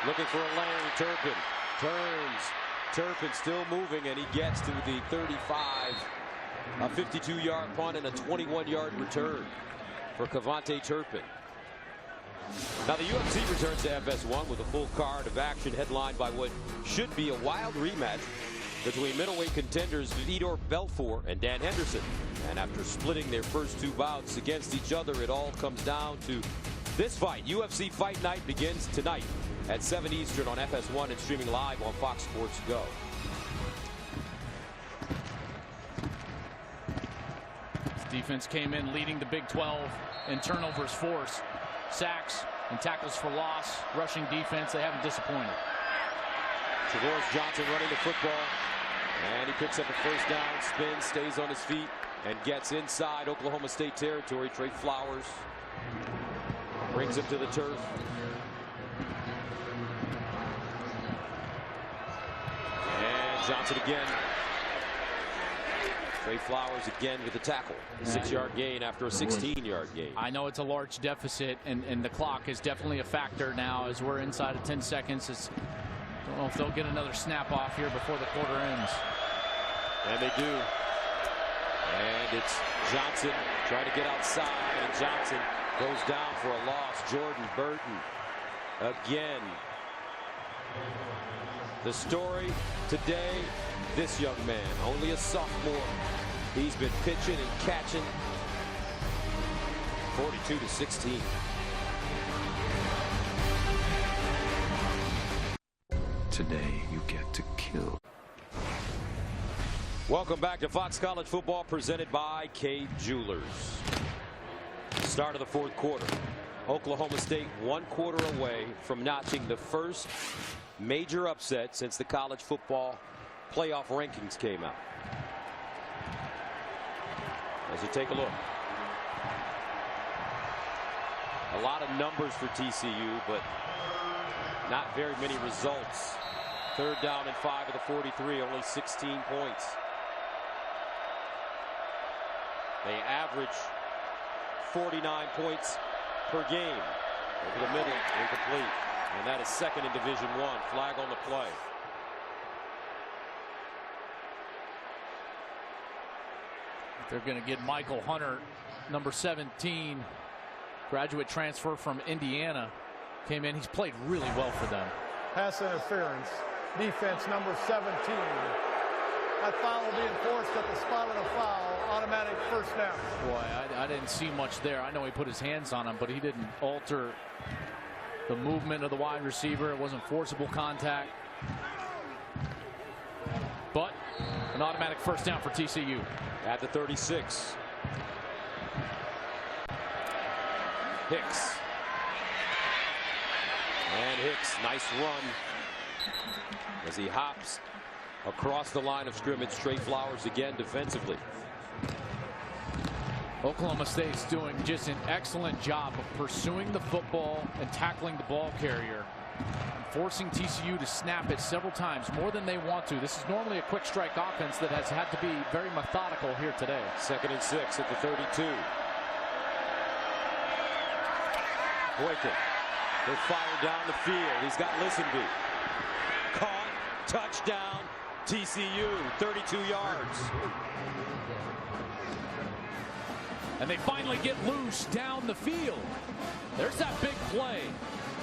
looking for a lane. Turpin turns. Turpin still moving, and he gets to the 35. A 52-yard punt and a 21-yard return for Cavante Turpin. Now the UFC returns to FS1 with a full card of action headlined by what should be a wild rematch between middleweight contenders Vitor Belfort and Dan Henderson. And after splitting their first 2 bouts against each other, it all comes down to this fight. UFC Fight Night begins tonight at 7 Eastern on FS1 and streaming live on Fox Sports Go.
This defense came in leading the Big 12 in turnovers force, sacks, and tackles for loss. Rushing defense, they haven't disappointed.
Travaris Johnson running the football, and he picks up a first down, spins, stays on his feet, and gets inside Oklahoma State territory. Trey Flowers brings him to the turf. And Johnson again. Trey Flowers again with the tackle. A 6-yard gain after a 16-yard gain.
I know it's a large deficit, and the clock is definitely a factor now as we're inside of 10 seconds. Don't know if they'll get another snap off here before the quarter ends.
And they do. And it's Johnson trying to get outside, and Johnson goes down for a loss. Jordan Burton again. The story today, this young man, only a sophomore. He's been pitching and catching. 42-16.
Today you get to kill.
Welcome back to Fox College Football, presented by Cade Jewelers. Start of the 4th quarter. Oklahoma State 1 quarter away from notching the first major upset since the college football playoff rankings came out. As you take a look. A lot of numbers for TCU, but not very many results. 3rd down and 5 of the 43, only 16 points. They average 49 points per game. Over the middle, incomplete. And that is 2nd in Division I. Flag on the play.
They're going to get Michael Hunter, number 17, graduate transfer from Indiana. Came in. He's played really well for them.
Pass interference. Defense number 17. That foul will be enforced at the spot of the foul. Automatic first down.
Boy, I didn't see much there. I know he put his hands on him, but he didn't alter the movement of the wide receiver. It wasn't forcible contact. But an automatic first down for TCU.
At the 36. Hicks. And Hicks, nice run as he hops across the line of scrimmage. Trey Flowers again defensively.
Oklahoma State's doing just an excellent job of pursuing the football and tackling the ball carrier, forcing TCU to snap it several times, more than they want to. This is normally a quick strike offense that has had to be very methodical here today.
2nd and 6 at the 32. Boykin will fire down the field. He's got Lisenby. Caught. Touchdown. TCU. 32 yards.
And they finally get loose down the field. There's that big play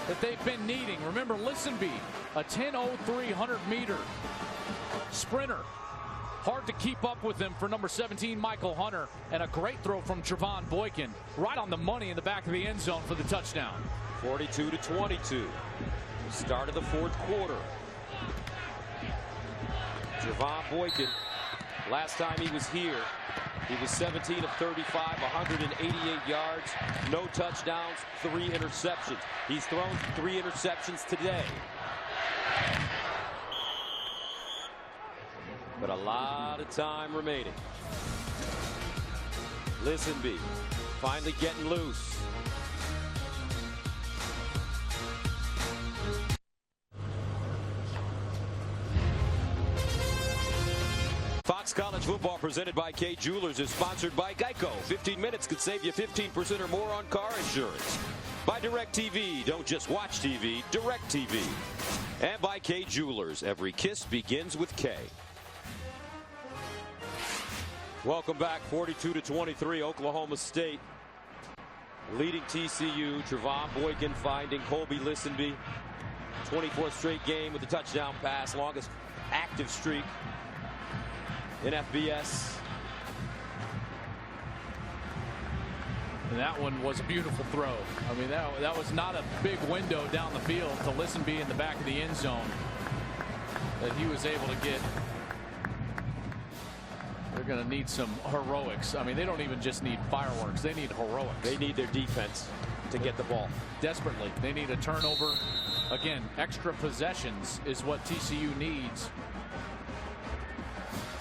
that they've been needing. Remember, Lisenby, a 10:03 100-meter sprinter. Hard to keep up with him for number 17, Michael Hunter. And a great throw from Trevon Boykin. Right on the money in the back of the end zone for the touchdown.
42-22. Start of the 4th quarter. Trevon Boykin, last time he was here, He was 17 of 35, 188 yards, no touchdowns, 3 interceptions. He's thrown 3 interceptions today. But a lot of time remaining. Listenby finally getting loose. Fox College Football presented by Kay Jewelers is sponsored by Geico. 15 minutes could save you 15% or more on car insurance. By DirecTV, don't just watch TV, DirecTV. And by Kay Jewelers, every kiss begins with K. Welcome back, 42-23, Oklahoma State leading TCU. Trevon Boykin finding Colby Listenby. 24th straight game with a touchdown pass, longest active streak in FBS.
And that one was a beautiful throw. I mean, that was not a big window down the field to Listenby in the back of the end zone that he was able to get. They're going to need some heroics. I mean, they don't even just need fireworks. They need heroics.
They need their defense to get the ball.
Desperately. They need a turnover. Again, extra possessions is what TCU needs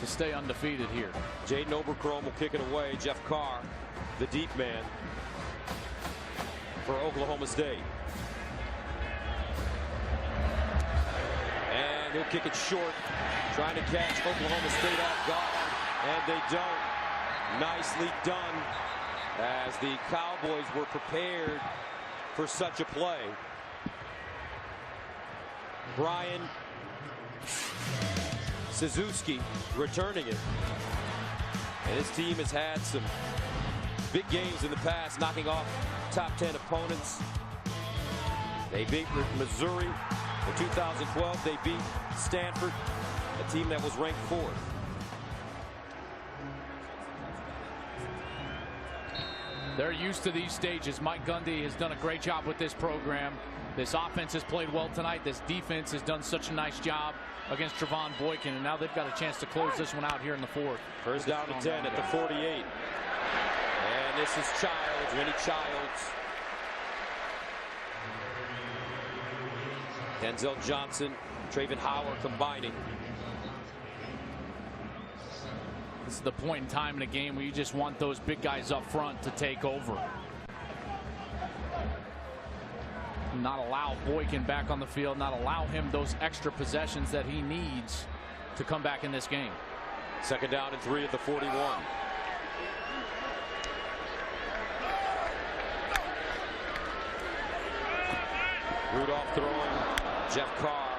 to stay undefeated here.
Jaden Oberchrome will kick it away. Jeff Carr, the deep man for Oklahoma State. And he'll kick it short, trying to catch Oklahoma State off guard. And they don't. Nicely done, as the Cowboys were prepared for such a play. Brian Suzuki returning it. And his team has had some big games in the past, knocking off top 10 opponents. They beat Missouri in 2012. They beat Stanford, a team that was ranked 4th.
They're used to these stages. Mike Gundy has done a great job with this program. This offense has played well tonight. This defense has done such a nice job against Trevon Boykin, and now they've got a chance to close this one out here in the 4th.
First down to 10 at the 48. And this is Childs, Vinny Childs. Denzel Johnson, Traven Howard combining.
This is the point in time in a game where you just want those big guys up front to take over. Not allow Boykin back on the field, not allow him those extra possessions that he needs to come back in this game.
Second down and 3 at the 41. Rudolph throwing. Jeff Carr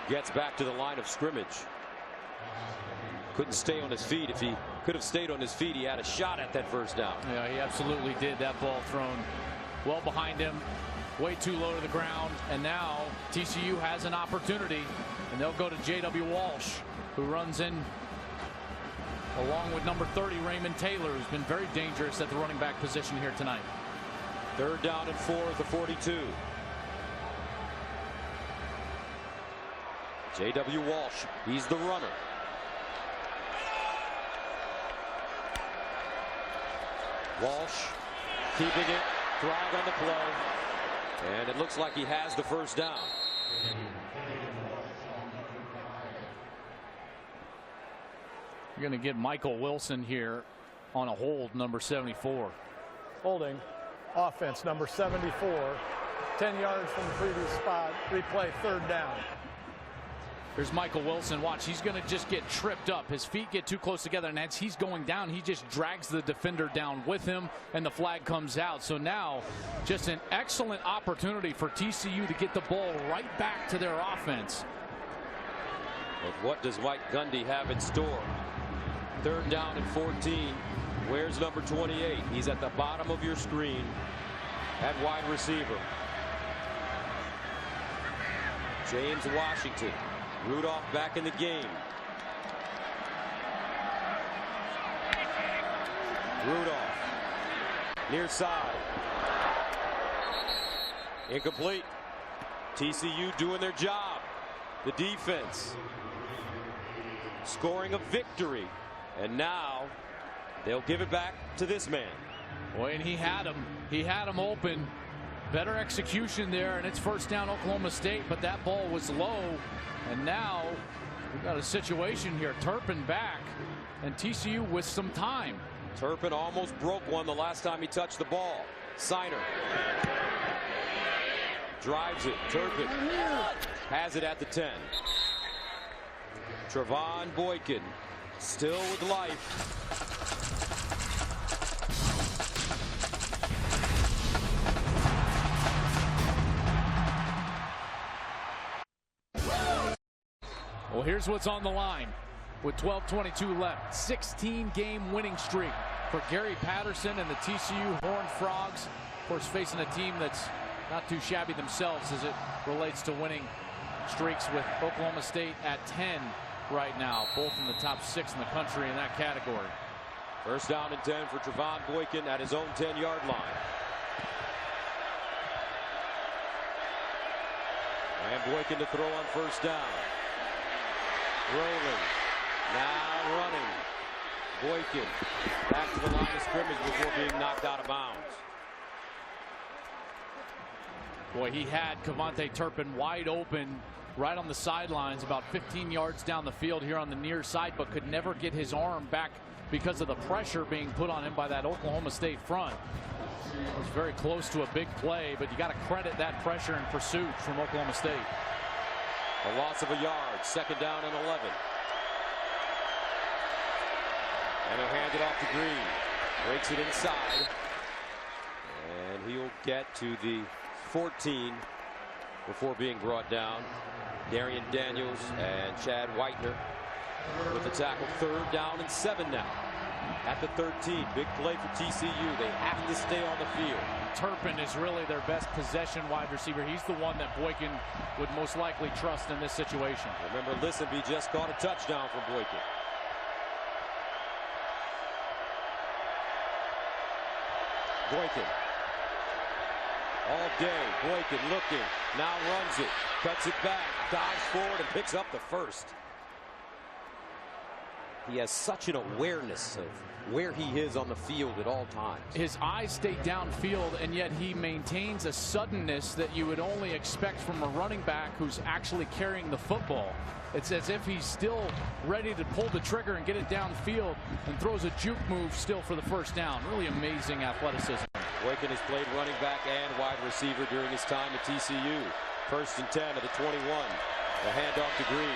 gets back to the line of scrimmage. Couldn't stay on his feet. If he could have stayed on his feet, he had a shot at that first down.
Yeah, he absolutely did. That ball thrown well behind him, way too low to the ground, and now TCU has an opportunity, and they'll go to J.W. Walsh, who runs in along with number 30 Raymond Taylor, who's been very dangerous at the running back position here tonight.
Third down and 4 at the 42. J.W. Walsh, he's the runner. Walsh keeping it, throwing on the play, and it looks like he has the first down.
You're going to get Michael Wilson here on a hold, number 74.
Holding, offense number 74, 10 yards from the previous spot, replay, third down.
Here's Michael Wilson. Watch, he's going to just get tripped up. His feet get too close together, and as he's going down, he just drags the defender down with him, and the flag comes out. So now, just an excellent opportunity for TCU to get the ball right back to their offense.
But what does Mike Gundy have in store? Third down and 14. Where's number 28? He's at the bottom of your screen at wide receiver. James Washington. Rudolph back in the game. Rudolph near side. Incomplete. TCU doing their job. The defense scoring a victory And now they'll give it back to this man.
Boy, and he had him open. Better execution there, and it's first down Oklahoma State, but that ball was low. And now we've got a situation here. Turpin back, and TCU with some time.
Turpin almost broke one the last time he touched the ball. Signer drives it. Turpin has it at the 10. Trevon Boykin still with life.
Well, here's what's on the line with 12:22 left. 16-game winning streak for Gary Patterson and the TCU Horned Frogs. Of course, facing a team that's not too shabby themselves as it relates to winning streaks, with Oklahoma State at 10 right now, both in the top 6 in the country in that category.
First down and 10 for Trevon Boykin at his own 10-yard line. And Boykin to throw on first down. Rolling, now running. Boykin back to the line of scrimmage before being knocked out of bounds.
Boy, he had Kevontae Turpin wide open right on the sidelines, about 15 yards down the field here on the near side, but could never get his arm back because of the pressure being put on him by that Oklahoma State front. It was very close to a big play, but you got to credit that pressure and pursuit from Oklahoma State.
A loss of a yard, second down and 11. And he'll hand it off to Green. Breaks it inside. And he'll get to the 14 before being brought down. Darian Daniels and Chad Whitener with the tackle. Third down and 7 now. At the 13, big play for TCU. They have to stay on the field.
Turpin is really their best possession wide receiver. He's the one that Boykin would most likely trust in this situation.
Remember, Listenby just caught a touchdown from Boykin. Boykin. All day, Boykin looking, now runs it, cuts it back, dives forward and picks up the first. He has such an awareness of where he is on the field at all times.
His eyes stay downfield, and yet he maintains a suddenness that you would only expect from a running back who's actually carrying the football. It's as if he's still ready to pull the trigger and get it downfield, and throws a juke move still for the first down. Really amazing athleticism.
Boykin has played running back and wide receiver during his time at TCU. First and 10 at the 21. The handoff to Green.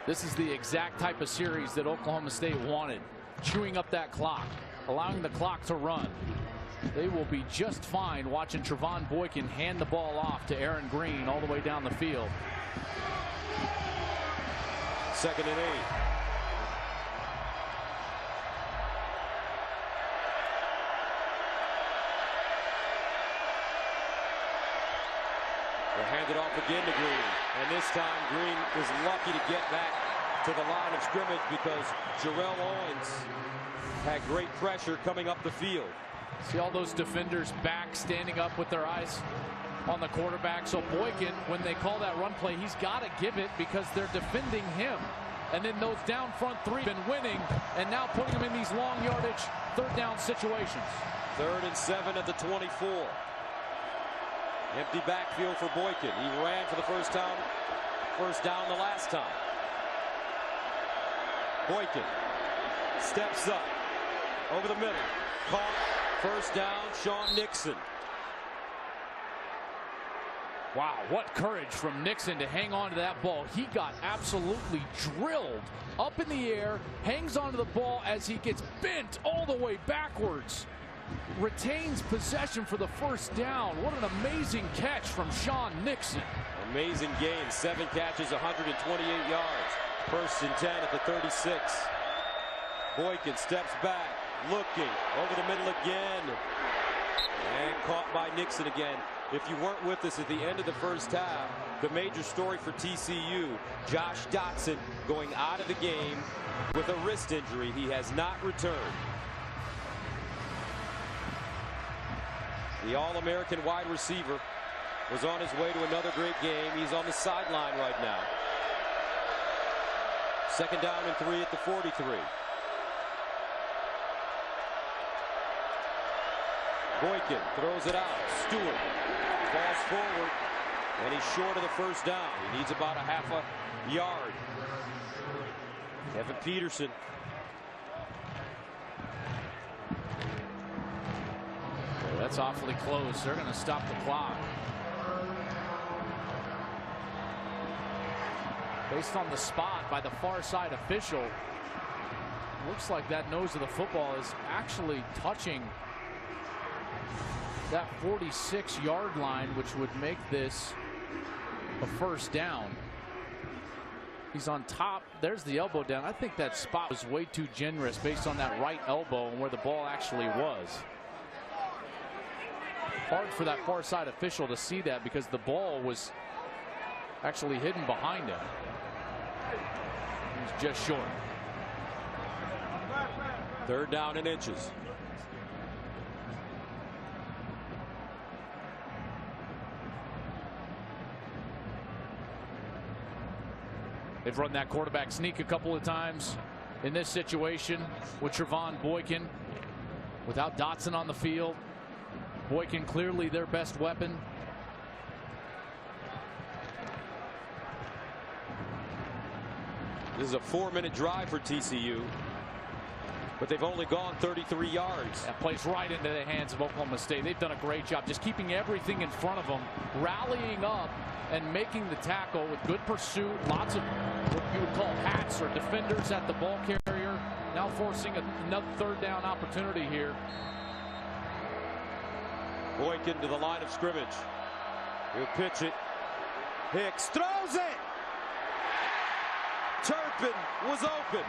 This is the exact type of series that Oklahoma State wanted. Chewing up that clock, allowing the clock to run. They will be just fine watching Trevon Boykin hand the ball off to Aaron Green all the way down the field.
Second and 8. They'll hand it off again to Green. And this time Green was lucky to get back to the line of scrimmage because Jarrell Owens had great pressure coming up the field.
See all those defenders back, standing up with their eyes on the quarterback. So Boykin, when they call that run play, he's got to give it because they're defending him. And then those down front three been winning and now putting them in these long yardage third down situations.
3rd and 7 at the 24. Empty backfield for Boykin. He ran for the first down the last time. Boykin steps up over the middle. Caught. First down, Sean Nixon.
Wow, what courage from Nixon to hang on to that ball. He got absolutely drilled up in the air, hangs onto the ball as he gets bent all the way backwards. Retains possession for the first down. What an amazing catch from Sean Nixon.
Amazing game. 7 catches, 128 yards. First and 10 at the 36. Boykin steps back, looking over the middle again. And caught by Nixon again. If you weren't with us at the end of the first half, the major story for TCU, Josh Dotson going out of the game with a wrist injury. He has not returned. The All-American wide receiver was on his way to another great game. He's on the sideline right now. 2nd down and 3 at the 43. Boykin throws it out. Stewart falls forward, and he's short of the 1st down. He needs about a half a yard. Kevin Peterson.
That's awfully close. They're going to stop the clock. Based on the spot by the far side official, looks like that nose of the football is actually touching that 46-yard line, which would make this a 1st down. He's on top. There's the elbow down. I think that spot was way too generous based on that right elbow and where the ball actually was. Hard for that far side official to see that because the ball was actually hidden behind him. He's just short.
3rd down and inches.
They've run that quarterback sneak a couple of times in this situation with Trevon Boykin. Without Dotson on the field, Boykin clearly their best weapon.
This is a 4-minute drive for TCU, but they've only gone 33 yards.
That plays right into the hands of Oklahoma State. They've done a great job just keeping everything in front of them, rallying up and making the tackle with good pursuit. Lots of what you would call hats or defenders at the ball carrier. Now forcing another 3rd down opportunity here.
Boykin to the line of scrimmage. He'll pitch it. Hicks throws it. Turpin was open.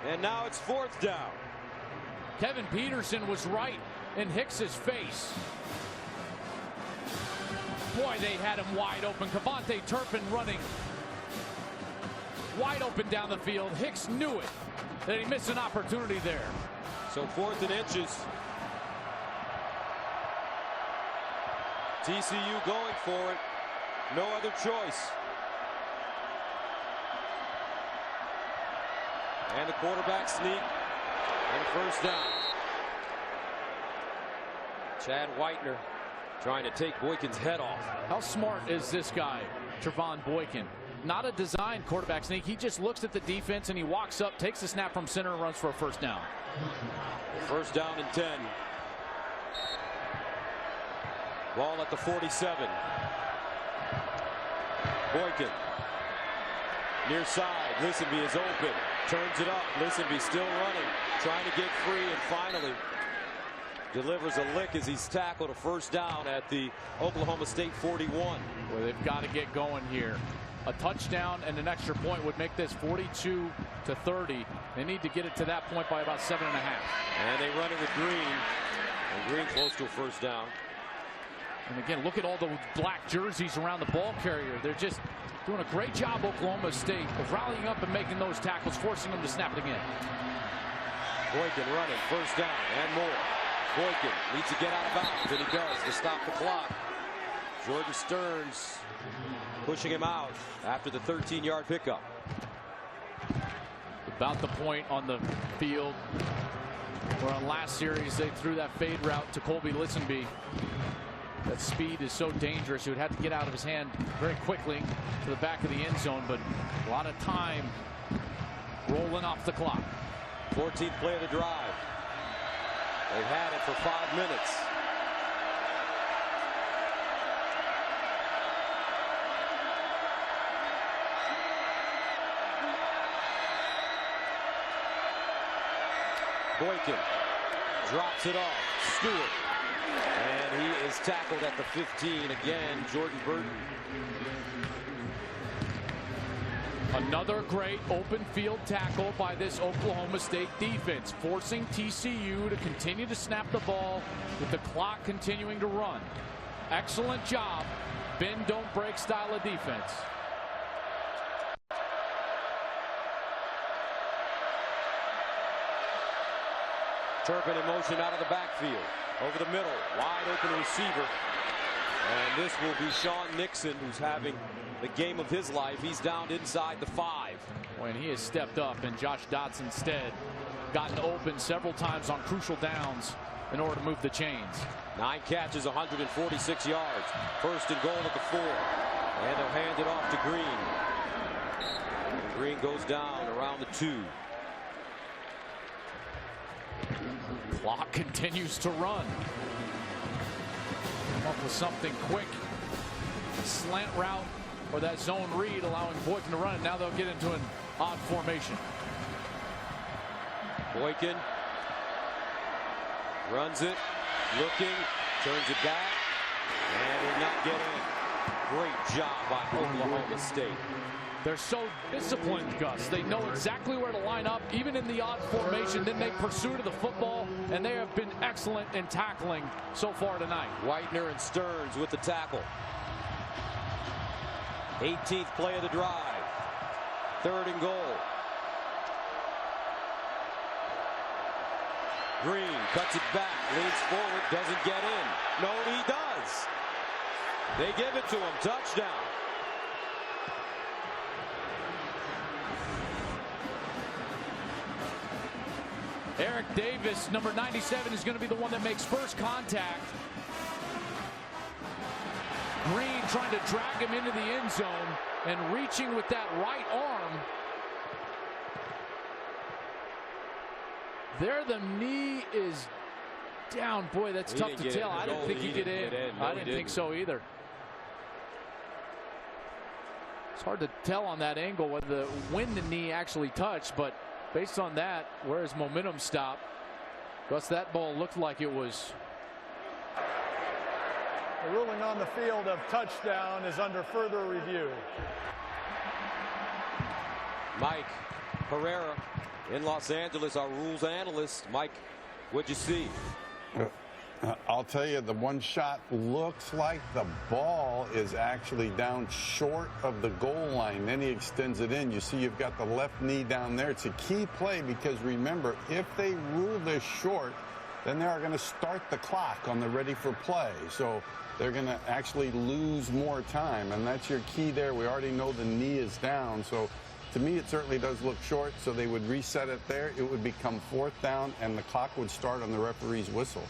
And now it's 4th down.
Kevin Peterson was right in Hicks's face. Boy, they had him wide open. Kavontae Turpin running wide open down the field. Hicks knew it, that he missed an opportunity there.
So 4th and inches. TCU going for it. No other choice. And the quarterback sneak. And 1st down. Chad Whitener trying to take Boykin's head off.
How smart is this guy, Trevon Boykin? Not a designed quarterback sneak. He just looks at the defense and he walks up, takes the snap from center, and runs for a 1st down.
1st down and 10. Ball at the 47. Boykin. Near side. Lisenby is open. Turns it up. Lisenby still running. Trying to get free and finally delivers a lick as he's tackled a 1st down at the Oklahoma State 41.
Well, they've got to get going here. A touchdown and an extra point would make this 42-30. They need to get it to that point by about 7.5.
And they run it with Green. And Green close to a 1st down.
And again, look at all the black jerseys around the ball carrier. They're just doing a great job, Oklahoma State, of rallying up and making those tackles, forcing them to snap it again.
Boykin running, 1st down and more. Boykin needs to get out of bounds, and he does to stop the clock. Jordan Stearns pushing him out after the 13-yard pickup.
About the point on the field where on last series they threw that fade route to Colby Lisenby. That speed is so dangerous. He would have to get out of his hand very quickly to the back of the end zone, but a lot of time rolling off the clock.
14th play of the drive. They've had it for 5 minutes. Boykin drops it off. Stewart. And he is tackled at the 15 again. Jordan Burton.
Another great open field tackle by this Oklahoma State defense, forcing TCU to continue to snap the ball with the clock continuing to run. Excellent job. Bend don't break style of defense.
Turpin in motion out of the backfield. Over the middle, wide open receiver. And this will be Sean Nixon, who's having the game of his life. He's down inside the 5.
When he has stepped up, and Josh Dotson instead gotten open several times on crucial downs in order to move the chains.
9 catches, 146 yards. First and goal at the 4. And they'll hand it off to Green. And Green goes down around the 2.
Clock continues to run. Come up with something quick. Slant route or that zone read, allowing Boykin to run it. Now they'll get into an odd formation.
Boykin runs it, looking, turns it back, and will not get in. Great job by Oklahoma State.
They're so disciplined, Gus. They know exactly where to line up, even in the odd formation. Then they pursue to the football, and they have been excellent in tackling so far tonight.
Whitener and Stearns with the tackle. 18th play of the drive. 3rd and goal. Green cuts it back, leans forward, doesn't get in. No, he does. They give it to him. Touchdown.
Eric Davis, number 97, is going to be the one that makes first contact. Green trying to drag him into the end zone and reaching with that right arm. There, the knee is down. Boy, that's tough to tell. I didn't think he'd get in.
No,
I didn't think so either. It's hard to tell on that angle when the knee actually touched, but based on that, where his momentum stopped, Gus, that ball looked like it was.
The ruling on the field of touchdown is under further review.
Mike Herrera in Los Angeles, our rules analyst. Mike, what'd you see?
I'll tell you, the one shot looks like the ball is actually down short of the goal line. Then he extends it in. You see you've got the left knee down there. It's a key play because, remember, if they rule this short, then they are going to start the clock on the ready for play. So they're going to actually lose more time, and that's your key there. We already know the knee is down. So to me, it certainly does look short. So they would reset it there. It would become 4th down, and the clock would start on the referee's whistle.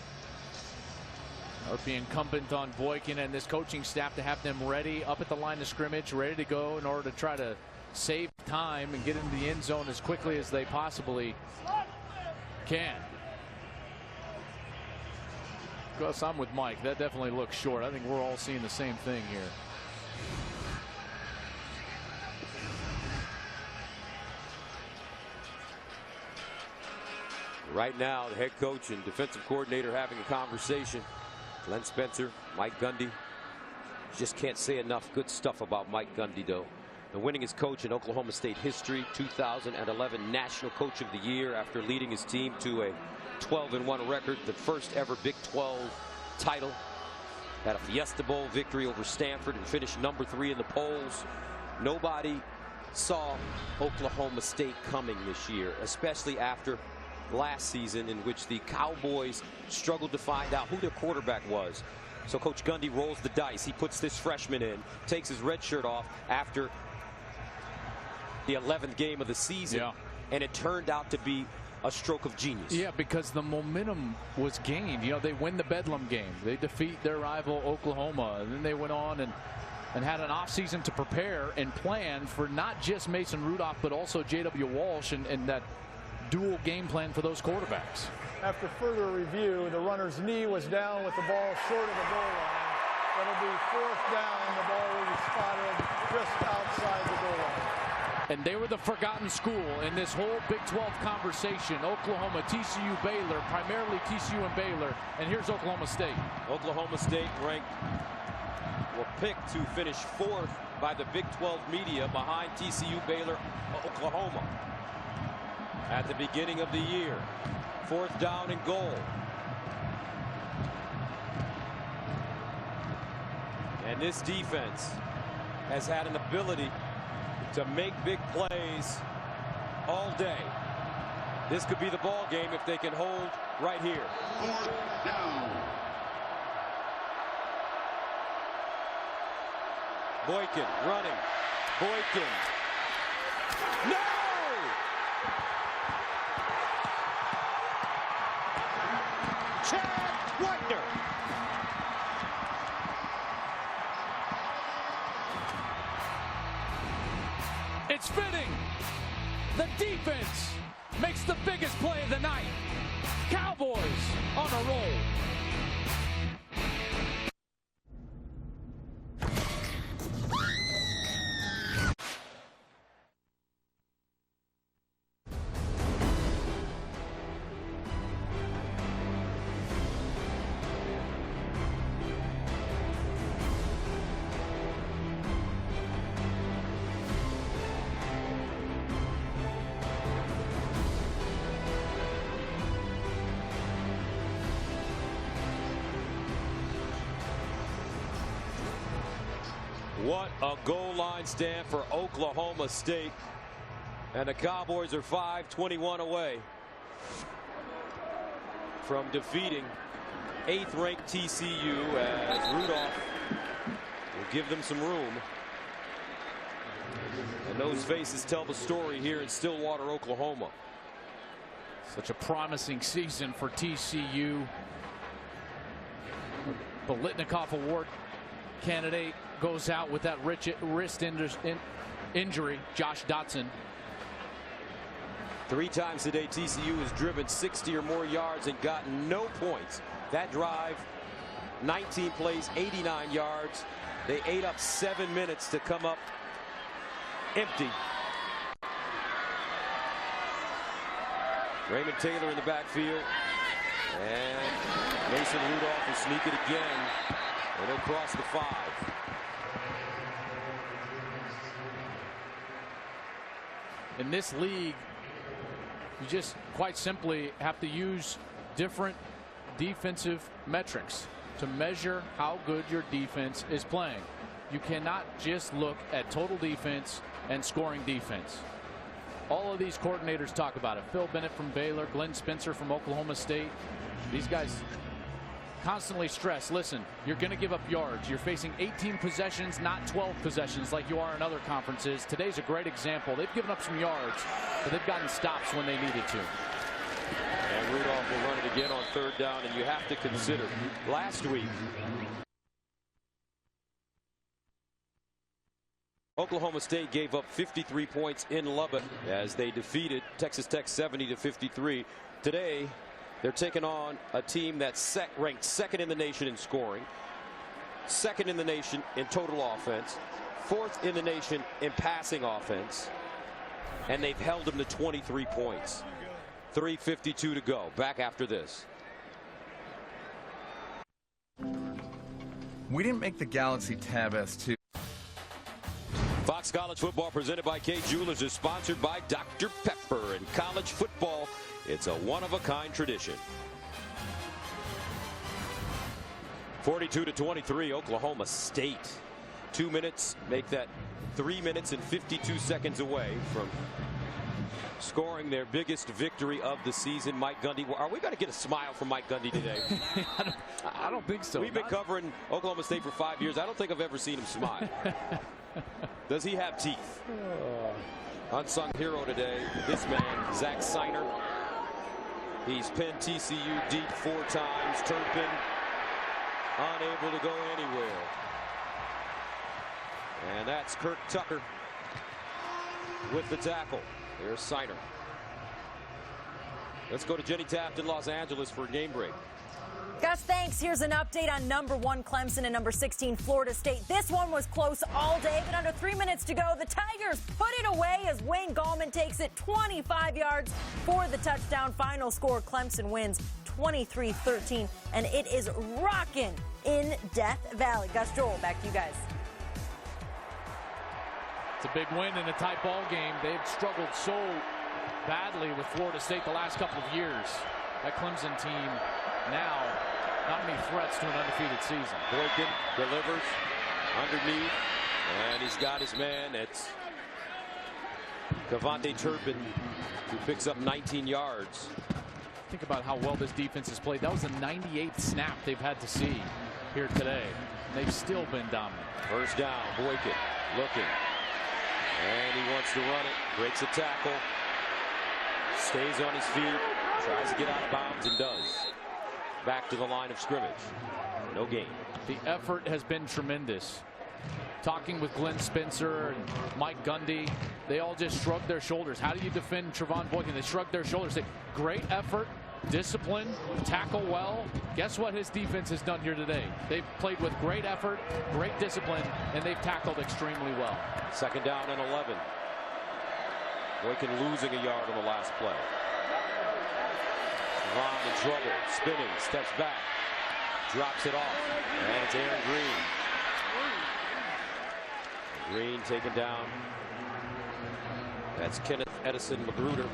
It would be incumbent on Boykin and this coaching staff to have them ready up at the line of scrimmage, ready to go in order to try to save time and get into the end zone as quickly as they possibly can. Gus, I'm with Mike. That definitely looks short. I think we're all seeing the same thing here.
Right now, the head coach and defensive coordinator having a conversation. Glenn Spencer, Mike Gundy. Just can't say enough good stuff about Mike Gundy, though. The winningest coach in Oklahoma State history, 2011 National Coach of the Year after leading his team to a 12-1 record, the first ever Big 12 title. Had a Fiesta Bowl victory over Stanford and finished number 3 in the polls. Nobody saw Oklahoma State coming this year, especially after last season, in which the Cowboys struggled to find out who their quarterback was. So Coach Gundy rolls the dice. He puts this freshman in, takes his red shirt off after the 11th game of the season, and it turned out to be a stroke of genius.
Yeah, because the momentum was gained. You know, they win the Bedlam game. They defeat their rival Oklahoma, and then they went on and had an offseason to prepare and plan for not just Mason Rudolph, but also J.W. Walsh and that dual game plan for those quarterbacks.
After further review, the runner's knee was down with the ball short of the goal line. It'll be 4th down. The ball will be spotted just outside the goal line.
And they were the forgotten school in this whole Big 12 conversation. Oklahoma, TCU, Baylor, primarily TCU and Baylor. And here's Oklahoma State.
Oklahoma State ranked, were picked to finish 4th by the Big 12 media behind TCU, Baylor, Oklahoma. At the beginning of the year, 4th down and goal. And this defense has had an ability to make big plays all day. This could be the ball game if they can hold right here. Boykin running. Boykin. No! Chad Whitener.
It's fitting. The defense makes the biggest play of the night. Cowboys on a roll.
What a goal line stand for Oklahoma State. And the Cowboys are 5-21 away from defeating 8th-ranked TCU, as Rudolph will give them some room. And those faces tell the story here in Stillwater, Oklahoma.
Such a promising season for TCU. The Litnikoff Award candidate goes out with that wrist injury, Josh Dotson.
3 times today, TCU has driven 60 or more yards and gotten no points. That drive, 19 plays, 89 yards. They ate up 7 minutes to come up empty. Raymond Taylor in the backfield. And Mason Rudolph will sneak it again. And he'll cross the 5.
In this league, you just quite simply have to use different defensive metrics to measure how good your defense is playing. You cannot just look at total defense and scoring defense. All of these coordinators talk about it. Phil Bennett from Baylor, Glenn Spencer from Oklahoma State. These guys constantly stress, listen, you're going to give up yards. You're facing 18 possessions, not 12 possessions like you are in other conferences. Today's a great example. They've given up some yards, but they've gotten stops when they needed to.
And Rudolph will run it again on 3rd down, and you have to consider last week Oklahoma State gave up 53 points in Lubbock as they defeated Texas Tech 70-53. Today, they're taking on a team that's ranked 2nd in the nation in scoring, 2nd in the nation in total offense, 4th in the nation in passing offense, and they've held them to 23 points. 3:52 to go. Back after this.
We didn't make the Galaxy Tab S2.
Fox College Football presented by Kay Jewelers is sponsored by Dr. Pepper. And college football, it's a one-of-a-kind tradition. 42-23, Oklahoma State. 2 minutes, make that 3 minutes and 52 seconds away from scoring their biggest victory of the season. Mike Gundy. Are we going to get a smile from Mike Gundy today?
I don't think so.
We've been covering Oklahoma State for 5 years. I don't think I've ever seen him smile. Does he have teeth? Unsung hero today, this man, Zach Seiner. He's pinned TCU deep 4 times. Turpin unable to go anywhere. And that's Kirk Tucker with the tackle. There's Seiner. Let's go to Jenny Taft in Los Angeles for a game break.
Gus, thanks. Here's an update on number 1 Clemson and number 16 Florida State. This one was close all day, but under 3 minutes to go, the Tigers put it away as Wayne Gallman takes it 25 yards for the touchdown. Final score, Clemson wins 23-13, and it is rocking in Death Valley. Gus, Joel, back to you guys.
It's a big win in a tight ball game. They've struggled so badly with Florida State the last couple of years. That Clemson team now not many threats to an undefeated season.
Boykin delivers underneath, and he's got his man. It's Cavante Turpin, who picks up 19 yards.
Think about how well this defense has played. That was the 98th snap they've had to see here today. They've still been dominant.
First down, Boykin looking. And he wants to run it. Breaks a tackle. Stays on his feet. Tries to get out of bounds and does. Back to the line of scrimmage. No gain.
The effort has been tremendous. Talking with Glenn Spencer and Mike Gundy, they all just shrugged their shoulders. How do you defend Trevon Boykin? They shrugged their shoulders. Say, great effort, discipline, tackle well. Guess what his defense has done here today? They've played with great effort, great discipline, and they've tackled extremely well.
Second down and 11. Boykin losing a yard on the last play. Ron in trouble, spinning, steps back, drops it off, and it's Aaron Green. Green taken down. That's Kenneth Edison Magruder.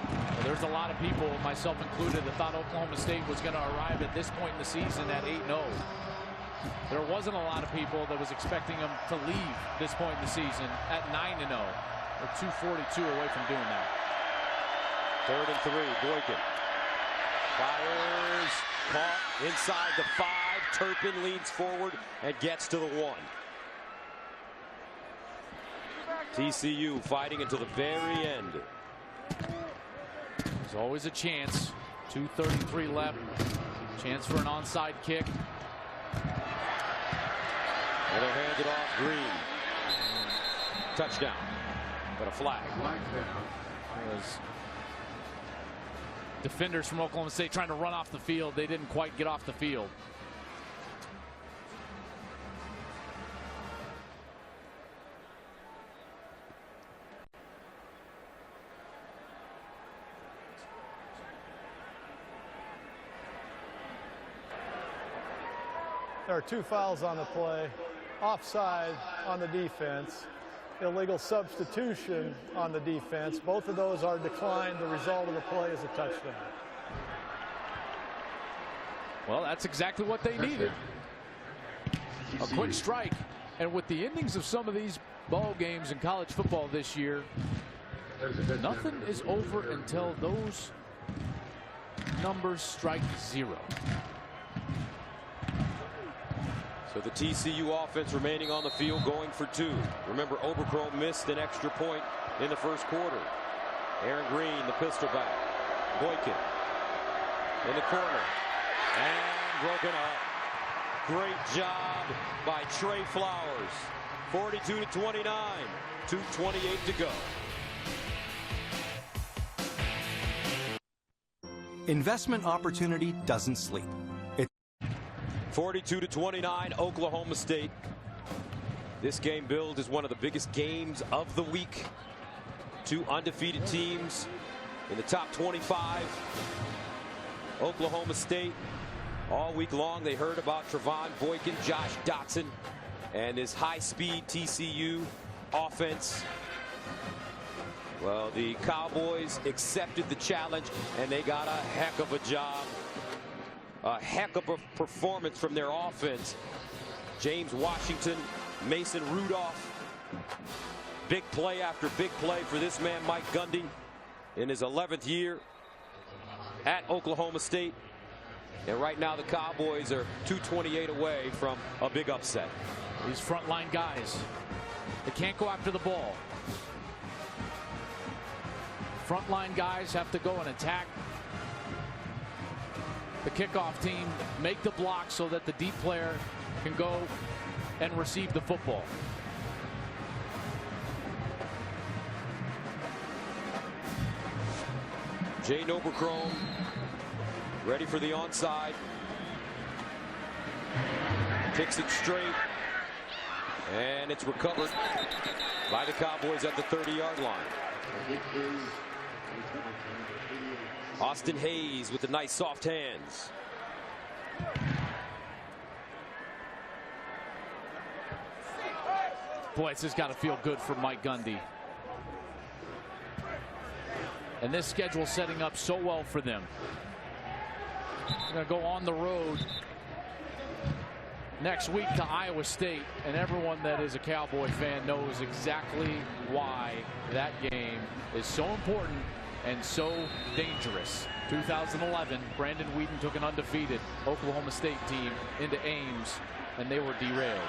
Well, there's a lot of people, myself included, that thought Oklahoma State was going to arrive at this point in the season at 8-0. There wasn't a lot of people that was expecting them to leave this point in the season at 9-0. They're 242 away from doing that.
3rd and 3, Boykin. Fires, caught inside the 5. Turpin leans forward and gets to the 1. TCU fighting until the very end.
There's always a chance. 2:33 left. Chance for an onside kick.
And they're handed off. Green. Touchdown. But a flag.
Was defenders from Oklahoma State trying to run off the field. They didn't quite get off the field.
There are 2 fouls on the play, offside on the defense, illegal substitution on the defense. Both of those are declined. The result of the play is a touchdown.
Well, that's exactly what they needed. A quick strike. And with the endings of some of these ball games in college football this year, nothing is over until those numbers strike 0.
So the TCU offense remaining on the field, going for 2. Remember, Obercrow missed an extra point in the first quarter. Aaron Green, the pistol back. Boykin in the corner. And broken up. Great job by Trey Flowers. 42-29. 2:28 to go.
Investment opportunity doesn't sleep.
42-29, Oklahoma State. This game billed as one of the biggest games of the week. 2 undefeated teams in the top 25. Oklahoma State, all week long, they heard about Trevon Boykin, Josh Dotson, and his high-speed TCU offense. Well, the Cowboys accepted the challenge, and they got a heck of a job. A heck of a performance from their offense. James Washington, Mason Rudolph. Big play after big play for this man, Mike Gundy, in his 11th year at Oklahoma State. And right now the Cowboys are 2:28 away from a big upset.
These frontline guys, they can't go after the ball. Frontline guys have to go and attack the kickoff team, make the block so that the deep player can go and receive the football.
Jay Obercrow ready for the onside. Kicks it straight. And it's recovered by the Cowboys at the 30-yard line. Austin Hayes with the nice soft hands.
Boy, this has got to feel good for Mike Gundy. And this schedule setting up so well for them. They're going to go on the road next week to Iowa State, and everyone that is a Cowboy fan knows exactly why that game is so important and so dangerous. 2011, Brandon Whedon took an undefeated Oklahoma State team into Ames, and they were derailed.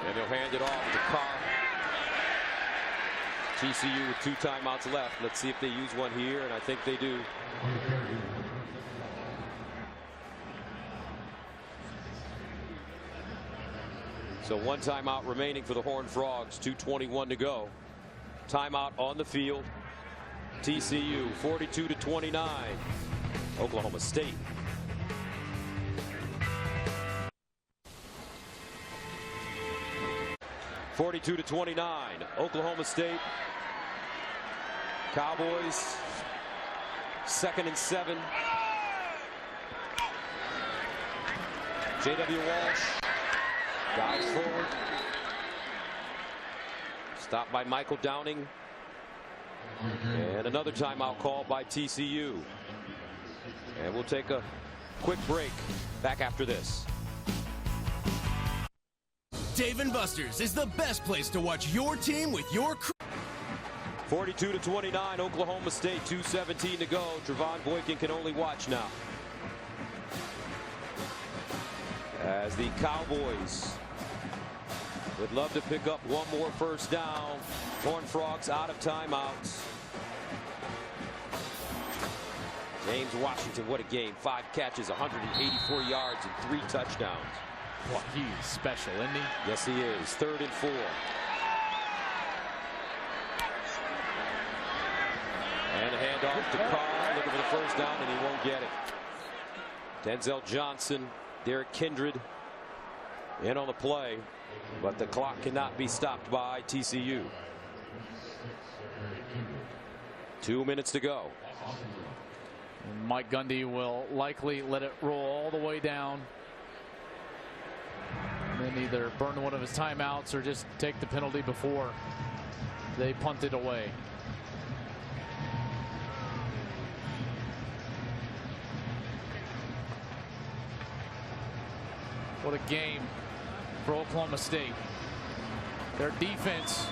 And they'll hand it off to Carr. TCU with 2 timeouts left. Let's see if they use one here, and I think they do. So 1 timeout remaining for the Horned Frogs. 2:21 to go. Timeout on the field. TCU 42-29. Oklahoma State. (42-29). Oklahoma State. Cowboys. 2nd and 7. J.W. Walsh. Dives forward. Stopped by Michael Downing. And another timeout called by TCU. And we'll take a quick break. Back after this.
Dave & Buster's is the best place to watch your team with your crew.
42-29, Oklahoma State, 2:17 to go. Trevon Boykin can only watch now. As the Cowboys would love to pick up one more first down. Horned Frogs out of timeouts. James Washington, what a game. 5 catches, 184 yards, and 3 touchdowns.
Well, he's special, isn't he?
Yes, he is. 3rd and 4. And a handoff to Carr, looking for the first down, and he won't get it. Denzel Johnson, Derek Kindred in on the play, but the clock cannot be stopped by TCU. 2 minutes to go.
And Mike Gundy will likely let it roll all the way down. And then either burn one of his timeouts or just take the penalty before they punt it away. What a game for Oklahoma State. Their defense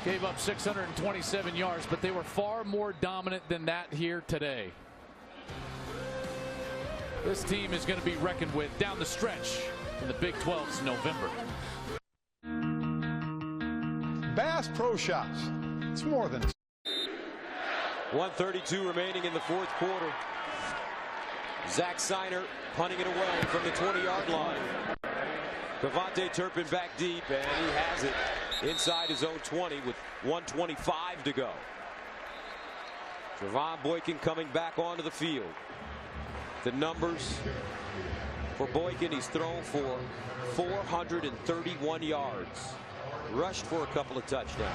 gave up 627 yards, but they were far more dominant than that here today. This team is going to be reckoned with down the stretch in the Big 12's November.
Bass Pro Shops. It's more than.
1:32 remaining in the 4th quarter. Zach Seiner punting it away from the 20-yard line. Cavante Turpin back deep, and he has it inside his own 20 with 1:25 to go. Trevon Boykin coming back onto the field. The numbers for Boykin: he's thrown for 431 yards, rushed for a couple of touchdowns,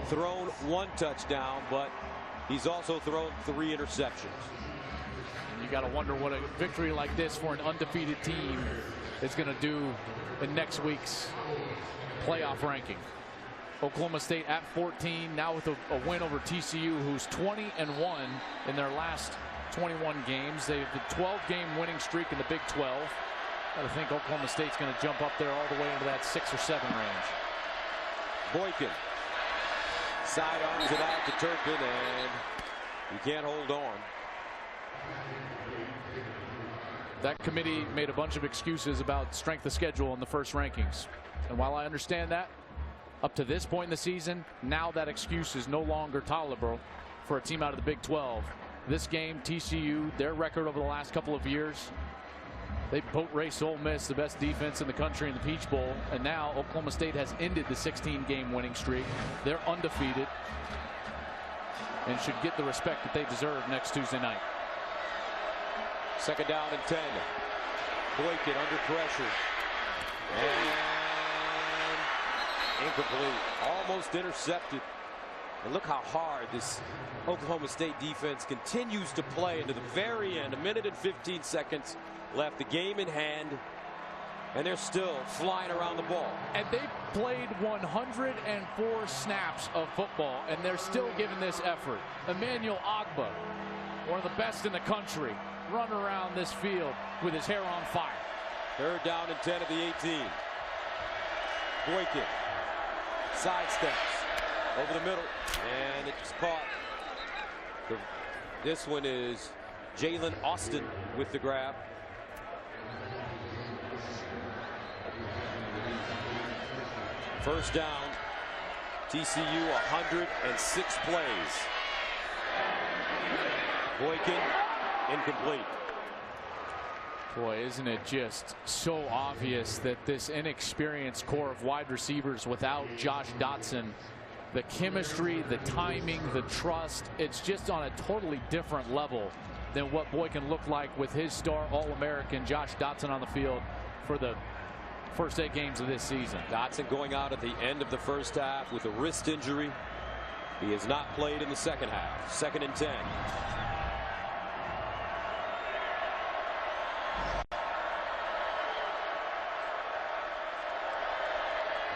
thrown 1 touchdown, but he's also thrown 3 interceptions.
You got to wonder what a victory like this for an undefeated team is going to do in next week's playoff ranking. Oklahoma State at 14, now with a win over TCU, who's 20-1 in their last 21 games. They have the 12-game winning streak in the Big 12. I think Oklahoma State's going to jump up there all the way into that 6 or 7 range.
Boykin sidearms it out to Turpin, and he can't hold on.
That committee made a bunch of excuses about strength of schedule in the first rankings. And while I understand that, up to this point in the season, now that excuse is no longer tolerable for a team out of the Big 12. This game, TCU, their record over the last couple of years, they boat race Ole Miss, the best defense in the country, in the Peach Bowl. And now Oklahoma State has ended the 16-game winning streak. They're undefeated and should get the respect that they deserve next Tuesday night.
2nd down and 10. Boykin under pressure. And incomplete. Almost intercepted. And look how hard this Oklahoma State defense continues to play into the very end. 1 minute and 15 seconds left. The game in hand. And they're still flying around the ball.
And they played 104 snaps of football, and they're still giving this effort. Emmanuel Ogbah, one of the best in the country, run around this field with his hair on fire.
Third down and 10 at the 18. Boykin sidesteps over the middle, and it's caught. This one is Jalen Austin with the grab. First down, TCU 106 plays. Boykin incomplete.
Boy, isn't it just so obvious that this inexperienced core of wide receivers without Josh Dotson, the chemistry, the timing, the trust, it's just on a totally different level than what Boykin looked like with his star All-American Josh Dotson on the field for the first 8 games of this season.
Dotson going out at the end of the first half with a wrist injury. He has not played in the second half. 2nd and 10.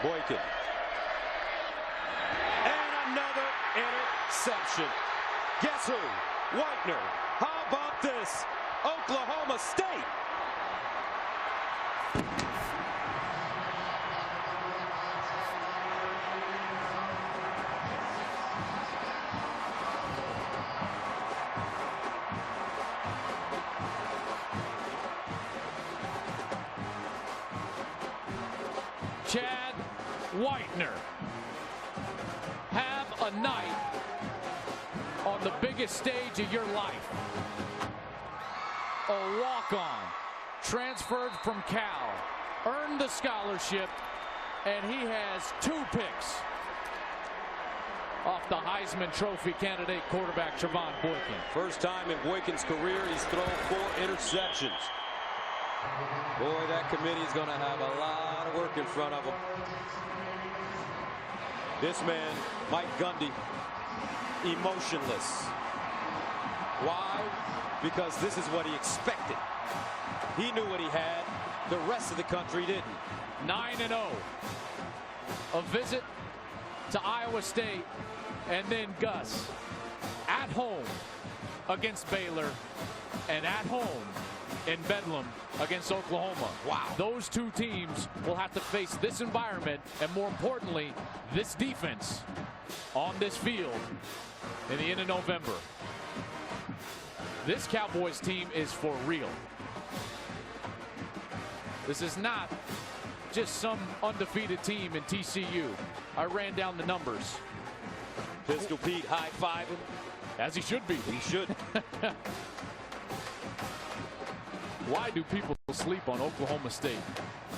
Boykin. And another interception. Guess who? Whitener. How about this? Oklahoma State.
Chad Whitener, have a night on the biggest stage of your life. A walk-on, transferred from Cal, earned the scholarship, and he has 2 picks off the Heisman Trophy candidate quarterback Trevon Boykin.
First time in Boykin's career he's thrown 4 interceptions. Boy, that committee is going to have a lot of work in front of them. This man, Mike Gundy, emotionless. Why? Because this is what he expected. He knew what he had. The rest of the country didn't.
9-0. A visit to Iowa State, and then Gus at home against Baylor, and at home in Bedlam against Oklahoma.
Wow.
Those 2 teams will have to face this environment, and more importantly, this defense on this field in the end of November. This Cowboys team is for real. This is not just some undefeated team in TCU. I ran down the numbers.
Pistol Pete high-fiving.
As he should be.
He should.
Why do people sleep on Oklahoma State?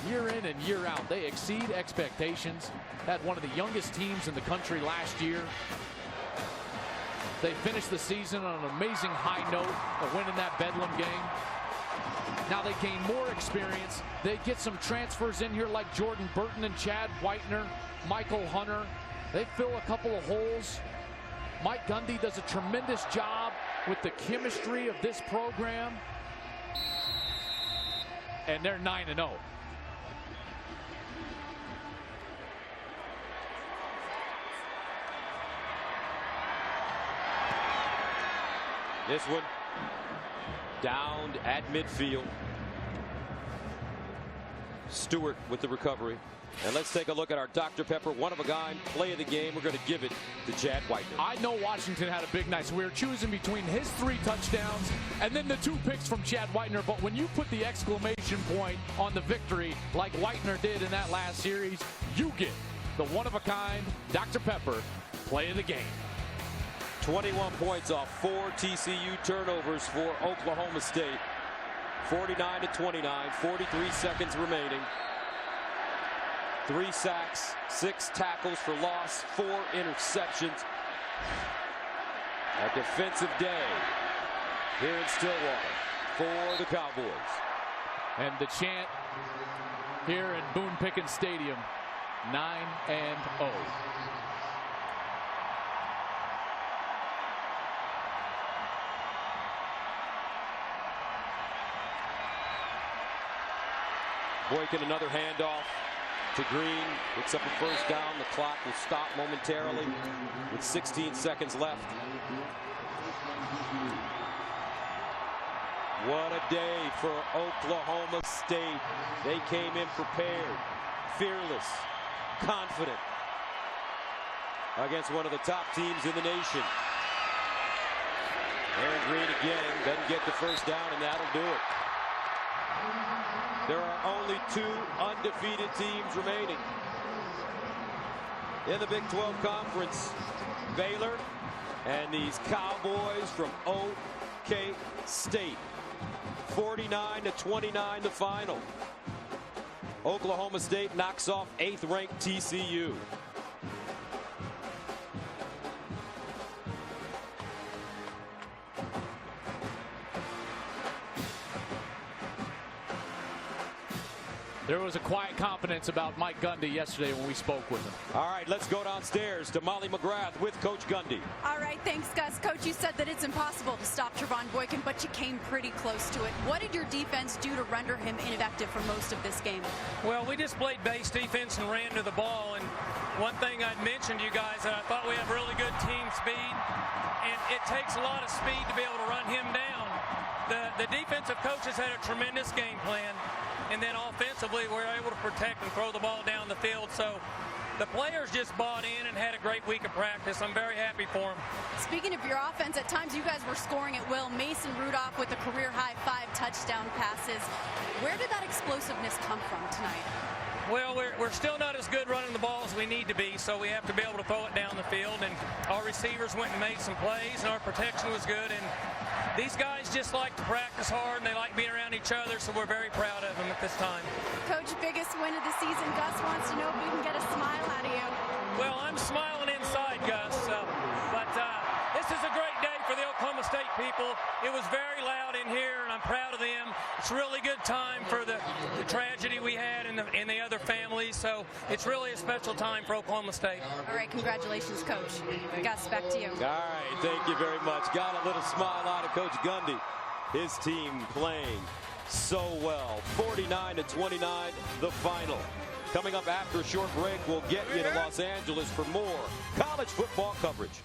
Year in and year out, they exceed expectations. Had one of the youngest teams in the country last year. They finished the season on an amazing high note of winning that Bedlam game. Now they gain more experience. They get some transfers in here like Jordan Burton and Chad Whitener, Michael Hunter. They fill a couple of holes. Mike Gundy does a tremendous job with the chemistry of this program. And they're 9-0.
This one downed at midfield. Stewart with the recovery. And let's take a look at our Dr. Pepper one-of-a-kind play of the game. We're going to give it to Chad Whitener.
I know Washington had a big night, so we were choosing between his 3 touchdowns and then the 2 picks from Chad Whitener. But when you put the exclamation point on the victory like Whitener did in that last series, you get the one-of-a-kind Dr. Pepper play of the game.
21 points off 4 TCU turnovers for Oklahoma State. 49-29, 43 seconds remaining. 3 sacks, 6 tackles for loss, 4 interceptions. A defensive day here in Stillwater for the Cowboys.
And the chant here in Boone Pickens Stadium, 9-0.
Boykin, another handoff to Green. Picks up a first down. The clock will stop momentarily with 16 seconds left. What a day for Oklahoma State. They came in prepared, fearless, confident against one of the top teams in the nation. Aaron Green again doesn't get the first down, and that'll do it. There are only 2 undefeated teams remaining in the Big 12 Conference. Baylor and these Cowboys from OK State. 49-29 the final. Oklahoma State knocks off 8th-ranked TCU.
There was a quiet confidence about Mike Gundy yesterday when we spoke with him.
All right, let's go downstairs to Molly McGrath with Coach Gundy.
All right, thanks, Gus. Coach, you said that it's impossible to stop Trevon Boykin, but you came pretty close to it. What did your defense do to render him ineffective for most of this game?
Well, we just played base defense and ran to the ball. And one thing I'd mentioned to you guys, that I thought we have really good team speed, and it takes a lot of speed to be able to run him down. The defensive coaches had a tremendous game plan. And then offensively, we were able to protect and throw the ball down the field. So the players just bought in and had a great week of practice. I'm very happy for them.
Speaking of your offense, at times you guys were scoring at will. Mason Rudolph with a career-high 5 touchdown passes. Where did that explosiveness come from tonight?
Well, we're still not as good running the ball as we need to be, so we have to be able to throw it down the field. And our receivers went and made some plays, and our protection was good. And these guys just like to practice hard, and they like being around each other, so we're very proud of them at this time.
Coach, biggest win of the season. Gus wants to know if we can get a smile out of you.
Well, I'm smiling inside, Gus, but this is a great day for the Oklahoma State people. It was very loud in here, and I'm proud of them. It's a really good time for the tragedy we had in the other families, so it's really a special time for Oklahoma State.
All right, congratulations, Coach. Gus, back to you.
All right, thank you very much. Got a little smile out of Coach Gundy. His team playing so well. 49-29, the final. Coming up after a short break, we'll get you to Los Angeles for more college football coverage.